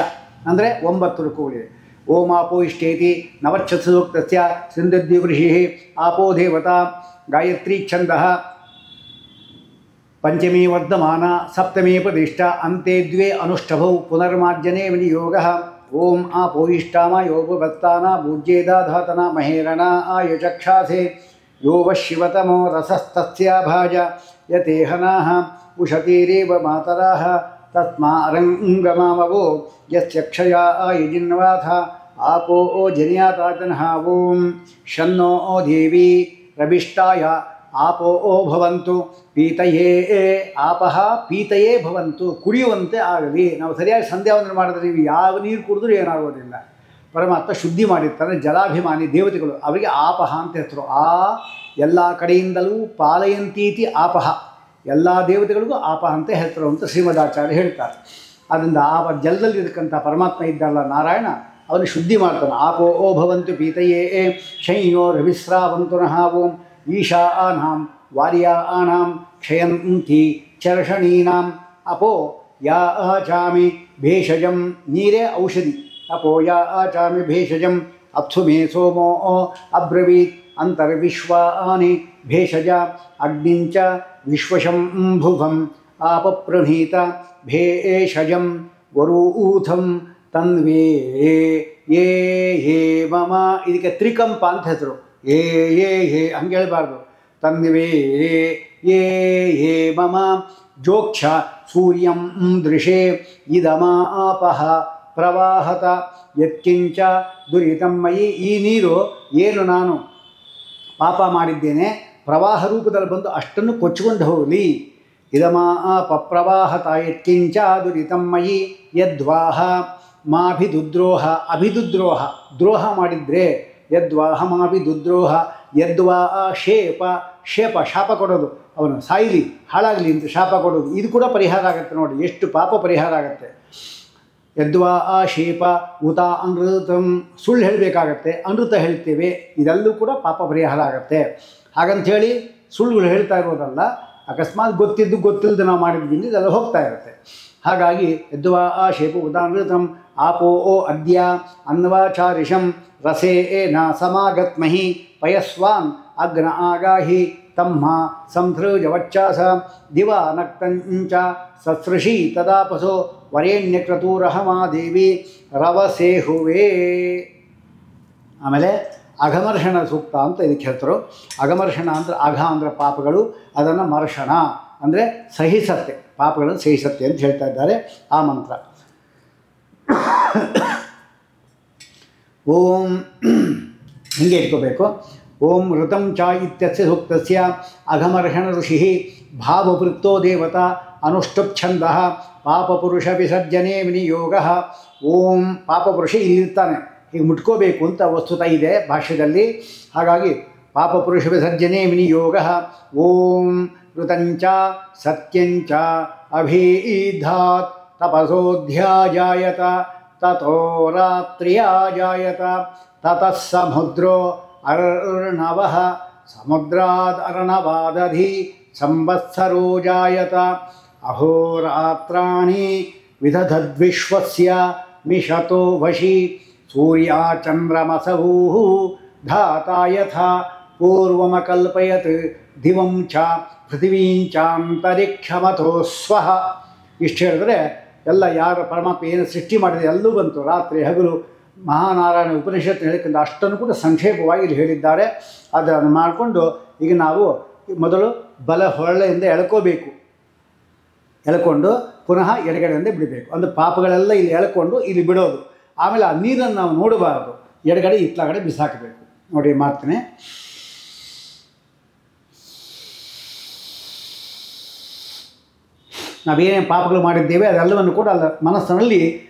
ಅಂದರೆ 9 ಋಕ್ಕುಗಳಿದೆ. ಓಂ ಆಪೋ ಇಷ್ಟೇತಿ ನವರ್ಚಸ್ಸ ಸೂಕ್ತಸ್ಯ ಸಿಂಧದ್ಯುಗೃಷಿ ಆಪೋ ದೇವತಾ ಗಾಯತ್ರಿ ಛಂದ ಪಂಚಮೀ ವರ್ಧಮಾನ ಸಪ್ತಮೀ ಪ್ರತಿಷ್ಠಾ ಅಂತೆ 2 ಅನುಷ್ಠಭೌ ಪುನರ್ಮಾರ್ಜನೆ ವಿನಿಯೋಗ. ಓಂ ಆಪೋ ಇಷ್ಟಾಮ ಯೋಗಭತ್ತಾನ ಭೂಜ್ಯೇದಾಧಾತನ ಮಹೇರಣ ಆಯುಚಕ್ಷಾಸೆ ಯೋ ಶಿವತಮೋ ರಸಸ್ತಸ್ಯ ಭಾಜ ಯತೇಹನಾಹ ಉಷತೀರೇವ ಮಾತರಾಹ ತಸ್ಮಾ ಅರಂಗಮಾಮವೋ ಯಸ್ಯ ಕ್ಷಯ ಆಯುಜಿನ್ವಾಥ ಆಪೋ ಜನ್ಯಾತಾತನಃ. ಓಂ ಶನ್ನೋ ದೇವಿ ರವಿಷ್ಟಾಯ ಆಪೋ ಭವಂತು ಪೀತಯೇ. ಆಪಃ ಪೀತಯೇ ಭವಂತು. ಕುಡಿಯುವಂತೆ ಆಗಲಿ. ನಾವು ಸರಿಯಾಗಿ ಸಂಧ್ಯಾವಂದನೆ ಮಾಡಿದ್ರೆ ನೀವು ಯಾವ ನೀರು ಕುಡಿದ್ರೂ ಏನಾಗೋದಿಲ್ಲ. ಪರಮಾತ್ಮ ಶುದ್ಧಿ ಮಾಡಿರ್ತಾರೆ. ಜಲಾಭಿಮಾನಿ ದೇವತೆಗಳು ಅವರಿಗೆ ಆಪಹ ಅಂತ ಹೆಸರು. ಆ ಎಲ್ಲ ಕಡೆಯಿಂದಲೂ ಪಾಲಯಂತೀತಿ ಆಪಹ. ಎಲ್ಲ ದೇವತೆಗಳಿಗೂ ಆಪಹ ಅಂತ ಹೆಸರು ಅಂತ ಶ್ರೀಮದಾಚಾರ್ಯ ಹೇಳ್ತಾರೆ. ಅದರಿಂದ ಆ ಜಲದಲ್ಲಿರ್ತಕ್ಕಂಥ ಪರಮಾತ್ಮ ಇದ್ದಲ್ಲ ನಾರಾಯಣ, ಅವನು ಶುದ್ಧಿ ಮಾಡ್ತಾನೆ. ಆಪೋ ಭವಂತು ಪೀತಯೇ ಶೈನ್ಯೋ ರವಿಸ್ರಾವಂತುನಃ. ಓಂ ಈಶಾನಾಂ ವಾರ್ಯಾನಾಂ ಕ್ಷಯಂತಿ ಚರ್ಷಣೀನಾಂ ಅಪೋ ಯಾ ಆಚಾಮಿ ಭೇಷಜಂ. ನೀರೇ ಔಷಧಿ. ಅಪೋ ಯಾ ಆಚಾಮಿ ಭೇಷಜಂ ಅಪ್ಸು ಮೇ ಸೋಮೋ ಅಬ್ರವೀತ್ ಅಂತರ್ವಿಶ್ವಾನಿ ಭೇಷಜ ಅಗ್ನಿಂಚ ವಿಶ್ವಶಂಭುವಂ ಆಪಪ್ರಣೀತ ಭೇಷಜಂ ವರೂಥಂ ತನ್ವೇ ಯೇ ಹೇ ಮಮ. ಇದಕ್ಕೆ ತ್ರಿಕಂಪ ಅಂತ ಹೆಸರು. ಏ ಹೇ ಹಂಗೆ ಹೇಳಬಾರ್ದು. ತನ್ವೇ ಯೇ ಹೇ ಮಮ ಜೋಕ್ಷ ಸೂರ್ಯಂ ದೃಶೇ ಇದಮಾಪಹ ಪ್ರವಾಹತ ಯತ್ಕಿಂಚ ದುರಿತಂ ಮಯಿ. ಈ ನೀರು ಏನು ನಾನು ಪಾಪ ಮಾಡಿದ್ದೇನೆ ಪ್ರವಾಹ ರೂಪದಲ್ಲಿ ಬಂದು ಅಷ್ಟನ್ನು ಕೊಚ್ಚಿಕೊಂಡು ಹೋಗಲಿ. ಇದಮಾಪ ಪ್ರವಾಹತ ಯತ್ಕಿಂಚ ದುರಿತಂ ಮಯಿ ಯದ್ವಾಹ ಮಾಭಿದುದ್ರೋಹ. ಅಭಿದುದ್ರೋಹ ದ್ರೋಹ ಮಾಡಿದರೆ ಯದ್ವಾಹ ಮಾಭಿದುದ್ರೋಹ. ಯದ್ವಾ ಶೇಪ. ಶೇಪ ಶಾಪ ಕೊಡೋದು. ಅವನು ಸಾಯಿಲಿ ಹಾಳಾಗಲಿ ಅಂತ ಶಾಪ ಕೊಡೋದು. ಇದು ಕೂಡ ಪರಿಹಾರ ಆಗುತ್ತೆ. ನೋಡಿ ಎಷ್ಟು ಪಾಪ ಪರಿಹಾರ ಆಗುತ್ತೆ. ಯದ್ವಾ ಶೇಪ ಉತ ಅನೃತಂ. ಸುಳ್ಳು ಹೇಳಬೇಕಾಗತ್ತೆ, ಅನೃತ ಹೇಳ್ತೇವೆ. ಇದೆಲ್ಲೂ ಕೂಡ ಪಾಪ ಪರಿಹಾರ ಆಗುತ್ತೆ. ಹಾಗಂಥೇಳಿ ಸುಳ್ಳುಗಳು ಹೇಳ್ತಾ ಇರೋದಲ್ಲ. ಅಕಸ್ಮಾತ್ ಗೊತ್ತಿದ್ದು ಗೊತ್ತಿಲ್ಲದೆ ನಾವು ಮಾಡಿದ್ದಿಂದ ಇದೆಲ್ಲ ಹೋಗ್ತಾ ಇರುತ್ತೆ. ಹಾಗಾಗಿ ಯದ್ವಾ ಶೇಪ ಉತ ಅನೃತಂ ಆಪೋ ಅದ್ಯ ಅನ್ವಾಚಾರಿಷಂ ರಸೇ ನ ಸಮಾಗತ್ಮಹಿ ಪಯಸ್ವಾನ್ ಅಗ್ನ ಆಗಾಹಿ ತಮ್ಮ ಸಂಸೃಜವಚ್ಚಾಸ ದಿವಾ ನಕ್ತಂಚ ಸಸೃಷಿ ತದಾಪಸೋ ವರೇಣ್ಯಕ್ರತೂರಹಮಾದೇವಿ ರವಸೇಹುವೇ. ಆಮೇಲೆ ಅಘಮರ್ಷಣ ಸೂಕ್ತ ಅಂತ ಇದಕ್ಕೆ ಹೇಳ್ತಾರೆ. ಅಘಮರ್ಷಣ ಅಂದರೆ ಅಘ ಅಂದರೆ ಪಾಪಗಳು, ಅದನ್ನು ಮರ್ಷಣ ಅಂದರೆ ಸಹಿಸತ್ತೆ, ಪಾಪಗಳನ್ನು ಸಹಿಸತ್ತೆ ಅಂತ ಹೇಳ್ತಾ ಇದ್ದಾರೆ ಆ ಮಂತ್ರ. ಓಂ ಹೀಗೆ ಇಟ್ಕೋಬೇಕು. ಓಂ ಋತಂ ಚ ಇತ್ಯಸ್ಯ ಸೂಕ್ತಸ್ಯ ಅಘಮರ್ಷಣ ಋಷಿ ಭಾವವೃತ್ತೋ ದೇವತಾ ಅನುಷ್ಠುಪ್ಛಂದ ಪಾಪಪುರುಷ ವಿಸರ್ಜನೆ ವಿನಿಯೋಗ. ಓಂ ಪಾಪಪುರುಷ ಇಲ್ಲಿರ್ತಾನೆ, ಹೀಗೆ ಮುಟ್ಕೋಬೇಕು ಅಂತ ವಸ್ತುತ ಇದೆ ಭಾಷ್ಯದಲ್ಲಿ. ಹಾಗಾಗಿ ಪಾಪಪುರುಷ ವಿಸರ್ಜನೆ ವಿನಿಯೋಗಃ. ಓಂ ಋತಂಚ ಸತ್ಯಂಚ ಅಭೀಧಾತ್ ತಪಸೋಧ್ಯಾಜಾಯತ ತಥೋ ರಾತ್ರ್ಯಾಜಾಯತ ತತಃ ಸಮುದ್ರೋ ಅರ್ಣವಃ ಸಮುದ್ರಾದ್ ಅರ್ಣವಾದಧಿ ಸಂವತ್ಸರೋ ಜಾಯತ. ಅಹೋರಾತ್ರಾಣಿ ವಿದಧದ್ವಿಶ್ವಸ್ಯ ಮಿಷತೋ ವಶಿ ಸೂರ್ಯಾಚಂದ್ರಮಸವೂಃ ಧಾತಾ ಯಥಾ ಪೂರ್ವಮಕಲ್ಪಯತ್ ದಿವಂ ಚ ಪೃಥಿವೀಂಚಾಂತರಿಕ್ಷಮಥೋ ಸ್ವಃ. ಇಷ್ಟು ಹೇಳಿದ್ರೆ ಎಲ್ಲ ಯಾರು ಪರಮಾತ್ಮ ಏನು ಸೃಷ್ಟಿ ಮಾಡಿದೆ ಎಲ್ಲೂ ಬಂತು. ರಾತ್ರಿ ಹಗಲು ಮಹಾನಾರಾಯಣ ಉಪನಿಷತ್ತು ಹೇಳಿಕೊಂಡು ಅಷ್ಟನ್ನು ಕೂಡ ಸಂಕ್ಷೇಪವಾಗಿ ಇಲ್ಲಿ ಹೇಳಿದ್ದಾರೆ. ಅದನ್ನು ಮಾಡಿಕೊಂಡು ಈಗ ನಾವು ಮೊದಲು ಬಲ ಹೊಳ್ಳೆಯಿಂದ ಎಳ್ಕೋಬೇಕು. ಎಳ್ಕೊಂಡು ಪುನಃ ಎಡಗಡೆಯಿಂದ ಬಿಡಬೇಕು. ಅಂದರೆ ಪಾಪಗಳೆಲ್ಲ ಇಲ್ಲಿ ಎಳ್ಕೊಂಡು ಇಲ್ಲಿ ಬಿಡೋದು. ಆಮೇಲೆ ಆ ನೀರನ್ನು ನಾವು ನೋಡಬಾರದು, ಎಡಗಡೆ ಇತ್ತಲಗಡೆ ಬಿಸಾಕಬೇಕು. ನೋಡಿ ಮಾಡ್ತೇನೆ. ನಾವೇನೇನು ಪಾಪಗಳು ಮಾಡಿದ್ದೇವೆ ಅದೆಲ್ಲವನ್ನು ಕೂಡ ಅಲ್ಲ ಮನಸ್ಸಿನಲ್ಲಿ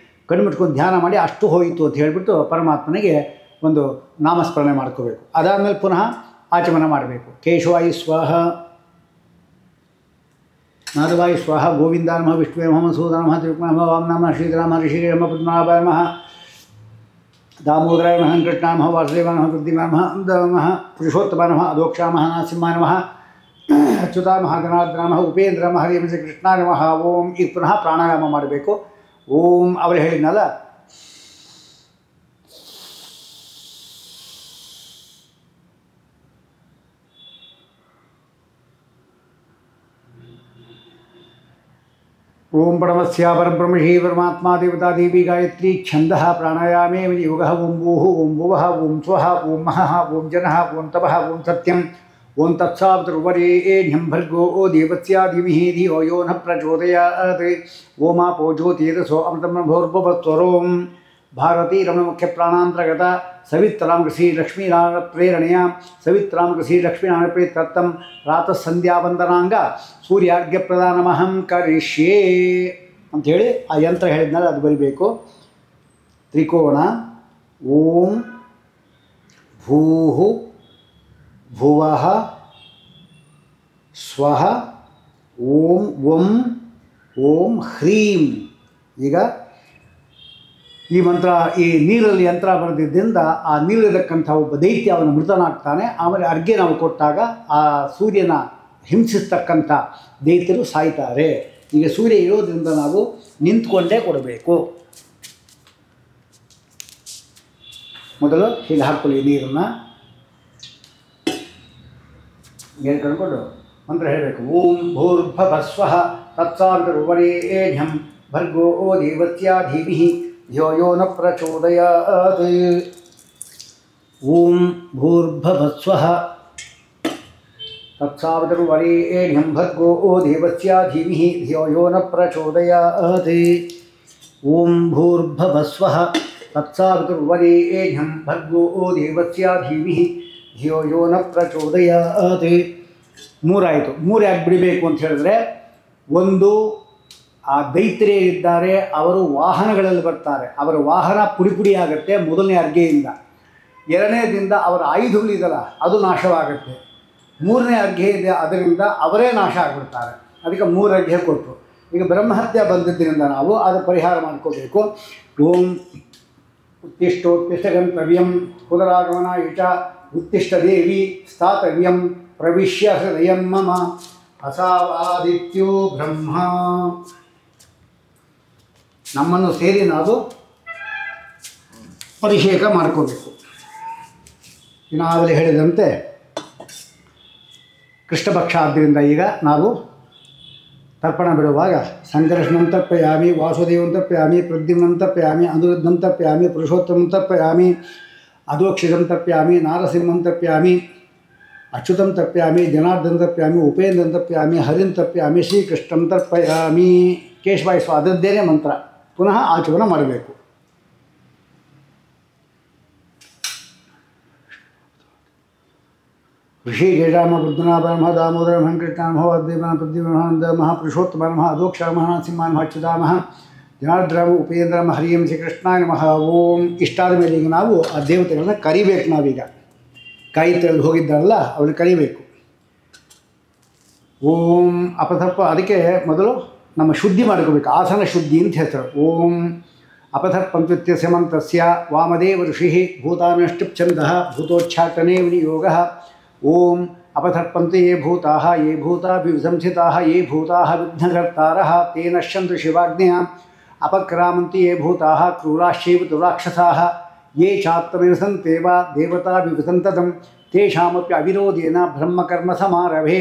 ಕಣ್ಮಿಟ್ಕೊಂಡು ಧ್ಯಾನ ಮಾಡಿ ಅಷ್ಟು ಹೋಯಿತು ಅಂತ ಹೇಳಿಬಿಟ್ಟು ಪರಮಾತ್ಮನಿಗೆ ಒಂದು ನಾಮಸ್ಮರಣೆ ಮಾಡ್ಕೋಬೇಕು. ಅದಾದಮೇಲೆ ಪುನಃ ಆಚಮನ ಮಾಡಬೇಕು. ಕೇಶವಾಯ ಸ್ವಾಹ, ನಾದವಾಯ ಸ್ವಾಹ, ಗೋವಿಂದ ನಮಃ, ವಿಷ್ಣುವೇ ನಮಃ, ಮಧುಸೂದನ ನಮಃ, ತ್ರಿವಿಕ್ರಮ ನಮಃ, ವಾಮ ನಮಃ, ಶ್ರೀರಾಮ ಶ್ರೀರಾಮ ನಮಃ, ಪದ್ಮನಾಭಾಯ ನಮಃ, ದಾಮೋದರಾಯ ನಮಃ, ಕೃಷ್ಣ ನಮಃ, ವಾಸುದೇವ ನಮಃ, ಪ್ರದ್ಯುಮ್ನ ನಮಃ, ನಮಃ, ಪುರುಷೋತ್ತಮ ನಮಃ, ಅಧೋಕ್ಷ ನಮಃ, ನರಸಿಂಹ ನಮಃ, ಅಚ್ಯುತ ನಮಃ, ಗಣಾರ್ದನ ನಮಃ, ಉಪೇಂದ್ರ ನಮಃ, ಹರಿಯಂ ಶ್ರೀ ಕೃಷ್ಣ ನಮಃ. ಓಂ. ಈಗ ಪುನಃ ಪ್ರಾಣಾಯಾಮ ಮಾಡಬೇಕು. ಓಂ ಅವರು ಹೇಳಿದ್ನಲ್ಲ, ಓಂ ಪ್ರಣವಸ್ಯ ಪರಬ್ರಹ್ಮಶಿ ಪರಮಾತ್ಮಾ ದೇವತಾ ದೇವಿ ಗಾಯತ್ರಿ ಛಂದಃ ಪ್ರಾಣಾಯಾಮೇ ವಿನಿಯೋಗಃ. ಓಂ ಭೂಃ ಓಂ ಭುವಃ ಓಂ ಸ್ವಃ ಓಂ ಮಹಃ ಓಂ ಜನಃ ಓಂ ತಪಃ ಓಂ ಸತ್ಯಂ ಓಂ ತತ್ಸಾವಿತುರ್ವರೇಣ್ಯಂ ಭರ್ಗೋ ದೇವಸ್ಯ ಧೀಮಹಿ ಧಿಯೋ ಯೋ ನಃ ಪ್ರಚೋದಯಾತ್. ಓಮಾಪೋ ಜ್ಯೋತಿರಸೋ ಅಮೃತಂ ಭೋರ್ಭುವಸ್ವರೋಂ. ಭಾರತೀ ರಮಣ ಮುಖ್ಯ ಪ್ರಾಣಾಂತರ್ಗತ ಸವಿತ್ರಾಂ ಶ್ರೀ ಲಕ್ಷ್ಮೀನಾರಾಯಣ ಪ್ರೇರಣೆಯ ಸವಿತ್ರಾಂ ಶ್ರೀ ಲಕ್ಷ್ಮೀನಾರಾಯಣ ಪ್ರೇತತ್ತಂ ಪ್ರಾತಃ ಸಂಧ್ಯಾವಂದನಾಂಗ ಸೂರ್ಯಾರ್ಘ್ಯ ಪ್ರದಾನಮಹಂ ಕರಿಷ್ಯೇ ಅಂಥೇಳಿ ಆ ಯಂತ್ರ ಹೇಳಿದ್ನಲ್ಲ ಅದು ಬರಿಬೇಕು. ತ್ರಿಕೋಣ ಓಂ ಭೂಃ ಭುವಃ ಸ್ವಃ ಓಂ ವಂ ಓಂ ಹ್ರೀಂ. ಈಗ ಈ ಮಂತ್ರ ಈ ನೀರಲ್ಲಿ ಯಂತ್ರ ಬರೆದಿದ್ದರಿಂದ ಆ ನೀರಿರತಕ್ಕಂಥ ಒಬ್ಬ ದೈತ್ಯ ಅವನು ಮೃತನಾಗ್ತಾನೆ. ಆಮೇಲೆ ಅರ್ಘ್ಯ ನಾವು ಕೊಟ್ಟಾಗ ಆ ಸೂರ್ಯನ ಹಿಂಸಿಸ್ತಕ್ಕಂಥ ದೈತ್ಯರು ಸಾಯ್ತಾರೆ. ಈಗ ಸೂರ್ಯ ಇರೋದ್ರಿಂದ ನಾವು ನಿಂತ್ಕೊಂಡೇ ಕೊಡಬೇಕು. ಮೊದಲು ಹೀಗೆ ಹಾಕ್ಕೊಳ್ಳಿ ನೀರನ್ನು ಹೇಳ್ಕೊಂಡು ಮಂತ್ರ ಹೇಳಬೇಕು. ಓಂ ಭೂರ್ಭುವಃ ತತ್ಸಾವಿತುರ್ವರೇಣ್ಯಂ ಭರ್ಗೋ ದೇವಸ್ಯ ಧೀಮಹಿ ಧಿಯೋ ಯೋ ನ ಪ್ರಚೋದಯಾತ್. ಓಂ ಭೂರ್ಭುವಃ ತತ್ಸಾವಿತುರ್ವರೇಣ್ಯಂ ಭರ್ಗೋ ದೇವಸ್ಯ ಧೀಮಹಿ ಧಿಯೋ ಯೋ ನ ಪ್ರಚೋದಯಾತ್. ಓಂ ಭೂರ್ಭುವಃ ತತ್ಸಾವಿತುರ್ವರೇಣ್ಯಂ ಭರ್ಗೋ ದೇವಸ್ಯ ಧೀಮಹಿ ಧಿಯೋ ಯೋ ನ ಪ್ರಚೋದಯಾತ್. ಮೂರಾಯಿತು. ಮೂರು ಯಾಕೆ ಬಿಡಬೇಕು ಅಂತ ಹೇಳಿದ್ರೆ, ಒಂದು ಆ ದೈತ್ಯರಿದ್ದಾರೆ, ಅವರು ವಾಹನಗಳಲ್ಲಿ ಬರ್ತಾರೆ, ಅವರ ವಾಹನ ಪುಡಿ ಪುಡಿ ಆಗುತ್ತೆ ಮೊದಲನೇ ಅರ್ಘೆಯಿಂದ. ಎರಡನೇದಿಂದ ಅವರ ಆಯುಧಗಳಿದಲ್ಲ ಅದು ನಾಶವಾಗುತ್ತೆ. ಮೂರನೇ ಅರ್ಘೆ ಇದೆ, ಅದರಿಂದ ಅವರೇ ನಾಶ ಆಗಿಬಿಡ್ತಾರೆ. ಅದಕ್ಕೆ ಮೂರು ಅರ್ಘೆ ಕೊಟ್ಟರು. ಈಗ ಬ್ರಹ್ಮಹತ್ಯೆ ಬಂದಿದ್ದರಿಂದ ನಾವು ಅದು ಪರಿಹಾರ ಮಾಡ್ಕೋಬೇಕು. ಓಂ ಉತ್ತಿಷ್ಟೋತ್ತಿಷ್ಟ ಗಂತವ್ಯಂ ಪುನರಾಗಮನಾಯ ಚ ಉತ್ತಿಷ್ಟ ದೇವಿ ಸ್ಥಾತವ್ಯಂ ಪ್ರವಿಶ್ಯ ಹೃದಯಂ ಮಮ ಅಸಾವಾದಿತ್ಯೋ ಬ್ರಹ್ಮ. ನಮ್ಮನ್ನು ಸೇರಿ ನಾವು ಅಭಿಷೇಕ ಮಾಡ್ಕೋಬೇಕು. ನಾವಲ್ಲಿ ಹೇಳಿದಂತೆ ಕೃಷ್ಣಪಕ್ಷ ಆದ್ದರಿಂದ ಈಗ ನಾವು ತರ್ಪಣ ಬಿಡುವಾಗ ಸಂಕರ್ಷಣಂ ತರ್ಪಯಾಮಿ, ವಾಸುದೇವಂ ತರ್ಪಯಾಮಿ, ಪ್ರದ್ಯುಮ್ನಂ ತರ್ಪಯಾಮಿ, ಅನಿರುದ್ಧಂ ತರ್ಪಯಾಮಿ, ಪುರುಷೋತ್ತಮಂ ತರ್ಪಯಾಮಿ, ಅಧೋಕ್ಷಿತಂ ತರ್ಪಯಾಮಿ, ನಾರಸಿಂಹಂ ತರ್ಪಯಾಮಿ, ಅಚ್ಯುತಂ ತರ್ಪಯಾಮಿ, ಜನಾರ್ದನ್ ತರ್ಪಯಾಮಿ, ಉಪೇಂದ್ರಂ ತರ್ಪಯಾಮಿ, ಹರಿಂ ತರ್ಪಯಾಮಿ, ಶ್ರೀಕೃಷ್ಣಂ ತರ್ಪಯಾಮಿ. ಕೇಶವಾಯ ಅದರದ್ದೇನೆ ಮಂತ್ರ. ಪುನಃ ಆಚಮನ ಮಾಡಬೇಕು. ಋಷಿಕೇಶ ನಮಃ, ಪದ್ಮನಾಭ ನಮಃ, ದಾಮೋದರ ನಮಃ, ಕೃಷ್ಣ ನಮಃ, ವಾಸುದೇವ ನಮಃ, ಪ್ರದ್ಯುಮ್ನ ನಮಃ, ಪುರುಷೋತ್ತಮ ನಮಃ, ಅಧೋಕ್ಷ ನಮಃ, ನರಸಿಂಹ ನಮಃ, ಅಚ್ಯುತ ನಮಃ, ಜನಾರ್ದನ ಉಪೇಂದ್ರ ನಮಃ, ಹರಿಯಂ ಶ್ರೀ ಕೃಷ್ಣಾಯ ನಮಃ. ಓಂ. ಇಷ್ಟಾದ ಮೇಲೆ ಈಗ ನಾವು ಆ ದೇವತೆಗಳನ್ನ ಕರಿಬೇಕು. ನಾವೀಗ ಗಾಯತ್ರಿಯಲ್ಲಿ ಹೋಗಿದ್ದಾರಲ್ಲ ಅವ್ರು ಕಲಿಬೇಕು. ಓಂ ಅಪತರ್ಪ, ಅದಕ್ಕೆ ಮೊದಲು ನಮ್ಮ ಶುದ್ಧಿ ಮಾಡ್ಕೋಬೇಕು, ಆಸನ ಶುದ್ಧಿ ಅಂತ ಹೆಸರು. ಓಂ ಅಪತರ್ಪಂತ್ಯುತ್ಯಸ್ಯ ಮಂತ್ರಸ್ಯ ವಾಮದೇವ ಋಷಿ ಭೂತಾನಷ್ಟುಪ್ಛಂದಃ ಭೂತೋಚ್ಚಾಟನೆ ವಿನಿಯೋಗಃ. ಓಂ ಅಪತರ್ಪಂತು ಯೇ ಭೂತಾಃ ಯೇ ಭೂತಾ ವಿಸಂಸಿತಾಃ ಯೇ ಭೂತಾಃ ವಿಘ್ನಕರ್ತಾರಃ ತೇ ನಶ್ಯಂತು ಶಿವಾಜ್ಞೆಯ. ಅಪಕ್ರಾಮಂತು ಯೇ ಭೂತಾಃ ಕ್ರೂರಾಶ್ಚೈವ ದುರಾಕ್ಷಸಾಃ ಯೇ ಚಾತ್ರವಿವಸಂತೇವ ದೇವತಾ ವಿವಸಂತತಂ ತೇಷಾಮಪಿ ಅವಿರೋಧೇನ ಬ್ರಹ್ಮಕರ್ಮ ಸಮಾರಭೆ.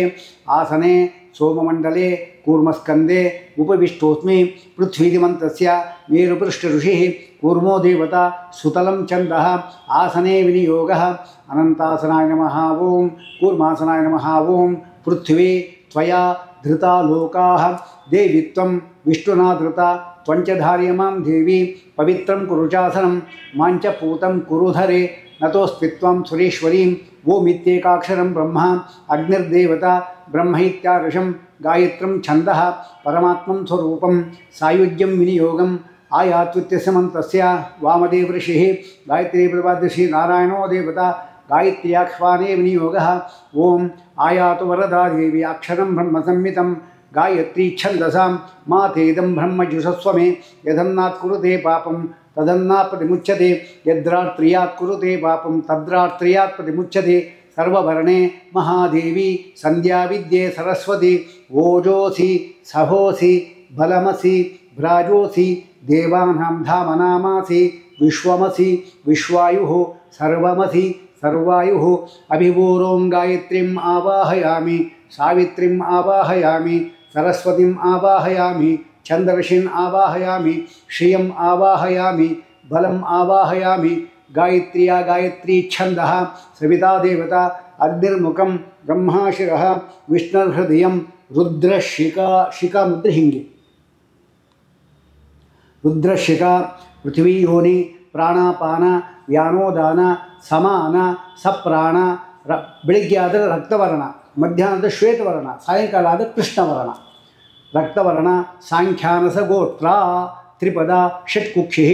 ಆಸನೆ ಸೋಮಮಂಡಲೆ ಕೂರ್ಮಸ್ಕಂದೆ ಉಪವಿಷ್ಟೋಸ್ಮಿ ಪೃಥ್ವೀತಿ ಮಂತ್ರಸ್ಯ ಮೇರುಪೃಷ್ಠ ಋಷಿ ಕೂರ್ಮೋ ದೇವತಾ ಸುತಲಂ ಛಂದಃ ಆಸನೆ ವಿನಿಯೋಗಃ. ಅನಂತಾಸನಾಯ ನಮಃ ಓಂ ಕೂರ್ಮಾಸನಾಯ ನಮಃ ಓಂ. ಪೃಥ್ವೀ ತ್ವಯಾ ಧೃತಾ ಲೋಕಾಃ ದೇವಿ ತ್ವಂ ವಿಷ್ಣುನಾ ಧೃತಾ ತ್ವಂಚಧಾರ್ಯಮಾಂ ದೇವಿ ಪವಿತ್ರಂ ಕುರುಚಾಸನಂ ಮಾಂಚ ಪೂತಂ ಕುರುಧರೆ ನತೋಸ್ಮಿತ್ವಂ ಸುರೇಶ್ವರೀಂ. ಓಮಿತ್ಯೇಕಾಕ್ಷರಂ ಬ್ರಹ್ಮ ಅಗ್ನಿರ್ದೇವತಾ ಬ್ರಹ್ಮ ಇತ್ಯಾರ್ಷಂ ಗಾಯತ್ರಂ ಛಂದಃ ಪರಮಾತ್ಮಂ ಸ್ವರೂಪಂ ಸಾಯುಜ್ಯಂ ವಿನಿಯೋಗಂ. ಆಯಾತ್ವಿತ್ಯಸ್ಯ ಮಂತ್ರಸ್ಯ ವಾಮದೇವ ಋಷಿ ಗಾಯತ್ರಿ ಪ್ರಭಾದೃಷಿ ನಾರಾಯಣೋ ದೇವತಾ ಗಾಯತ್ರ್ಯಾಕ್ಷ್ವಾನೇ ವಿನಿಯೋಗಃ. ಓಂ ಆಯಾತು ವರದಾ ದೇವಿ ಅಕ್ಷರಂ ಬ್ರಹ್ಮ ಸಂಹಿತಂ ಗಾಯತ್ರಿ ಛಂದಸಾಂ ಮಾತೇದಂ ಬ್ರಹ್ಮ ಜುಷಸ್ವ ಮೇ. ಯದನ್ನಾತ್ ಕುರುತೆ ಪಾಪಂ ತದನ್ನಾತ್ ಪ್ರತಿಮುಚ್ಯತೆ ಯದ್ರಾತ್ರಿಯಾತ್ ಕುರುತೆ ಪಾಪಂ ತದ್ರಾತ್ರಿಯಾತ್ ಪ್ರತಿಮುಚ್ಯತೆ. ಸರ್ವಭರಣೆ ಮಹಾದೇವಿ ಸಂಧ್ಯಾ ವಿದ್ಯೆ ಸರಸ್ವತಿ. ಓಜೋಸಿ ಸಹೋಸಿ ಬಲಮಸಿ ಭ್ರಾಜೋಸಿ ದೇವಾನಾಂ ಧಾಮನಾಮಾಸಿ ವಿಶ್ವಮಸಿ ವಿಶ್ವಾಯುಃ ಸರ್ವಮಸಿ ಸರ್ವಾಯುಃ. ಅಭಿಭೂರೋಂ ಗಾಯತ್ರೀಂ ಆವಾಹಯಾಮಿ ಸಾವಿತ್ರೀಂ ಆವಾಹಯಾಮಿ ಸರಸ್ವತೀಂ ಆವಾಹಯಾಮಿ ಛಂದರ್ಷಿನ್ ಆವಾಹಯಾಮಿ ಶ್ರಿಯಂ ಆವಾಹಯಾಮಿ ಬಲಂ ಆವಾಹಯಾಮಿ. ಗಾಯತ್ರಿಯ ಗಾಯತ್ರಿ ಛಂದಃ ಸವಿತಾ ದೇವತಾ ಅಗ್ನಿರ್ಮುಖಂ ಬ್ರಹ್ಮಾಶಿರಃ ವಿಷ್ಣುರ್ಹೃದಯಂ ರುದ್ರಶಿಖಾ. ಶಿಖಾ ಮುದ್ರೆ ಹಿಂಗೆ ರುದ್ರಶಿಖಾ. ಪೃಥ್ವೀ ಯೋನಿ ಪ್ರಾಣಾಪಾನ ವ್ಯಾನೋದಾನ ಸಮಾನ ಸಪ್ರಾಣ. ಬೆಳಿಗ್ಗೆ ಆದರೆ ರಕ್ತವರ್ಣ, ಮಧ್ಯಾಹ್ನದ ಶ್ವೇತವರ್ಣ, ಸಾಯಂಕಾಲ ಆದ ಕೃಷ್ಣವರ್ಣ. ರಕ್ತವರ್ಣ ಸಾಂಖ್ಯಾನಸ ಗೋತ್ರ ತ್ರಿಪದ ಷಟ್ಕುಕ್ಷಿ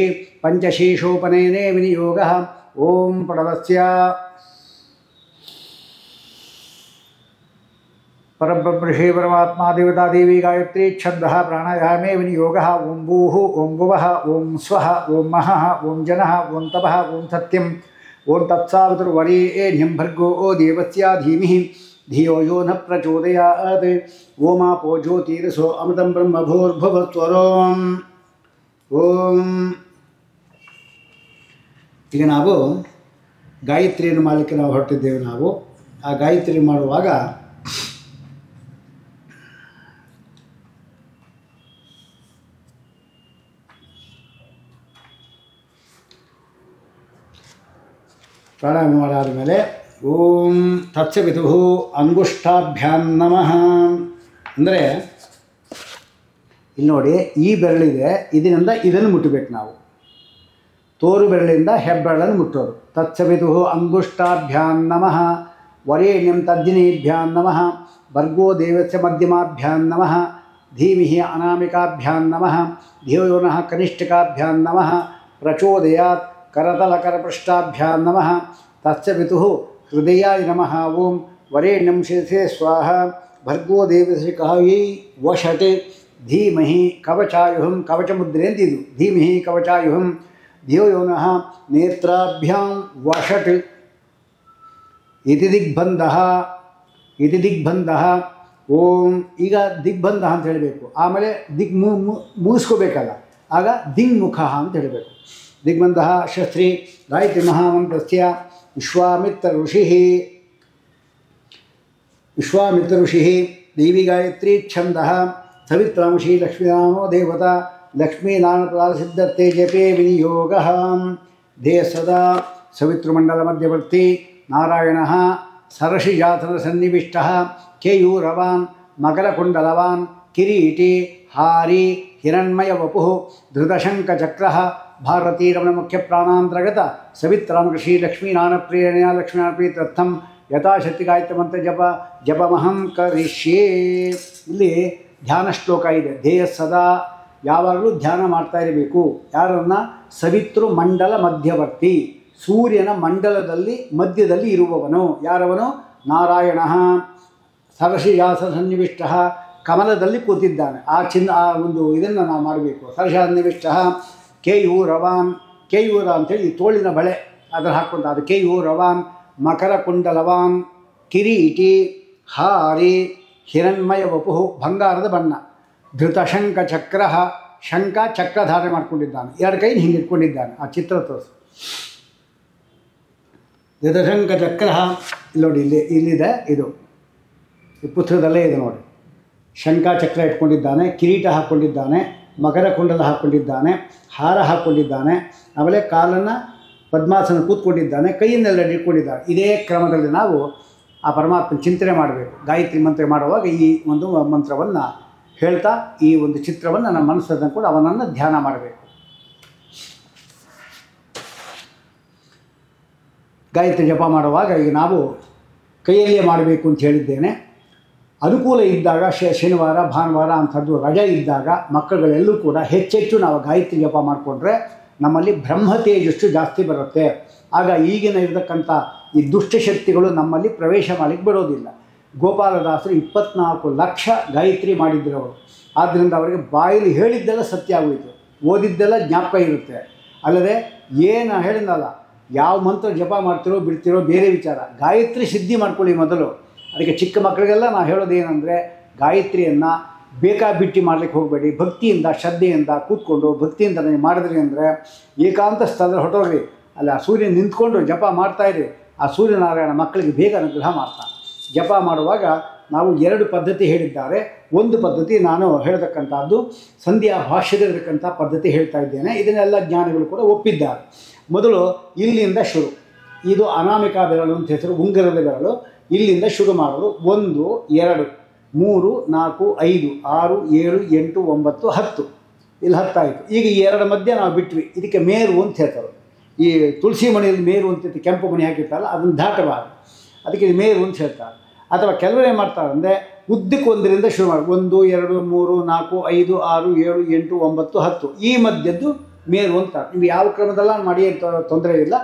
ಪಂಚಶೇಷೋಪನಯನೆ ವಿನಿಯೋಗಃ. ಓಂ ಪ್ರಣವಸ್ಯ ಪರಬ್ರಹ್ಮರ್ಷಿ ಪರಮಾತ್ಮಾ ದೇವತಾ ದೇವಿ ಗಾಯತ್ರಿ ಛಂದಃ ಪ್ರಾಣಾಯಾಮೇ ವಿನಿಯೋಗಃ. ಓಂ ಭೂಃ ಓಂ ಭುವಃ ಓಂ ಸ್ವಃ ಓಂ ಮಹಃ ಓಂ ಜನಃ ಓಂ ತಪಃ ಓಂ ಸತ್ಯಂ ಓಂ ತತ್ಸಾವಿತುರ್ವರೇಣ್ಯಂ ಭರ್ಗೋ ದೇವಸ್ಯ ಧೀಮಹಿ ಧಿಯೋ ಯೋ ನ ಪ್ರಚೋದಯಾತ್. ಓಮಾಪೋ ಜ್ಯೋತಿರಸೋ ಅಮೃತಂ ಬ್ರಹ್ಮ ಭೂರ್ಭುವಸ್ವರೋಂ. ಓಂ. ಈಗ ನಾವು ಗಾಯತ್ರಿಯನ್ನು ಮಾಡಲಿಕ್ಕೆ ನಾವು ಹೊರಟಿದ್ದೇವೆ. ನಾವು ಆ ಗಾಯತ್ರಿ ಮಾಡುವಾಗ ಪ್ರಾಣಾಯಾಮ ಮಾಡಾದ ಮೇಲೆ ಓಂ ತತ್ಸವಿತುಃ ಅಂಗುಷ್ಠಾಭ್ಯಾಂ ನಮಃ ಅಂದರೆ ಇಲ್ಲಿ ನೋಡಿ, ಈ ಬೆರಳಿದೆ, ಇದರಿಂದ ಇದನ್ನು ಮುಟ್ಟಬೇಕು ನಾವು. ತೋರು ಬೆರಳಿಂದ ಹೆಬ್ಬೆರಳನ್ನು ಮುಟ್ಟೋದು. ತತ್ಸವಿತುಃ ಅಂಗುಷ್ಠಾಭ್ಯಾಂ ನಮಃ ವರೇಣ್ಯಂ ತದ್ದಿನೇಭ್ಯಾಂ ನಮಃ ಭರ್ಗೋ ದೇವಸ್ಯ ಮಧ್ಯಮಾಭ್ಯಾಂ ನಮಃ ಧೀಮಿಹಿ ಅನಾಮಿಕಾಭ್ಯಾಂ ನಮಃ ಧಿಯೋ ಯೋ ನಃ ಕನಿಷ್ಠಿಕಾಭ್ಯಾಂ ನಮಃ ಪ್ರಚೋದಯಾತ್ ಕರತಲಕರಪೃಷ್ಠಾಭ್ಯಾಂ ನಮಃ. ತತ್ಸವಿತುಃ ಹೃದಯಾಯ ನಮಃ ಓಂ ವರೇಣ್ಯಂ ಶಿರಸೇ ಸ್ವಾಹ ಭರ್ಗೋ ದೇವಸ್ಯ ಕಾಯೈ ವಷಟ್ ಧೀಮಹಿ ಕವಚಾಯುಹಂ. ಕವಚಮುದ್ರೆ ಅಂತಿದು. ಧೀಮಹಿ ಕವಚಾಯುಹಂ ಧಿಯೋ ಯೋ ನಃ ನೇತ್ರಾಭ್ಯಾಂ ವಷಟ್. ಇತಿ ದಿಗ್ಬಂಧಃ ಇತಿ ದಿಗ್ಬಂಧಃ. ಓಂ. ಈಗ ದಿಗ್ಬಂಧ ಅಂತ ಹೇಳಬೇಕು, ಆಮೇಲೆ ಮುಗಿಸ್ಕೋಬೇಕಲ್ಲ, ಆಗ ದಿಗ್ಮುಖ ಅಂತ ಹೇಳಬೇಕು. ದಿಗ್ಬಂಧಃ ಶಸ್ತ್ರಿ ಗಾಯತ್ರಿ ಮಹಾಮಂತ್ರಸ್ಯ ವಿಶ್ವಾಮಿತ್ರ ಋಷಿ ದೇವಿ ಗಾಯತ್ರಿ ಛಂದಃ ಸವಿತ್ರಾಂಶಿ ಲಕ್ಷ್ಮೀನಾಮೋ ದೇವತಾ ಲಕ್ಷ್ಮೀನಾಮಪ್ರಾಸಿದ್ಧರ್ಥೆ ಜಪೇ ವಿನಿಯೋಗಃ. ಧ್ಯೇಯ ಸದಾ ಸವಿತೃಮಂಡಲ ಮಧ್ಯವರ್ತಿ ನಾರಾಯಣಃ ಸರಸಿಜಾತನ ಸನ್ನಿವಿಷ್ಟಃ ಕೇಯೂರವಾನ್ ಮಕರಕುಂಡಲವಾನ್ ಕಿರೀಟಿ ಹಾರಿ ಹಿರಣ್ಮಯ ವಪುಃ ಧೃತಶಂಖಚಕ್ರಃ ಭಾರತೀರಮಣ ಮುಖ್ಯ ಪ್ರಾಣಾಂತರ್ಗತ ಸವಿತ್ರಾಮೃಷಿ ಲಕ್ಷ್ಮೀನಾರಾಯಣ ಲಕ್ಷ್ಮೀನಾರಾಯಣಾರ್ಥಂ ಯಥಾಶಕ್ತಿ ಗಾಯತ್ರಿ ಮಂತ್ರ ಜಪಮಹಂ ಕರಿಷ್ಯೇ. ಇಲ್ಲಿ ಧ್ಯಾನ ಶ್ಲೋಕ ಇದೆ. ಧ್ಯೇಯ ಸದಾ, ಯಾವಾಗಲೂ ಧ್ಯಾನ ಮಾಡ್ತಾ ಇರಬೇಕು. ಯಾರನ್ನ? ಸವಿತೃ ಮಂಡಲ ಮಧ್ಯವರ್ತಿ. ಸೂರ್ಯನ ಮಂಡಲದಲ್ಲಿ ಮಧ್ಯದಲ್ಲಿ ಇರುವವನು. ಯಾರವನು? ನಾರಾಯಣ ಸರಸಿಜಾಸ ಸನ್ನಿವಿಷ್ಟ, ಕಮಲದಲ್ಲಿ ಕೂತಿದ್ದಾನೆ. ಆ ಒಂದು ಇದನ್ನು ನಾವು ಮಾಡಬೇಕು. ಸರಸನ್ನಿವಿಷ್ಟ ಕೇಯೂರವಾನ್, ಕೇಯೂರ ಅಂಥೇಳಿ ಈ ತೋಳಿನ ಬಳೆ ಅದನ್ನು ಹಾಕ್ಕೊಂಡು ಅದು ಕೇಯೂರವಾನ್, ಮಕರ ಕುಂಡಲವಾನ್, ಕಿರೀಟಿ, ಹಾರಿ, ಹಿರಣ್ಮಯ ವಪುಹು, ಬಂಗಾರದ ಬಣ್ಣ, ಧೃತಶಂಕ ಚಕ್ರ, ಶಂಕ ಚಕ್ರ ಧಾರಣೆ ಮಾಡ್ಕೊಂಡಿದ್ದಾನೆ. ಎರಡು ಕೈ ಹಿಂಗೆ ಇಟ್ಕೊಂಡಿದ್ದಾನೆ. ಆ ಚಿತ್ರ ತೋರಿಸು. ಧೃತಶಂಕ ಚಕ್ರ ನೋಡಿ, ಇಲ್ಲಿದೆ, ಇದು ಈ ಪುಸ್ತಕದಲ್ಲೇ ಇದೆ ನೋಡಿ. ಶಂಕ ಚಕ್ರ ಇಟ್ಕೊಂಡಿದ್ದಾನೆ, ಕಿರೀಟ ಹಾಕ್ಕೊಂಡಿದ್ದಾನೆ, ಮಕರ ಕುಂಡಲ ಹಾಕ್ಕೊಂಡಿದ್ದಾನೆ, ಹಾರ ಹಾಕ್ಕೊಂಡಿದ್ದಾನೆ, ಆಮೇಲೆ ಕಾಲನ್ನು ಪದ್ಮಾಸನ ಕೂತ್ಕೊಂಡಿದ್ದಾನೆ, ಕೈಯನ್ನೆಲ್ಲ ಇಟ್ಕೊಂಡಿದ್ದಾನೆ. ಇದೇ ಕ್ರಮದಲ್ಲಿ ನಾವು ಆ ಪರಮಾತ್ಮನ ಚಿಂತನೆ ಮಾಡಬೇಕು. ಗಾಯತ್ರಿ ಮಂತ್ರ ಮಾಡುವಾಗ ಈ ಒಂದು ಮಂತ್ರವನ್ನು ಹೇಳ್ತಾ ಈ ಒಂದು ಚಿತ್ರವನ್ನು ನಮ್ಮ ಮನಸ್ಸನ್ನು ಕೂಡ ಅವನನ್ನು ಧ್ಯಾನ ಮಾಡಬೇಕು. ಗಾಯತ್ರಿ ಜಪ ಮಾಡುವಾಗ ಈಗ ನಾವು ಕೈಯಲ್ಲೇ ಮಾಡಬೇಕು ಅಂತ ಹೇಳಿದ್ದೇನೆ. ಅನುಕೂಲ ಇದ್ದಾಗ ಶನಿವಾರ ಭಾನುವಾರ ಅಂಥದ್ದು ರಜೆ ಇದ್ದಾಗ ಮಕ್ಕಳುಗಳೆಲ್ಲೂ ಕೂಡ ಹೆಚ್ಚೆಚ್ಚು ನಾವು ಗಾಯತ್ರಿ ಜಪ ಮಾಡಿಕೊಂಡ್ರೆ ನಮ್ಮಲ್ಲಿ ಬ್ರಹ್ಮ ತೇಜಸ್ಸು ಜಾಸ್ತಿ ಬರುತ್ತೆ. ಆಗ ಈಗಿನ ಇರತಕ್ಕಂಥ ಈ ದುಷ್ಟಶಕ್ತಿಗಳು ನಮ್ಮಲ್ಲಿ ಪ್ರವೇಶ ಮಾಡಲಿಕ್ಕೆ ಬಿಡೋದಿಲ್ಲ. ಗೋಪಾಲದಾಸರು 24 ಲಕ್ಷ ಗಾಯತ್ರಿ ಮಾಡಿದ್ರು ಅವರು. ಆದ್ದರಿಂದ ಅವರಿಗೆ ಬಾಯಲ್ಲಿ ಹೇಳಿದ್ದೆಲ್ಲ ಸತ್ಯ ಆಗೋಯಿತು, ಓದಿದ್ದೆಲ್ಲ ಜ್ಞಾಪಕ ಇರುತ್ತೆ. ಅಲ್ಲದೆ ಏನು ಹೇಳಿದ್ನಲ್ಲ, ಯಾವ ಮಂತ್ರ ಜಪ ಮಾಡ್ತಿರೋ ಬಿಡ್ತಿರೋ ಬೇರೆ ವಿಚಾರ, ಗಾಯತ್ರಿ ಸಿದ್ಧಿ ಮಾಡ್ಕೊಳ್ಳಿ ಮೊದಲು. ಅದಕ್ಕೆ ಚಿಕ್ಕ ಮಕ್ಕಳಿಗೆಲ್ಲ ನಾವು ಹೇಳೋದೇನೆಂದರೆ, ಗಾಯತ್ರಿಯನ್ನು ಬೇಕಾಬಿಟ್ಟಿ ಮಾಡಲಿಕ್ಕೆ ಹೋಗಬೇಡಿ. ಭಕ್ತಿಯಿಂದ ಶ್ರದ್ಧೆಯಿಂದ ಕೂತ್ಕೊಂಡು ಭಕ್ತಿಯಿಂದ ನೀವು ಮಾಡಿದ್ರಿ ಅಂದರೆ ಏಕಾಂತ ಸ್ಥಳದಲ್ಲಿ ಹೊರಟೋಗ್ರಿ. ಅಲ್ಲಿ ಆ ಸೂರ್ಯ ನಿಂತ್ಕೊಂಡು ಜಪ ಮಾಡ್ತಾಯಿರಿ. ಆ ಸೂರ್ಯನಾರಾಯಣ ಮಕ್ಕಳಿಗೆ ಬೇಗ ಅನುಗ್ರಹ ಮಾಡ್ತಾನೆ. ಜಪ ಮಾಡುವಾಗ ನಾವು 2 ಪದ್ಧತಿ ಹೇಳಿದ್ದಾರೆ. ಒಂದು ಪದ್ಧತಿ ನಾನು ಹೇಳ್ತಕ್ಕಂಥದ್ದು ಸಂಧ್ಯಾ ಭಾಷ್ಯದಲ್ಲಿರತಕ್ಕಂಥ ಪದ್ಧತಿ ಹೇಳ್ತಾ ಇದ್ದೇನೆ. ಇದನ್ನೆಲ್ಲ ಜ್ಞಾನಿಗಳು ಕೂಡ ಒಪ್ಪಿದ್ದಾರೆ. ಮೊದಲು ಇಲ್ಲಿಂದ ಶುರು. ಇದು ಅನಾಮಿಕಾ ಬೆರಳು ಅಂತ ಹೆಸರು, ಉಂಗುರದ ಬೆರಳು. ಇಲ್ಲಿಂದ ಶುರು ಮಾಡೋದು. 1 2 3 4 5 6 7 8 9 10. ಇಲ್ಲಿ 10 ಆಯಿತು. ಈಗ ಈ 2 ಮಧ್ಯೆ ನಾವು ಬಿಟ್ವಿ. ಇದಕ್ಕೆ ಮೇರು ಅಂತ ಹೇಳ್ತಾರೆ. ಈ ತುಳಸಿ ಮಣಿಯಲ್ಲಿ ಮೇರು ಅಂತ ಕೆಂಪು ಮಣಿ ಹಾಕಿರ್ತಾರಲ್ಲ, ಅದನ್ನು ದಾಟಬಾರದು. ಅದಕ್ಕೆ ಇದು ಮೇರು ಅಂತ ಹೇಳ್ತಾರೆ. ಅಥವಾ ಕೆಲವರು ಏನು ಮಾಡ್ತಾರೆ ಅಂದರೆ ಉದ್ದಕ್ಕೆ 1ರಿಂದ ಶುರು ಮಾಡಿ 1 2 3 4 5 6 7 8 9 10 ಈ ಮಧ್ಯದ್ದು ಮೇರು ಅಂತಾರೆ. ನೀವು ಯಾವ ಕ್ರಮದಲ್ಲ ಮಾಡಿ ಅಂತ ತೊಂದರೆ ಇಲ್ಲ,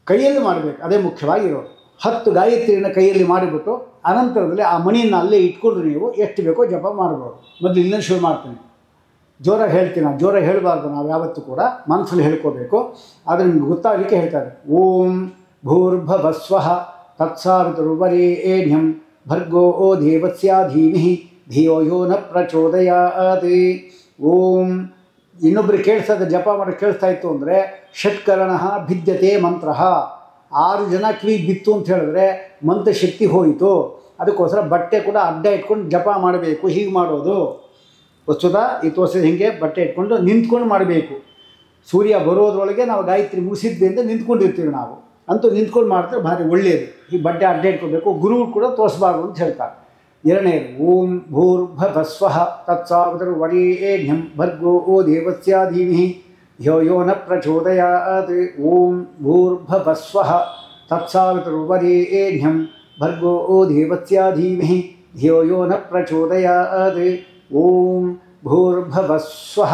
ಕೈಯಲ್ಲಿ ಮಾಡಬೇಕು, ಅದೇ ಮುಖ್ಯವಾಗಿರೋದು. 10 ಗಾಯತ್ರಿಯನ್ನು ಕೈಯಲ್ಲಿ ಮಾಡಿಬಿಟ್ಟು ಅನಂತರದಲ್ಲಿ ಆ ಮಣಿಯನ್ನು ಅಲ್ಲೇ ಇಟ್ಕೊಂಡು ನೀವು ಎಷ್ಟು ಬೇಕೋ ಜಪ ಮಾಡ್ಬೋದು. ಮೊದಲು ಇಲ್ಲಿಂದ ಶುರು ಮಾಡ್ತೀನಿ, ಜೋರಾಗಿ ಹೇಳ್ತೀನಿ. ನಾನು ಜೋರಾಗಿ ಹೇಳಬಾರ್ದು, ನಾವು ಯಾವತ್ತೂ ಕೂಡ ಮನಸ್ಸಲ್ಲಿ ಹೇಳ್ಕೋಬೇಕು. ಆದರೆ ನಿಮ್ಗೆ ಗೊತ್ತಾಗಲಿಕ್ಕೆ ಹೇಳ್ತಾರೆ. ಓಂ ಭೂರ್ಭುವಸ್ವಃ ತತ್ಸವಿತುರ್ವರೆಣ್ಯಂ ಭರ್ಗೋ ದೇವಸ್ಯ ಧೀಮಹಿ ಧಿಯೋ ಯೋ ನ ಪ್ರಚೋದಯಾತ್. ಓಂ ಇನ್ನೊಬ್ಬರು ಕೇಳಿಸೋದು ಜಪ ಮಾಡಿ ಕೇಳಿಸ್ತಾ ಇತ್ತು ಅಂದರೆ ಷಟ್ಕರಣ ಭಿದ್ಯತೆ ಮಂತ್ರ. 6 ಜನ ಕಿವಿ ಬಿತ್ತು ಅಂತ ಹೇಳಿದ್ರೆ ಮಂತ್ರಶಕ್ತಿ ಹೋಯಿತು. ಅದಕ್ಕೋಸ್ಕರ ಬಟ್ಟೆ ಕೂಡ ಅಡ್ಡ ಇಟ್ಕೊಂಡು ಜಪ ಮಾಡಬೇಕು. ಹೀಗೆ ಮಾಡೋದು ವಸ್ತುತ ಈ ತೋರಿಸಿದ ಹಿಂಗೆ ಬಟ್ಟೆ ಇಟ್ಕೊಂಡು ನಿಂತ್ಕೊಂಡು ಮಾಡಬೇಕು. ಸೂರ್ಯ ಬರೋದ್ರೊಳಗೆ ನಾವು ಗಾಯತ್ರಿ ಮುಗಿಸಿದ್ವಿ ಅಂತ ನಿಂತ್ಕೊಂಡಿರ್ತೀವಿ. ನಾವು ಅಂತೂ ನಿಂತ್ಕೊಂಡು ಮಾಡಿದ್ರೆ ಭಾರಿ ಒಳ್ಳೆಯದು. ಈ ಬಟ್ಟೆ ಅಡ್ಡ ಇಟ್ಕೊಬೇಕು. ಗುರು ಕೂಡ ತೋರಿಸ್ಬಾರ್ದು ಅಂತ ಹೇಳ್ತಾರೆ. 2ನೇದು ಓಂ ಭೂರ್ಭುವಸ್ವಃ ತತ್ಸವಿತುರ್ವರೆಣ್ಯಂ ಭರ್ಗೋ ದೇವಸ್ಯ ಧೀಮಹಿ ಧಿಯೋ ಯೋ ನ ಪ್ರಚೋದಯಾತ್. ಓಂ ಭೂರ್ಭುವಸ್ವಃ ತತ್ಸವಿತುರ್ವರೆಣ್ಯಂ ಭರ್ಗೋ ದೇವಸ್ಯ ಧೀಮಹಿ ಧಿಯೋ ಯೋ ನ ಪ್ರಚೋದಯಾತ್. ಓಂ ಭೂರ್ಭುವಸ್ವಃ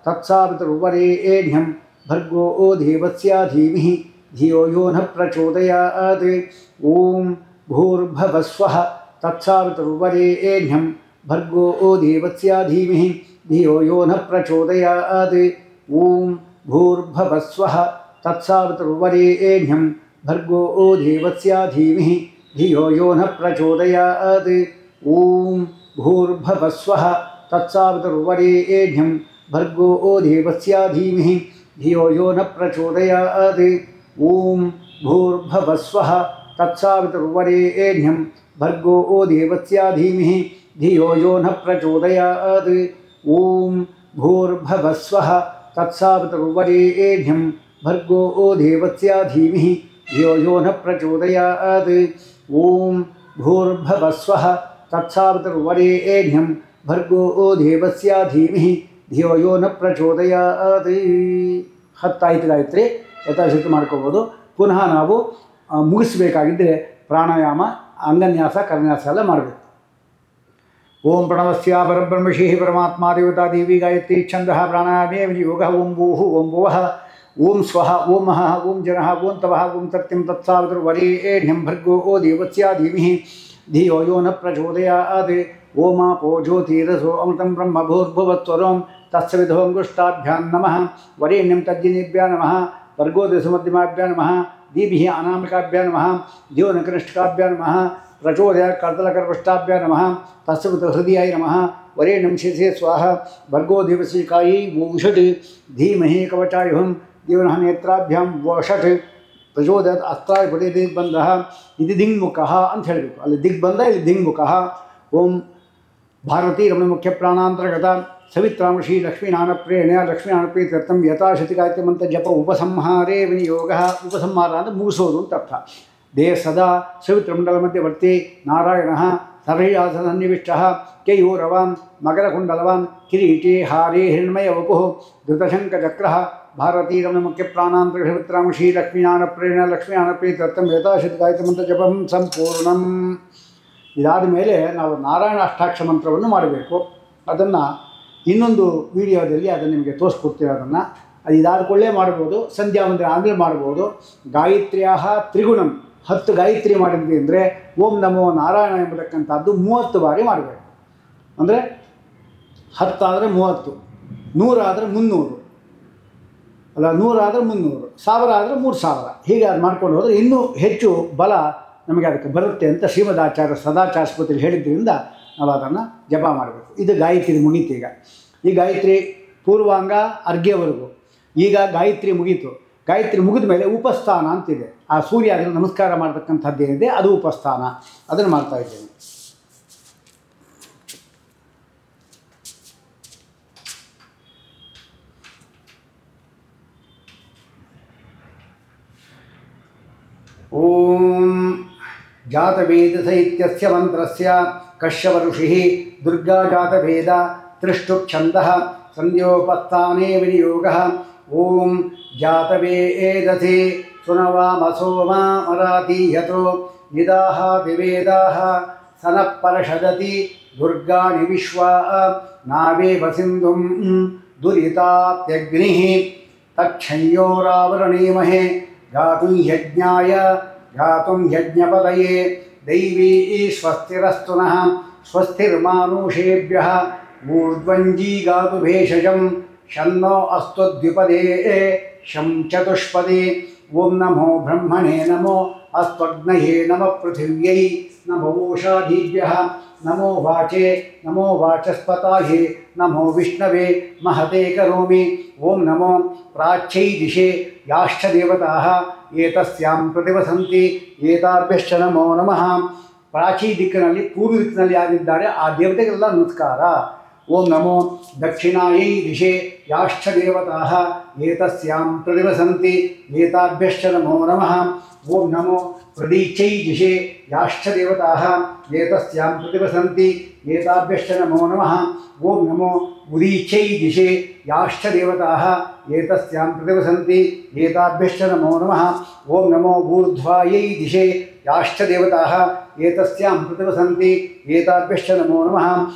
ತತ್ಸವಿತುರ್ವರೆಣ್ಯಂ ಭರ್ಗೋ ದೇವಸ್ಯ ಧೀಮಹಿ ಧಿಯೋ ಯೋ ನ ಪ್ರಚೋದಯಾತ್. ಓಂ ಭೂರ್ಭುವಸ್ವಃ ತತ್ಸವಿತುರ್ವರೆಣ್ಯಂ ಭರ್ಗೋ ದೇವಸ್ಯ ಧೀಮಹಿ ಧಿಯೋ ಯೋ ನ ಪ್ರಚೋದಯಾತ್. ಓಂ ಭೂರ್ಭುವಸ್ವಃ ತತ್ಸವಿತುರ್ವರೆಣ್ಯಂ ಭರ್ಗೋ ದೇವಸ್ಯ ಧೀಮಹಿ ಧಿಯೋ ಯೋ ನ ಪ್ರಚೋದಯಾತ್. ಓಂ ಭೂರ್ಭುವಸ್ವಃ ತತ್ಸವಿತುರ್ವರೆಣ್ಯಂ ಭರ್ಗೋ ದೇವಸ್ಯ ಧೀಮಹಿ ಧಿಯೋ ಯೋ ನ ಪ್ರಚೋದಯಾತ್. ಓಂ ಭೂರ್ಭುವಸ್ವಃ ತತ್ಸವಿತುರ್ವರೆಣ್ಯಂ ಭರ್ಗೋ ದೇವಸ್ಯ ಧೀಮಹಿ ಧಿಯೋ ಯೋ ನ ಪ್ರಚೋದಯಾತ್. ಓಂ ಭೂರ್ಭುವಸ್ವಃ ತತ್ಸವಿತುರ್ವರೆಣ್ಯಂ ಭರ್ಗೋ ದೇವಸ್ಯ ಧೀಮಹಿ ಧಿಯೋ ಯೋ ನ ಪ್ರಚೋದಯಾತ್. ಓಂ ಭೂರ್ಭುವಸ್ವಃ ತತ್ಸವಿತುರ್ವರೆಣ್ಯಂ ಭರ್ಗೋ ದೇವಸ್ಯ ಧೀಮಹಿ ಧಿಯೋ ಯೋ ನ ಪ್ರಚೋದಯಾತ್. 10 ಆಯ್ತು ಗಾಯತ್ರಿ. ಯಥಾಶಕ್ತಿ ಮಾಡ್ಕೋಬೋದು. ಪುನಃ ನಾವು ಮುಗಿಸಬೇಕಾಗಿದ್ದರೆ ಪ್ರಾಣಾಯಾಮ, ಅಂಗನ್ಯಾಸ, ಕರನ್ಯಾಸ ಎಲ್ಲ ಮಾಡಬೇಕು. ಓಂ ಪ್ರಣವಸ್ಯ ಪರಬ್ರಹ್ಮಶಿ ಪರಮಾತ್ಮ ದೇವತಾ ದೇವಿ ಗಾಯತ್ರಿ ಛಂದಃ ಪ್ರಾಣಾಯಾಮೇ ಯೋಗ. ಓಂ ಭೂಃ ಓಂ ಭುವಃ ಓಂ ಸ್ವಹ ಓಂ ಮಹಃ ಓಂ ಜನಃ ಓಂ ತವಃ ಓಂ ಸತ್ಯಂ ತತ್ಸಾವಿತುರ್ವರೇಣ್ಯಂ ಭರ್ಗೋ ಓ ದೇವಸ್ಯ ಧೀಮಹಿ ಧಿಯೋ ಯೋ ನ ಪ್ರಚೋದಯಾತ್ ಓಮಾಪೋ ಜ್ಯೋತಿರಸೋ ಅಮೃತಂ ಬ್ರಹ್ಮ ಭೂರ್ಭುವಸ್ವರೋಂ ತತ್ಸವಿಧೋಂಗುಷ್ಟಾಭ್ಯಾಂ ನಮಃ ವರೇಣ್ಯಂ ತಜ್ಜಿನೇಭ್ಯೋ ನಮಃ ಭರ್ಗೋ ದೇವಸುಮಧ್ಯಮಾಭ್ಯೋ ನಮಃ ದೀಭಿಃ ಅನಾಮಿಕಾಭ್ಯೋ ನಮಃ ಧಿಯೋ ನ ಕನಿಷ್ಠಿಕಾಭ್ಯೋ ನಮಃ ಪ್ರಚೋದಯ ಕರ್ತಲಕರ್ಪೃಷ್ಟಾಭ್ಯೋ ನಮಃ ತತ್ಸವಿತುರ್ಹೃದಯಾಯ ನಮಃ ವರೇಣ್ಯಂ ಶಿರಸೇ ಸ್ವಾಹ ಭರ್ಗೋ ದೇವಸಿಕಾಯಿ ವೋಷಟ್ ಧೀಮಹಿ ಕವಚಾಯುಹಂ ದೇವನಃ ನೇತ್ರಾಭ್ಯಾಂ ವೋಷಟ್ ಪ್ರಚೋದಯತ್ ಅಸ್ತ್ರಾಯ ಪಡೆ ದಿಗ್ಬಂಧ ಇದು ದಿಗ್ಮುಖಃ ಅಂತ ಹೇಳಬೇಕು. ಅಲ್ಲಿ ದಿಗ್ಬಂಧ ಇಲ್ಲಿ ದಿಗ್ಮುಖಃ. ಓಂ ಭಾರತೀ ರಮಣ ಮುಖ್ಯ ಪ್ರಾಣಾಂತರ್ಗತ ಸವಿತ್ರಾಂಶಿ ಲಕ್ಷ್ಮೀನಾರಾಯಣ ಲಕ್ಷ್ಮೀನಾರಾಯಣ ಯಥಾಶತಿ ಗಾಯತ್ರಿ ಮಂತ್ರ ಜಪ ಉಪಸಂಹಾರೇ ವಿನಿಯೋಗ. ಉಪಸಂಹಾರ ಅಂದರೆ ಮುಗಿಸೋದು ಅಂತ ಅರ್ಥ. ದೇಹ ಸದಾ ಸವಿತ್ರಮಂಡಲ ಮಧ್ಯವರ್ತಿ ನಾರಾಯಣ ಸರ್ವಯಾಸನ್ನಿವಿಷ್ಟಃ ಕೇಯೂರವಾನ್ ಮಕರಕುಂಡಲವಾನ್ ಕಿರೀಟಿ ಹಾರಿ ಹಿರಣ್ಮಯ ವಪುಃ ಧೃತಶಂಖಚಕ್ರಃ ಭಾರತೀ ರಮಣ ಮುಖ್ಯ ಪ್ರಾಣಾಂತರ ಸವಿತ್ರಾಂಶಿ ಲಕ್ಷ್ಮೀನಾರಾಯಣ ಲಕ್ಷ್ಮೀನಾರಾಯಣ ಯಥಾಶತಿ ಗಾಯತ್ರಿ ಮಂತ್ರ ಜಪಂ ಸಂಪೂರ್ಣಂ. ಇದಾದ ಮೇಲೆ ನಾವು ನಾರಾಯಣ ಅಷ್ಟಾಕ್ಷರ ಮಂತ್ರವನ್ನು ಮಾಡಬೇಕು. ಅದನ್ನು ಇನ್ನೊಂದು ವಿಡಿಯೋದಲ್ಲಿ ಅದನ್ನು ನಿಮಗೆ ತೋರಿಸ್ಕೊಡ್ತೀವಿ. ಅದನ್ನು ಅದು ಇದಾದ ಕೊಳ್ಳೇ ಮಾಡ್ಬೋದು, ಸಂಧ್ಯಾ ವಂದನೆ ಆಮೇಲೆ ಮಾಡ್ಬೋದು. ಗಾಯತ್ರ್ಯಾ ತ್ರಿಗುಣಂ 10 ಗಾಯತ್ರಿ ಮಾಡಿದ್ವಿ ಅಂದರೆ ಓಂ ನಮೋ ನಾರಾಯಣ ಎಂಬತಕ್ಕಂಥದ್ದು 30 ಬಾರಿ ಮಾಡಬೇಕು. ಅಂದರೆ 10 ಆದರೆ 30, 100 ಆದರೆ 300, ಅಲ್ಲ 100 ಆದರೆ 300, 1000 ಆದರೆ 3000. ಹೀಗೆ ಅದು ಮಾಡ್ಕೊಂಡು ಹೋದರೆ ಇನ್ನೂ ಹೆಚ್ಚು ಬಲ ನಮಗೆ ಅದಕ್ಕೆ ಬರುತ್ತೆ ಅಂತ ಶ್ರೀಮದಾಚಾರ್ಯ ಸದಾಚಾರ್ಯಸ್ಪತಿಯಲ್ಲಿ ಹೇಳಿದ್ದರಿಂದ ನಾವು ಅದನ್ನು ಜಪ ಮಾಡಬೇಕು. ಇದು ಗಾಯತ್ರಿ ಮುಗೀತು. ಈ ಗಾಯತ್ರಿ ಪೂರ್ವಾಂಗ ಅರ್ಘ್ಯವರೆಗೂ. ಈಗ ಗಾಯತ್ರಿ ಮುಗೀತು. ಗಾಯತ್ರಿ ಮುಗಿದ ಮೇಲೆ ಉಪಸ್ಥಾನ ಅಂತಿದೆ. ಆ ಸೂರ್ಯ ಅದನ್ನು ನಮಸ್ಕಾರ ಮಾಡತಕ್ಕಂಥದ್ದೇನಿದೆ ಅದು ಉಪಸ್ಥಾನ. ಅದನ್ನು ಮಾಡ್ತಾ ಇದ್ದೇನೆ. ಓಂ ಜಾತವೇದ ಇತ್ಯಸ್ಯ ಮಂತ್ರಸ್ಯ ಕಶ್ಯಪ ಋಷಿಃ ದುರ್ಗಾ ಜಾತವೇದ ತ್ರಿಷ್ಟುಛಂದಃ ಸಂಧ್ಯೋಪಸ್ಥಾನೇ ವಿನಿಯೋಗಃ. ಓಂ ಜಾತವೇದಸಿ ಸುನವಾಮಸೋಮ ಮರಾತೀಯತೋ ನಿದಾಹಾತಿ ವೇದಾಃ ಸನಃ ಪರಷದತಿ ದುರ್ಗಾಣಿ ವಿಶ್ವಾ ನಾವೇವ ಸಿಂಧುಂ ದುರಿತಾತ್ಯಗ್ನಿಃ ತಚ್ಛಂಯೋರಾವರಣೀಮಹೇ ಗಾತುಂ ಯಜ್ಞಾಯ ಗಾತುಂ ಯಜ್ಞಪದಯೇ ದೈವೀ ಸ್ವಸ್ತಿರಸ್ತು ನಃ ಸ್ವಸ್ತಿರ್ಮಾನುಷೇಭ್ಯಃ ಊರ್ಧ್ವಂಜೀ ಗಾತು ಭೇಷಜಂ ಶನ್ನೋ ಅಸ್ತು ದ್ವಿಪದೇ ಶಂ ಚತುಷ್ಪದೇ. ಓಂ ನಮೋ ಬ್ರಹ್ಮಣೇ ನಮೋ ಅಸ್ತ್ವಗ್ನಯೇ ನಮಃ ಪೃಥಿವ್ಯೈ ನಮೋ ಓಷಾಧೀಭ್ಯಃ ನಮೋ ವಾಚೇ ನಮೋ ವಾಚಸ್ಪತಾಯೇ ನಮೋ ವಿಷ್ಣವೇ ಮಹತೆ ಕರೋಮಿ. ಓಂ ನಮೋ ಪ್ರಾಚ್ಯೈ ದಿಶೆ ಯಾಶ್ಚ ದೇವತಾಃ ಏತಸ್ಯಾಂ ಪ್ರತಿವಸಂತಿ ಏತಾಭ್ಯಶ್ಚ ನಮೋ ನಮಃ. ಪ್ರಾಚೀ ದಿಕ್ಕಿನಲ್ಲಿ ಪೂರ್ವ ದಿಕ್ಕಿನಲ್ಲಿ ಯಾರಿದ್ದಾರೆ ಆ ದೇವತೆಗೆಲ್ಲ ನಮಸ್ಕಾರ. ಓಂ ನಮೋ ದಕ್ಷಿಣಾಯೈ ದಿಶೆ ಯಾಶ್ಚ ದೇವತಾಃ ಏತಸ್ಯಾಂ ಪ್ರತಿವಸಂತಿ ಏತಾಭ್ಯಶ್ಚ ನಮೋ ನಮಃ. ಓಂ ನಮೋ ಪ್ರದೀಚೈ ದಿಶೆ ಯಾಶ್ಚ ದೇವತಾಃ ಏತಸ್ಯಾಂ ಪ್ರತಿವಸಂತಿ ಏತಾಭ್ಯಶ್ಚ ನಮೋ ನಮಃ. ಓಂ ನಮೋ ಉದೀಚೈ ದಿಶೆ ಯಾಶ್ಚ ದೇವತಾಃ ಏತಸ್ಯಾಂ ಪ್ರತಿವಸಂತಿ ಏತಾಭ್ಯಶ್ಚ ನಮೋ ನಮಃ. ಓಂ ನಮೋ ಊರ್ಧ್ವಾಯೈ ದಿಶೆ ಯಾಶ್ಚ ದೇವತಾಃ ಏತಸ್ಯಾಂ ಪ್ರತಿವಸಂತಿ ಏತಾಭ್ಯಶ್ಚ ನಮೋ ನಮಃ.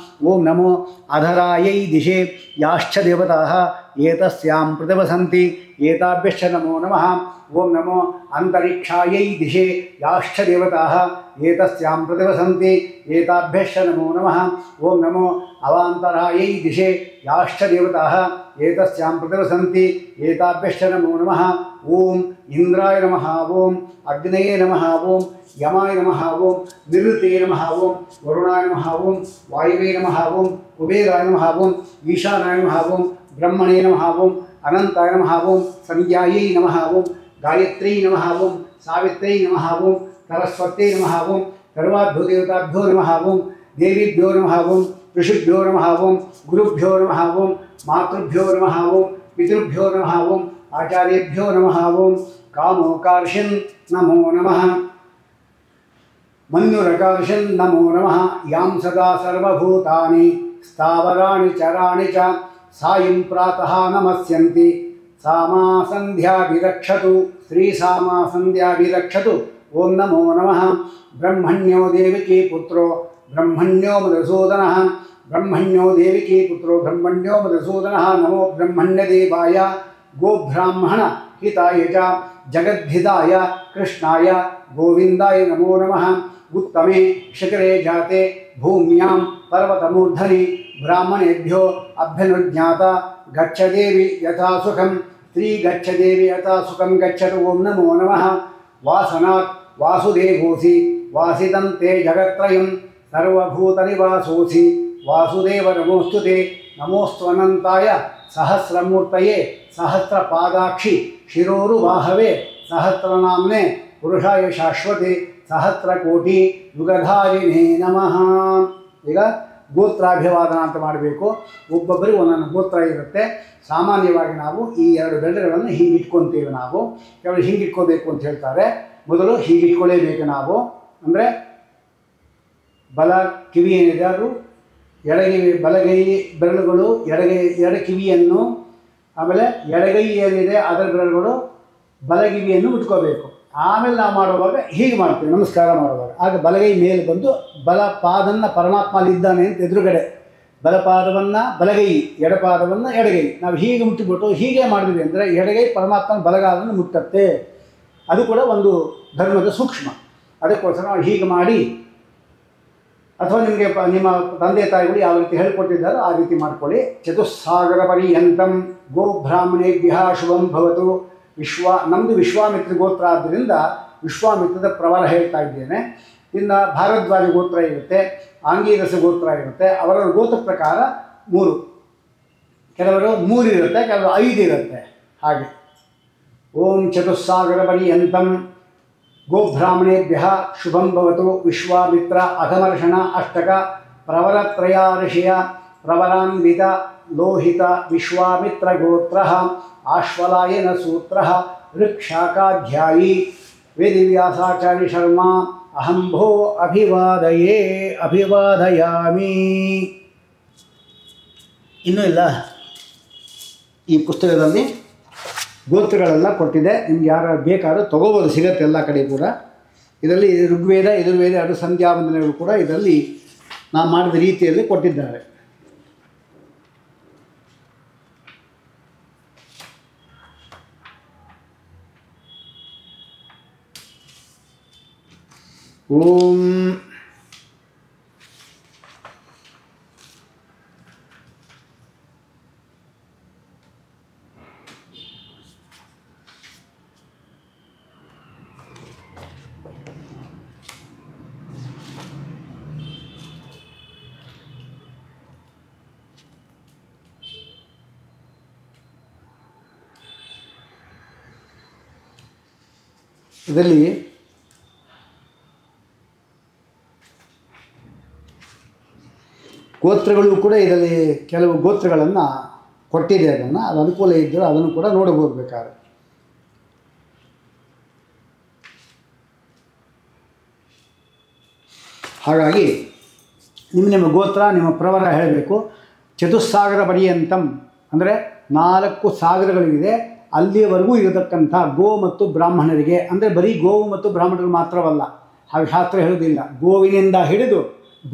ಓಂ ನಮೋ ಅಧರಾಯೈ ದಿಶೆ ಯಾಶ್ಚ ದೇವತಾಃ ಏತಸ್ಯಾಂ ಪ್ರತಿವಸಂತಿ ಏತಾಭ್ಯಶ್ಚ ನಮೋ ನಮಃ. ಓಂ ನಮೋ ಅಂತರಿಕ್ಷಾಯೈ ದಿಶೆ ಯಾಶ್ಚ ದೇವತಾಃ ಏತಸ್ಯಾಂ ಪ್ರತಿವಸಂತಿ ಏತಾಭ್ಯಶ್ಚ ನಮೋ ನಮಃ. ಓಂ ನಮೋ ಅವಾಂತರಾಯೈ ದಿಶೆ ಯಾಶ್ಚ ದೇವತಾಃ ಏತಸ್ಯಾಂ ಪ್ರತಿವಸಂತಿ ಏತಾಭ್ಯಶ್ಚ ನಮೋ ನಮಃ. ಓಂ ಇಂದ್ರಾಯ ನಮಃ. ಓಂ ಅಗ್ನಯೇ ನಮಃ. ಓಂ ಯಮಾಯ ನಮಃ. ಓಂ ನಿವೃತ್ತೇ ನಮಃ. ಓಂ ವರುಣಾಯ ನಮಃ. ಓಂ ವಾಯುವೇ ನಮಃ. ಓಂ ಕುಬೇರಾಯ ನಮಃ. ಓಂ ಈಶಾನಾಯ ನಮಃ. ಓಂ ಬ್ರಹ್ಮಣೇ ನಮಃ. ಓಂ ಅನಂತಾಯ ನಮಃ. ಓಂ ಸಂಧ್ಯಾಯೈ ನಮಃ. ಓಂ ಗಾಯತ್ರೀ ನಮಃ. ಓಂ ಸಾವಿತ್ರೀ ನಮಃ. ಓಂ ಸರಸ್ವತ್ಯೈ ನಮಃ. ಓಂ ಸರ್ವಾದ್ಭುತದೇವತಾಭ್ಯೋ ನಮಃ. ಓಂ ದೇವಿಭ್ಯೋ ನಮಃ. ಓಂ ಋಷಿಭ್ಯೋ ನಮಃ. ಓಂ ಗುರುಭ್ಯೋ ನಮಃ. ಓಂ ಮಾತೃಭ್ಯೋ ನಮಃ. ಓಂ ಪಿತೃಭ್ಯೋ ನಮಃ. ಓಂ ಆಚಾರ್ಯೇಭ್ಯೋ ನಮಃ. ಓಂ ಕಾಮೋಕಾರ್ಷನ್ ನಮೋ ನಮಃ. ಮನ್ಯುರಕಾರ್ಷನ್ ನಮೋ ನಮಃ. ಯಾಂ ಸದಾ ಸರ್ವಭೂತಾನಿ ಸ್ಥಾವರಾಣಿ ಚರಾಣಿ ಚ ಸಾಯಂ ಪ್ರಾತಃ ನಮಸ್ಯಂತಿ ಸಾಮಾ ಸಂಧ್ಯಾಭಿರಕ್ಷತು ಶ್ರೀ ಸಾಮಾ ಸಂಧ್ಯಾಭಿರಕ್ಷತು. ಓಂ ನಮೋ ನಮಃ. ಬ್ರಹ್ಮಣ್ಯೋ ದೇವಿಕೀ ಪುತ್ರೋ ಬ್ರಹ್ಮಣ್ಯೋ ಮಧುಸೂದನಃ. ಬ್ರಹ್ಮಣ್ಯೋ ದೇವಿಕೀ ಪುತ್ರೋ ಬ್ರಹ್ಮಣ್ಯೋ ಮಧುಸೂದನಃ. ನಮೋ ಬ್ರಹ್ಮಣ್ಯದೇವಾಯ ಗೋಬ್ರಾಹ್ಮಣ ಹಿತಾಯ ಚ ಜಗದ್ಧಿತಾಯ ಕೃಷ್ಣಾಯ ಗೋವಿಂದಾಯ ನಮೋ ನಮಃ ಉತ್ತಮೆ ಶಿಖರೆ ಜಾತೆ ಭೂಮ್ಯಾಂ ಪರ್ವತಮೂರ್ಧನಿ ಬ್ರಾಹ್ಮಣೇಭ್ಯೋ ಅಭ್ಯನುಜ್ಞಾತ ಗಚ್ಚದೇವಿ ಯಥಾ ಸುಖಂ ಸ್ತ್ರೀ ಗಚ್ಚದೇವಿ ಯಥಾ ಸುಖಂ ಗಚ್ಚತು ಓಂ ನಮೋ ನಮಃ ವಾಸನಾತ್ ವಾಸುದೇವೋಸಿ ವಾಸಿತಂತೆ ಜಗತ್ರಯಂ ಸರ್ವಭೂತನಿವಾಸೋಸಿ ವಾಸುದೇವ ನಮೋಸ್ತುತೆ ನಮೋಸ್ತ್ವನಂತಾಯ ಸಹಸ್ರಮೂರ್ತಯೇ ಸಹಸ್ರಪಾದಾಕ್ಷಿ ಶಿರೋರುವಾಹವೇ ಸಹಸ್ರನಾಮ್ನೆ ಪುರುಷಾಯ ಶಾಶ್ವತೆ ಸಹಸ್ರಕೋಟಿ ಯುಗಧಾರಿಣೇ ನಮಃ. ಈಗ ಗೋತ್ರಾಭಿವಾದನ ಅಂತ ಮಾಡಬೇಕು. ಒಬ್ಬೊಬ್ಬರಿಗೆ ಒಂದೊಂದು ಗೋತ್ರ ಇರುತ್ತೆ. ಸಾಮಾನ್ಯವಾಗಿ ನಾವು ಈ ಎರಡು ಬೆರಳುಗಳನ್ನು ಹೀಗೆ ಇಟ್ಕೊತೀವಿ. ನಾವು ಕೆಲವರು ಹೀಗೆ ಇಟ್ಕೋಬೇಕು ಅಂತ ಹೇಳ್ತಾರೆ. ಮೊದಲು ಹೀಗೆ ಇಟ್ಕೊಳ್ಳೇಬೇಕು ನಾವು. ಅಂದರೆ ಬಲ ಕಿವಿ ಏನಿದೆ ಅದು ಎಡಗಿವಿ, ಬಲಗೈ ಬೆರಳುಗಳು ಎಡ ಕಿವಿಯನ್ನು, ಆಮೇಲೆ ಎಡಗೈ ಏನಿದೆ ಅದರ ಬೆರಳುಗಳು ಬಲಗಿವಿಯನ್ನು ಇಟ್ಕೋಬೇಕು. ಆಮೇಲೆ ನಾವು ಮಾಡುವಾಗ ಹೀಗೆ ಮಾಡ್ತೀವಿ ನಮಸ್ಕಾರ ಮಾಡುವಾಗ. ಆಗ ಬಲಗೈ ಮೇಲೆ ಬಂದು ಬಲಪಾದನ್ನು ಪರಮಾತ್ಮ ಅಲ್ಲಿದ್ದಾನೆ ಅಂತ ಎದುರುಗಡೆ, ಬಲಪಾದವನ್ನು ಬಲಗೈ, ಎಡಪಾದವನ್ನು ಎಡಗೈ ನಾವು ಹೀಗೆ ಮುಟ್ಟಿಬಿಟ್ಟು ಹೀಗೆ ಮಾಡಿದ್ವಿ ಅಂದರೆ ಎಡಗೈ ಪರಮಾತ್ಮನ ಬಲಗಾಲನ್ನು ಮುಟ್ಟತ್ತೆ. ಅದು ಕೂಡ ಒಂದು ಧರ್ಮದ ಸೂಕ್ಷ್ಮ. ಅದಕ್ಕೋಸ್ಕರ ನಾವು ಹೀಗೆ ಮಾಡಿ, ಅಥವಾ ನಿಮಗೆ ನಿಮ್ಮ ತಂದೆ ತಾಯಿಗಳು ಯಾವ ರೀತಿ ಹೇಳಿಕೊಟ್ಟಿದ್ದಾರೋ ಆ ರೀತಿ ಮಾಡ್ಕೊಳ್ಳಿ. ಚತುಸ್ಸಾಗರ ಪರ್ಯಂತಂ ಗೋಬ್ರಾಹ್ಮಣೇಭ್ಯಃ ಶುಭಂ ಭವತು. ನಮ್ಮದು ವಿಶ್ವಾಮಿತ್ರ ಗೋತ್ರ ಆದ್ದರಿಂದ ವಿಶ್ವಾಮಿತ್ರದ ಪ್ರವರ ಹೇಳ್ತಾ ಇದ್ದೇನೆ. ಇನ್ನು ಭಾರದ್ವಾಜ ಗೋತ್ರ ಇರುತ್ತೆ, ಆಂಗೀರಸ ಗೋತ್ರ ಇರುತ್ತೆ. ಅವರ ಗೋತ್ರ ಪ್ರಕಾರ 3, ಕೆಲವರು 3 ಇರುತ್ತೆ, ಕೆಲವರು 5 ಇರುತ್ತೆ. ಹಾಗೆ ಓಂ ಚತುಸ್ಸಾಗರ ಪರ್ಯಂತಂ ಗೋಬ್ರಾಹ್ಮಣೇಭ್ಯಃ ಶುಭಂ ಭವತು. ವಿಶ್ವಾಮಿತ್ರ ಅಘಮರ್ಷಣ ಅಷ್ಟಕ ಪ್ರವರತ್ರಯ ಋಷಿಯ ಪ್ರವರಾನ್ವಿತ ಲೋಹಿತ ವಿಶ್ವಾಮಿತ್ರ ಗೋತ್ರ ಆಶ್ವಲಾಯನ ಸೂತ್ರ ಋಕ್ಷಾಕಾಧ್ಯಾಯಿ ವೇದಿವ್ಯಾಸಾಚಾರ್ಯ ಶರ್ಮಾ ಅಹಂಭೋ ಅಭಿವಾದಯಾಮಿ. ಇನ್ನೂ ಇಲ್ಲ, ಈ ಪುಸ್ತಕದಲ್ಲಿ ಗೋತ್ರಗಳೆಲ್ಲ ಕೊಟ್ಟಿದೆ. ನಿಮ್ಗೆ ಯಾರು ಬೇಕಾದ್ರೂ ತೊಗೋಬೋದು, ಸಿಗತ್ತೆ ಎಲ್ಲ ಕಡೆ ಕೂಡ. ಇದರಲ್ಲಿ ಋಗ್ವೇದ ಯಜುರ್ವೇದ ಎರಡು ಸಂಧ್ಯಾವಂದನೆಗಳು ಕೂಡ ಇದರಲ್ಲಿ ನಾವು ಮಾಡಿದ ರೀತಿಯಲ್ಲಿ ಕೊಟ್ಟಿದ್ದಾರೆ. ಓಂ ಇದರಲ್ಲಿ ಗೋತ್ರಗಳು ಕೂಡ ಇದರಲ್ಲಿ ಕೆಲವು ಗೋತ್ರಗಳನ್ನು ಕೊಟ್ಟಿದೆ. ಅದು ಅನುಕೂಲ ಇದ್ದರೆ ಅದನ್ನು ಕೂಡ ನೋಡಬಹುದು ಬೇಕಾದ್ರೆ. ಹಾಗಾಗಿ ನಿಮ್ಮ ಗೋತ್ರ ನಿಮ್ಮ ಪ್ರವರ ಹೇಳಬೇಕು. ಚತುಸ್ಸಾಗರ ಪರ್ಯಂತಂ ಅಂದರೆ 4 ಸಾಗರಗಳಿದೆ, ಅಲ್ಲಿಯವರೆಗೂ ಇರತಕ್ಕಂಥ ಗೋ ಮತ್ತು ಬ್ರಾಹ್ಮಣರಿಗೆ. ಅಂದರೆ ಬರೀ ಗೋವು ಮತ್ತು ಬ್ರಾಹ್ಮಣರು ಮಾತ್ರವಲ್ಲ, ಹಾಗೆ ಶಾಸ್ತ್ರ ಹೇಳುವುದಿಲ್ಲ. ಗೋವಿನಿಂದ ಹಿಡಿದು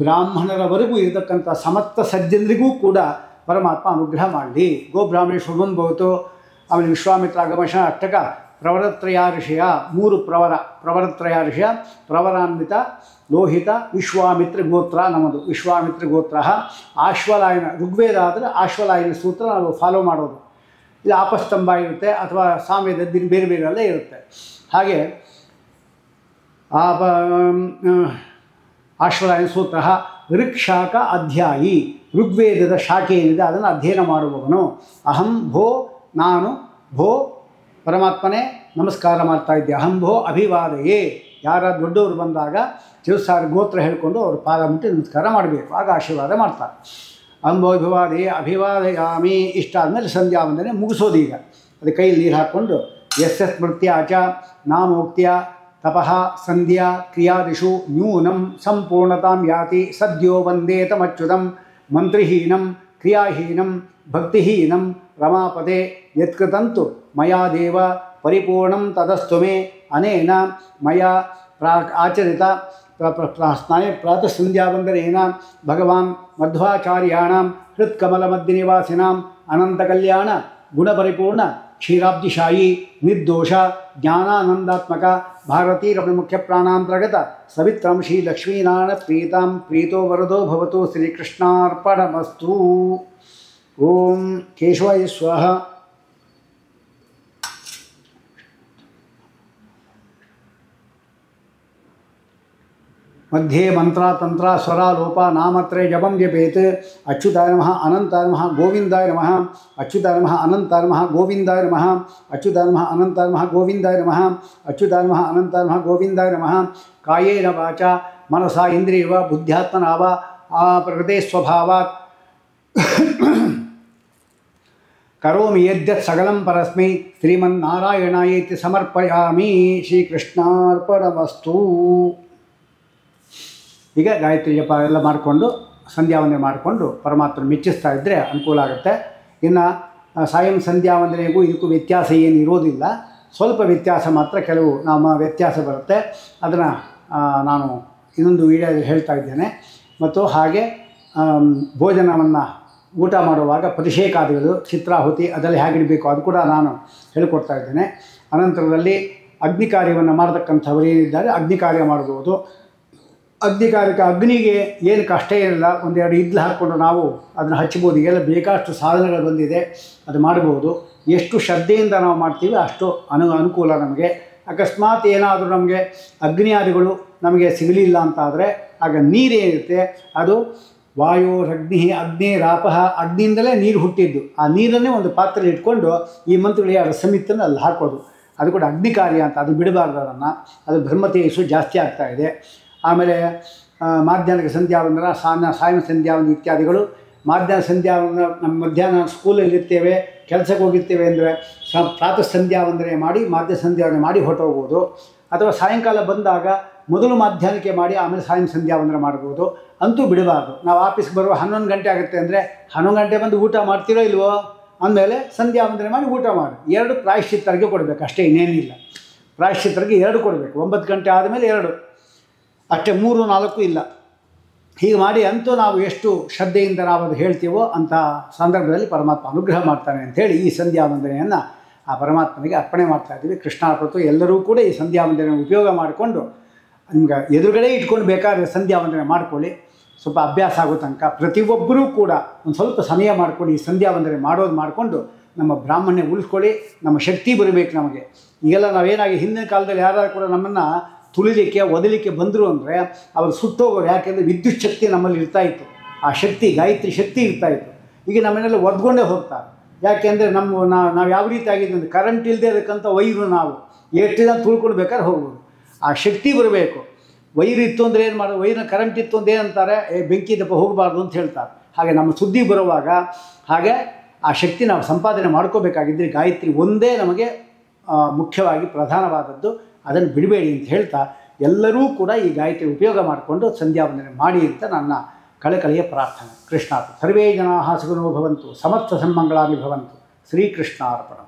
ಬ್ರಾಹ್ಮಣರವರೆಗೂ ಇರತಕ್ಕಂಥ ಸಮಸ್ತ ಸಜ್ಜನರಿಗೂ ಕೂಡ ಪರಮಾತ್ಮ ಅನುಗ್ರಹ ಮಾಡಲಿ. ಗೋ ಬ್ರಾಹ್ಮಣ ಶುಭಂ ಭವತು. ಆಮೇಲೆ ವಿಶ್ವಾಮಿತ್ರ ಆಗಮಶ ಅಷ್ಟಕ ಪ್ರವರತ್ರಯ ಋಷಿಯ 3 ಪ್ರವರತ್ರಯ ಋಷಿಯ ಪ್ರವರಾನ್ವಿತ ಲೋಹಿತ ವಿಶ್ವಾಮಿತ್ರ ಗೋತ್ರ ನಮ್ಮದು. ವಿಶ್ವಾಮಿತ್ರ ಗೋತ್ರ ಆಶ್ವಲಾಯನ, ಋಗ್ವೇದ ಆದರೆ ಆಶ್ವಲಾಯನ ಸೂತ್ರ ನಾವು ಫಾಲೋ ಮಾಡೋದು. ಇಲ್ಲಿ ಆಪಸ್ತಂಭ ಇರುತ್ತೆ ಅಥವಾ ಸಾಮ್ಯದ ಬೇರೆ ಬೇರೆ ಎಲ್ಲ ಇರುತ್ತೆ. ಹಾಗೆ ಆಶ್ವಲಾಯನ ಸೂತ್ರ ಋಕ್ಷಾಕ ಅಧ್ಯಾಯಿ, ಋಗ್ವೇದದ ಶಾಖೆ ಏನಿದೆ ಅದನ್ನು ಅಧ್ಯಯನ ಮಾಡುವವನು. ಅಹಂ ಭೋ, ನಾನು ಭೋ ಪರಮಾತ್ಮನೇ ನಮಸ್ಕಾರ ಮಾಡ್ತಾ ಇದ್ದೆ. ಅಹಂ ಭೋ ಅಭಿವಾದಯೇ. ಯಾರ ದೊಡ್ಡವರು ಬಂದಾಗ ಚತುಸ್ಸಾಗರ ಗೋತ್ರ ಹೇಳಿಕೊಂಡು ಅವ್ರ ಪಾದ ಮುಟ್ಟಿ ನಮಸ್ಕಾರ ಮಾಡಬೇಕು, ಆಗ ಆಶೀರ್ವಾದ ಮಾಡ್ತಾರೆ. ಅಹಂ ಭೋ ಅಭಿವಾದಯಾಮಿ. ಇಷ್ಟ ಆದಮೇಲೆ ಸಂಧ್ಯಾ ವಂದನೆ ಮುಗಿಸೋದು. ಈಗ ಅದು ಕೈಯಲ್ಲಿ ನೀರು ಹಾಕ್ಕೊಂಡು ಸ್ಮೃತ್ಯಾಚ ನಾಮೋಕ್ತಿಯ ತಪಃ ಸಂಧ್ಯಾ ಕ್ರಿಯಾದಿಷು ನ್ಯೂನಂ ಸಂಪೂರ್ಣತಾಂ ಯಾತಿ ಸದ್ಯೋ ವಂದೇತಮಚ್ಯುತಂ ಮಂತ್ರಿಹೀನಂ ಕ್ರಿಯಾಹೀನಂ ಭಕ್ತಿಹೀನಂ ರಮಾಪದೆ ಯತ್ಕೃತಂತು ಮಯಾ ದೇವ ಪರಿಪೂರ್ಣಂ ತದಸ್ತು ಮೇ ಅನೇನ ಮಯಾ ಆಚರಿತ ಸ್ನಾಯ ಪ್ರಾತಃ ಸಂಧ್ಯಾವಂದನೇನ ಭಗವಾನ್ ಮಧ್ವಾಚಾರ್ಯಾಣಾಂ ಹೃತ್ಕಮಲಮಧ್ಯನಿವಾಸಿನಾಂ ಅನಂತಕಲ್ಯಾಣ ಗುಣಪರಿಪೂರ್ಣ ಕ್ಷೀರಾಬ್ಧಿಶಾಯಿ ನಿರ್ದೋಷ ಜ್ಞಾನಾನಂದಾತ್ಮಕ ಭಾರತೀ ರಮಣ ಮುಖ್ಯ ಪ್ರಾಣಾಂತರ್ಗತ ಸವಿತ್ರಂ ಶ್ರೀ ಲಕ್ಷ್ಮೀನಾರಾಯಣ ಪ್ರೀತಾಂ ಪ್ರೀತೋ ವರದೋ ಭವತು ಶ್ರೀಕೃಷ್ಣಾರ್ಪಣಮಸ್ತು. ಓಂ ಕೇಶವಾಯ ಸ್ವಾಹ. मध्ये मंत्र तंत्र स्वरा लोप नामत्रय जपम जपेत. अच्युताय नमः अनंताय नमः गोविंदाय नमः. अच्युताय नमः अनंताय नमः गोविंदाय नमः. अच्युताय नमः अनंताय नमः गोविंदाय नमः. अच्युताय नमः अनंताय नमः गोविंदाय नमः. कायेन वाचा मनसा इंद्रियव बुद्ध्यात्मना वा प्रकृते स्वभावात् करोमि यद्यत् सकलं परस्मै श्रीमन्नारायणायेति समर्पयामि. ಶ್ರೀಕೃಷ್ಣಾರ್ಪಣಮಸ್ತು. ಈಗ ಗಾಯತ್ರಿ ಜಪ ಎಲ್ಲ ಮಾಡಿಕೊಂಡು ಸಂಧ್ಯಾ ವಂದನೆ ಮಾಡಿಕೊಂಡು ಪರಮಾತ್ಮನ ಮೆಚ್ಚಿಸ್ತಾ ಇದ್ದರೆ ಅನುಕೂಲ ಆಗುತ್ತೆ. ಇನ್ನು ಸಾಯಂ ಸಂಧ್ಯಾ ವಂದನೆಗೂ ಇದಕ್ಕೂ ವ್ಯತ್ಯಾಸ ಏನು ಇರೋದಿಲ್ಲ. ಸ್ವಲ್ಪ ವ್ಯತ್ಯಾಸ ಮಾತ್ರ, ಕೆಲವು ನಮ್ಮ ವ್ಯತ್ಯಾಸ ಬರುತ್ತೆ. ಅದನ್ನು ನಾನು ಇನ್ನೊಂದು ವಿಡಿಯೋದಲ್ಲಿ ಹೇಳ್ತಾ ಇದ್ದೇನೆ. ಮತ್ತು ಹಾಗೆ ಭೋಜನವನ್ನು ಊಟ ಮಾಡುವಾಗ ಪರಿಷೇಕಾದಿಗಳು ಚಿತ್ರಾಹುತಿ ಅದೆಲ್ಲ ಹೇಗಿಡಬೇಕು ಅದು ಕೂಡ ನಾನು ಹೇಳಿಕೊಡ್ತಾ ಇದ್ದೇನೆ. ಅನಂತರದಲ್ಲಿ ಅಗ್ನಿ ಕಾರ್ಯವನ್ನು ಮಾಡತಕ್ಕಂಥವ್ರು ಏನಿದ್ದಾರೆ ಅಗ್ನಿ ಕಾರ್ಯ ಮಾಡ್ಬೋದು. ಅಗ್ನಿ ಕಾರ್ಯಕ್ಕೆ ಅಗ್ನಿಗೆ ಏನು ಕಷ್ಟ ಏನಿಲ್ಲ, ಒಂದೆರಡು ಇಡ್ಲು ಹಾಕ್ಕೊಂಡು ನಾವು ಅದನ್ನು ಹಚ್ಬೋದು. ಈಗೆಲ್ಲ ಬೇಕಾಷ್ಟು ಸಾಧನಗಳು ಬಂದಿದೆ, ಅದು ಮಾಡ್ಬೋದು. ಎಷ್ಟು ಶ್ರದ್ಧೆಯಿಂದ ನಾವು ಮಾಡ್ತೀವಿ ಅಷ್ಟು ಅನುಕೂಲ ನಮಗೆ. ಅಕಸ್ಮಾತ್ ಏನಾದರೂ ನಮಗೆ ಅಗ್ನಿಯಾದಿಗಳು ನಮಗೆ ಸಿಗಲಿಲ್ಲ ಅಂತಾದರೆ ಆಗ ನೀರೇನಿರುತ್ತೆ ಅದು ವಾಯೋರಗ್ನಿ ಅಗ್ನೇರಾಪಃ, ಅಗ್ನಿಯಿಂದಲೇ ನೀರು ಹುಟ್ಟಿದ್ದು. ಆ ನೀರನ್ನೇ ಒಂದು ಪಾತ್ರೆಯಲ್ಲಿ ಇಟ್ಕೊಂಡು ಈ ಮಂತ್ರಗಳಿಗೆ ಆ ರಸಮಿತ್ತನ್ನು ಅಲ್ಲಿ ಹಾಕೋದು. ಅದು ಕೂಡ ಅಗ್ನಿ ಕಾರ್ಯ ಅಂತ, ಅದು ಬಿಡಬಾರ್ದು ಅದನ್ನು. ಅದು ಬ್ರಹ್ಮತೇಜಸ್ಸು ಜಾಸ್ತಿ ಆಗ್ತಾಯಿದೆ. ಆಮೇಲೆ ಮಾಧ್ಯಾಹ್ನಕ್ಕೆ ಸಂಧ್ಯಾವಂದನ, ಸಾಯಂ ಸಂಧ್ಯಾವಂದನ ಇತ್ಯಾದಿಗಳು. ಮಾಧ್ಯಾಹ್ನ ಸಂಧ್ಯಾವಂದನ ನಮ್ಮ ಮಧ್ಯಾಹ್ನ ಸ್ಕೂಲಲ್ಲಿರ್ತೇವೆ, ಕೆಲಸಕ್ಕೆ ಹೋಗಿರ್ತೇವೆ ಅಂದರೆ ಪ್ರಾತಃ ಸಂಧ್ಯಾವಂದನೆ ಮಾಡಿ ಮಾಧ್ಯ ಸಂಧ್ಯಾವಂದನೆ ಮಾಡಿ ಹೊರಟೋಗ್ಬೋದು. ಅಥವಾ ಸಾಯಂಕಾಲ ಬಂದಾಗ ಮೊದಲು ಮಾಧ್ಯಾಹ್ನಕ್ಕೆ ಮಾಡಿ ಆಮೇಲೆ ಸಾಯಂ ಸಂಧ್ಯಾವಂದನೆ ಮಾಡ್ಬೋದು. ಅಂತೂ ಬಿಡಬಾರ್ದು. ನಾವು ಆಫೀಸ್ಗೆ ಬರುವ 11 ಗಂಟೆ ಆಗುತ್ತೆ ಅಂದರೆ 11 ಗಂಟೆ ಬಂದು ಊಟ ಮಾಡ್ತೀರೋ ಇಲ್ವೋ ಅಂದಮೇಲೆ ಸಂಧ್ಯಾವಂದನೆ ಮಾಡಿ ಊಟ ಮಾಡಿ 2 ಪ್ರಾಯಶ್ಚಿತ್ತರಿಗೆ ಕೊಡಬೇಕು, ಅಷ್ಟೇ, ಇನ್ನೇನಿಲ್ಲ. ಪ್ರಾಯಶ್ಚಿತ್ತರಿಗೆ 2 ಕೊಡಬೇಕು. 9 ಗಂಟೆ ಆದಮೇಲೆ 2 ಅಷ್ಟೇ, 3, 4 ಇಲ್ಲ. ಹೀಗೆ ಮಾಡಿ ಅಂತೂ ನಾವು ಎಷ್ಟು ಶ್ರದ್ಧೆಯಿಂದ ನಾವು ಅದು ಹೇಳ್ತೀವೋ ಅಂಥ ಸಂದರ್ಭದಲ್ಲಿ ಪರಮಾತ್ಮ ಅನುಗ್ರಹ ಮಾಡ್ತಾನೆ ಅಂಥೇಳಿ ಈ ಸಂಧ್ಯಾ ವಂದನೆಯನ್ನು ಆ ಪರಮಾತ್ಮನಿಗೆ ಅರ್ಪಣೆ ಮಾಡ್ತಾಯಿದ್ದೀವಿ. ಕೃಷ್ಣಾರ್ಪಣಮಸ್ತು. ಎಲ್ಲರೂ ಕೂಡ ಈ ಸಂಧ್ಯಾ ವಂದನೆ ಉಪಯೋಗ ಮಾಡಿಕೊಂಡು ನಿಮ್ಗೆ ಎದುರುಗಡೆ ಇಟ್ಕೊಂಡು ಬೇಕಾದ್ರೆ ಸಂಧ್ಯಾ ವಂದನೆ ಮಾಡ್ಕೊಳ್ಳಿ. ಸ್ವಲ್ಪ ಅಭ್ಯಾಸ ಆಗೋ ತನಕ ಪ್ರತಿಯೊಬ್ಬರೂ ಕೂಡ ಒಂದು ಸ್ವಲ್ಪ ಸಮಯ ಮಾಡಿಕೊಂಡು ಈ ಸಂಧ್ಯಾ ವಂದನೆ ಮಾಡಿಕೊಂಡು ನಮ್ಮ ಬ್ರಾಹ್ಮಣ್ಯ ಉಳಿಸ್ಕೊಳ್ಳಿ. ನಮ್ಮ ಶಕ್ತಿ ಬರಬೇಕು ನಮಗೆ. ಈಗೆಲ್ಲ ನಾವೇನಾಗಿ ಹಿಂದಿನ ಕಾಲದಲ್ಲಿ ಯಾರು ಕೂಡ ನಮ್ಮನ್ನು ತುಳಿಲಿಕ್ಕೆ ಒದಲಿಕ್ಕೆ ಬಂದರು ಅಂದರೆ ಅವರು ಸುಟ್ಟೋಗೋರು. ಯಾಕೆಂದರೆ ವಿದ್ಯುತ್ ಶಕ್ತಿ ನಮ್ಮಲ್ಲಿ ಇರ್ತಾಯಿತ್ತು, ಆ ಶಕ್ತಿ ಗಾಯತ್ರಿ ಶಕ್ತಿ ಇರ್ತಾಯಿತ್ತು. ಈಗ ನಮ್ಮನ್ನೆಲ್ಲ ಒದ್ಕೊಂಡೇ ಹೋಗ್ತಾರೆ. ಯಾಕೆಂದರೆ ನಾವು ಯಾವ ರೀತಿ ಆಗಿದೆ ಅಂದರೆ ಕರೆಂಟ್ ಇಲ್ಲದೆ ಅದಕ್ಕಂಥ ವೈರು ನಾವು ಎಷ್ಟು ಜನ ತುಳ್ಕೊಂಡು ಬೇಕಾದ್ರೆ ಹೋಗ್ಬೋದು. ಆ ಶಕ್ತಿ ಬರಬೇಕು. ವೈರ್ ಇತ್ತು ಅಂದರೆ ಏನು ಮಾಡೋದು, ವೈರ್ನ ಕರೆಂಟ್ ಇತ್ತು ಅಂದರೆ ಏನಂತಾರೆ, ಬೆಂಕಿ ದಪ್ಪ ಹೋಗಬಾರ್ದು ಅಂತ ಹೇಳ್ತಾರೆ. ಹಾಗೆ ನಮ್ಮ ಸುದ್ದಿ ಬರುವಾಗ ಹಾಗೆ ಆ ಶಕ್ತಿ ನಾವು ಸಂಪಾದನೆ ಮಾಡ್ಕೋಬೇಕಾಗಿದ್ದರೆ ಗಾಯತ್ರಿ ಒಂದೇ ನಮಗೆ ಮುಖ್ಯವಾಗಿ ಪ್ರಧಾನವಾದದ್ದು. ಅದನ್ನು ಬಿಡಬೇಡಿ ಅಂತ ಹೇಳ್ತಾ ಎಲ್ಲರೂ ಕೂಡ ಈ ಗಾಯತ್ರಿ ಉಪಯೋಗ ಮಾಡಿಕೊಂಡು ಸಂಧ್ಯಾ ವಂದನೆ ಮಾಡಿ ಅಂತ ನನ್ನ ಕಳಕಳಿಯ ಪ್ರಾರ್ಥನೆ. ಕೃಷ್ಣಾರ್ಪಣ. ಸರ್ವೇ ಜನಾಃ ಸುಖಿನೋ ಭವಂತು, ಸಮಸ್ತ ಸನ್ಮಂಗಳಾನಿ ಭವಂತು. ಶ್ರೀಕೃಷ್ಣಾರ್ಪಣ.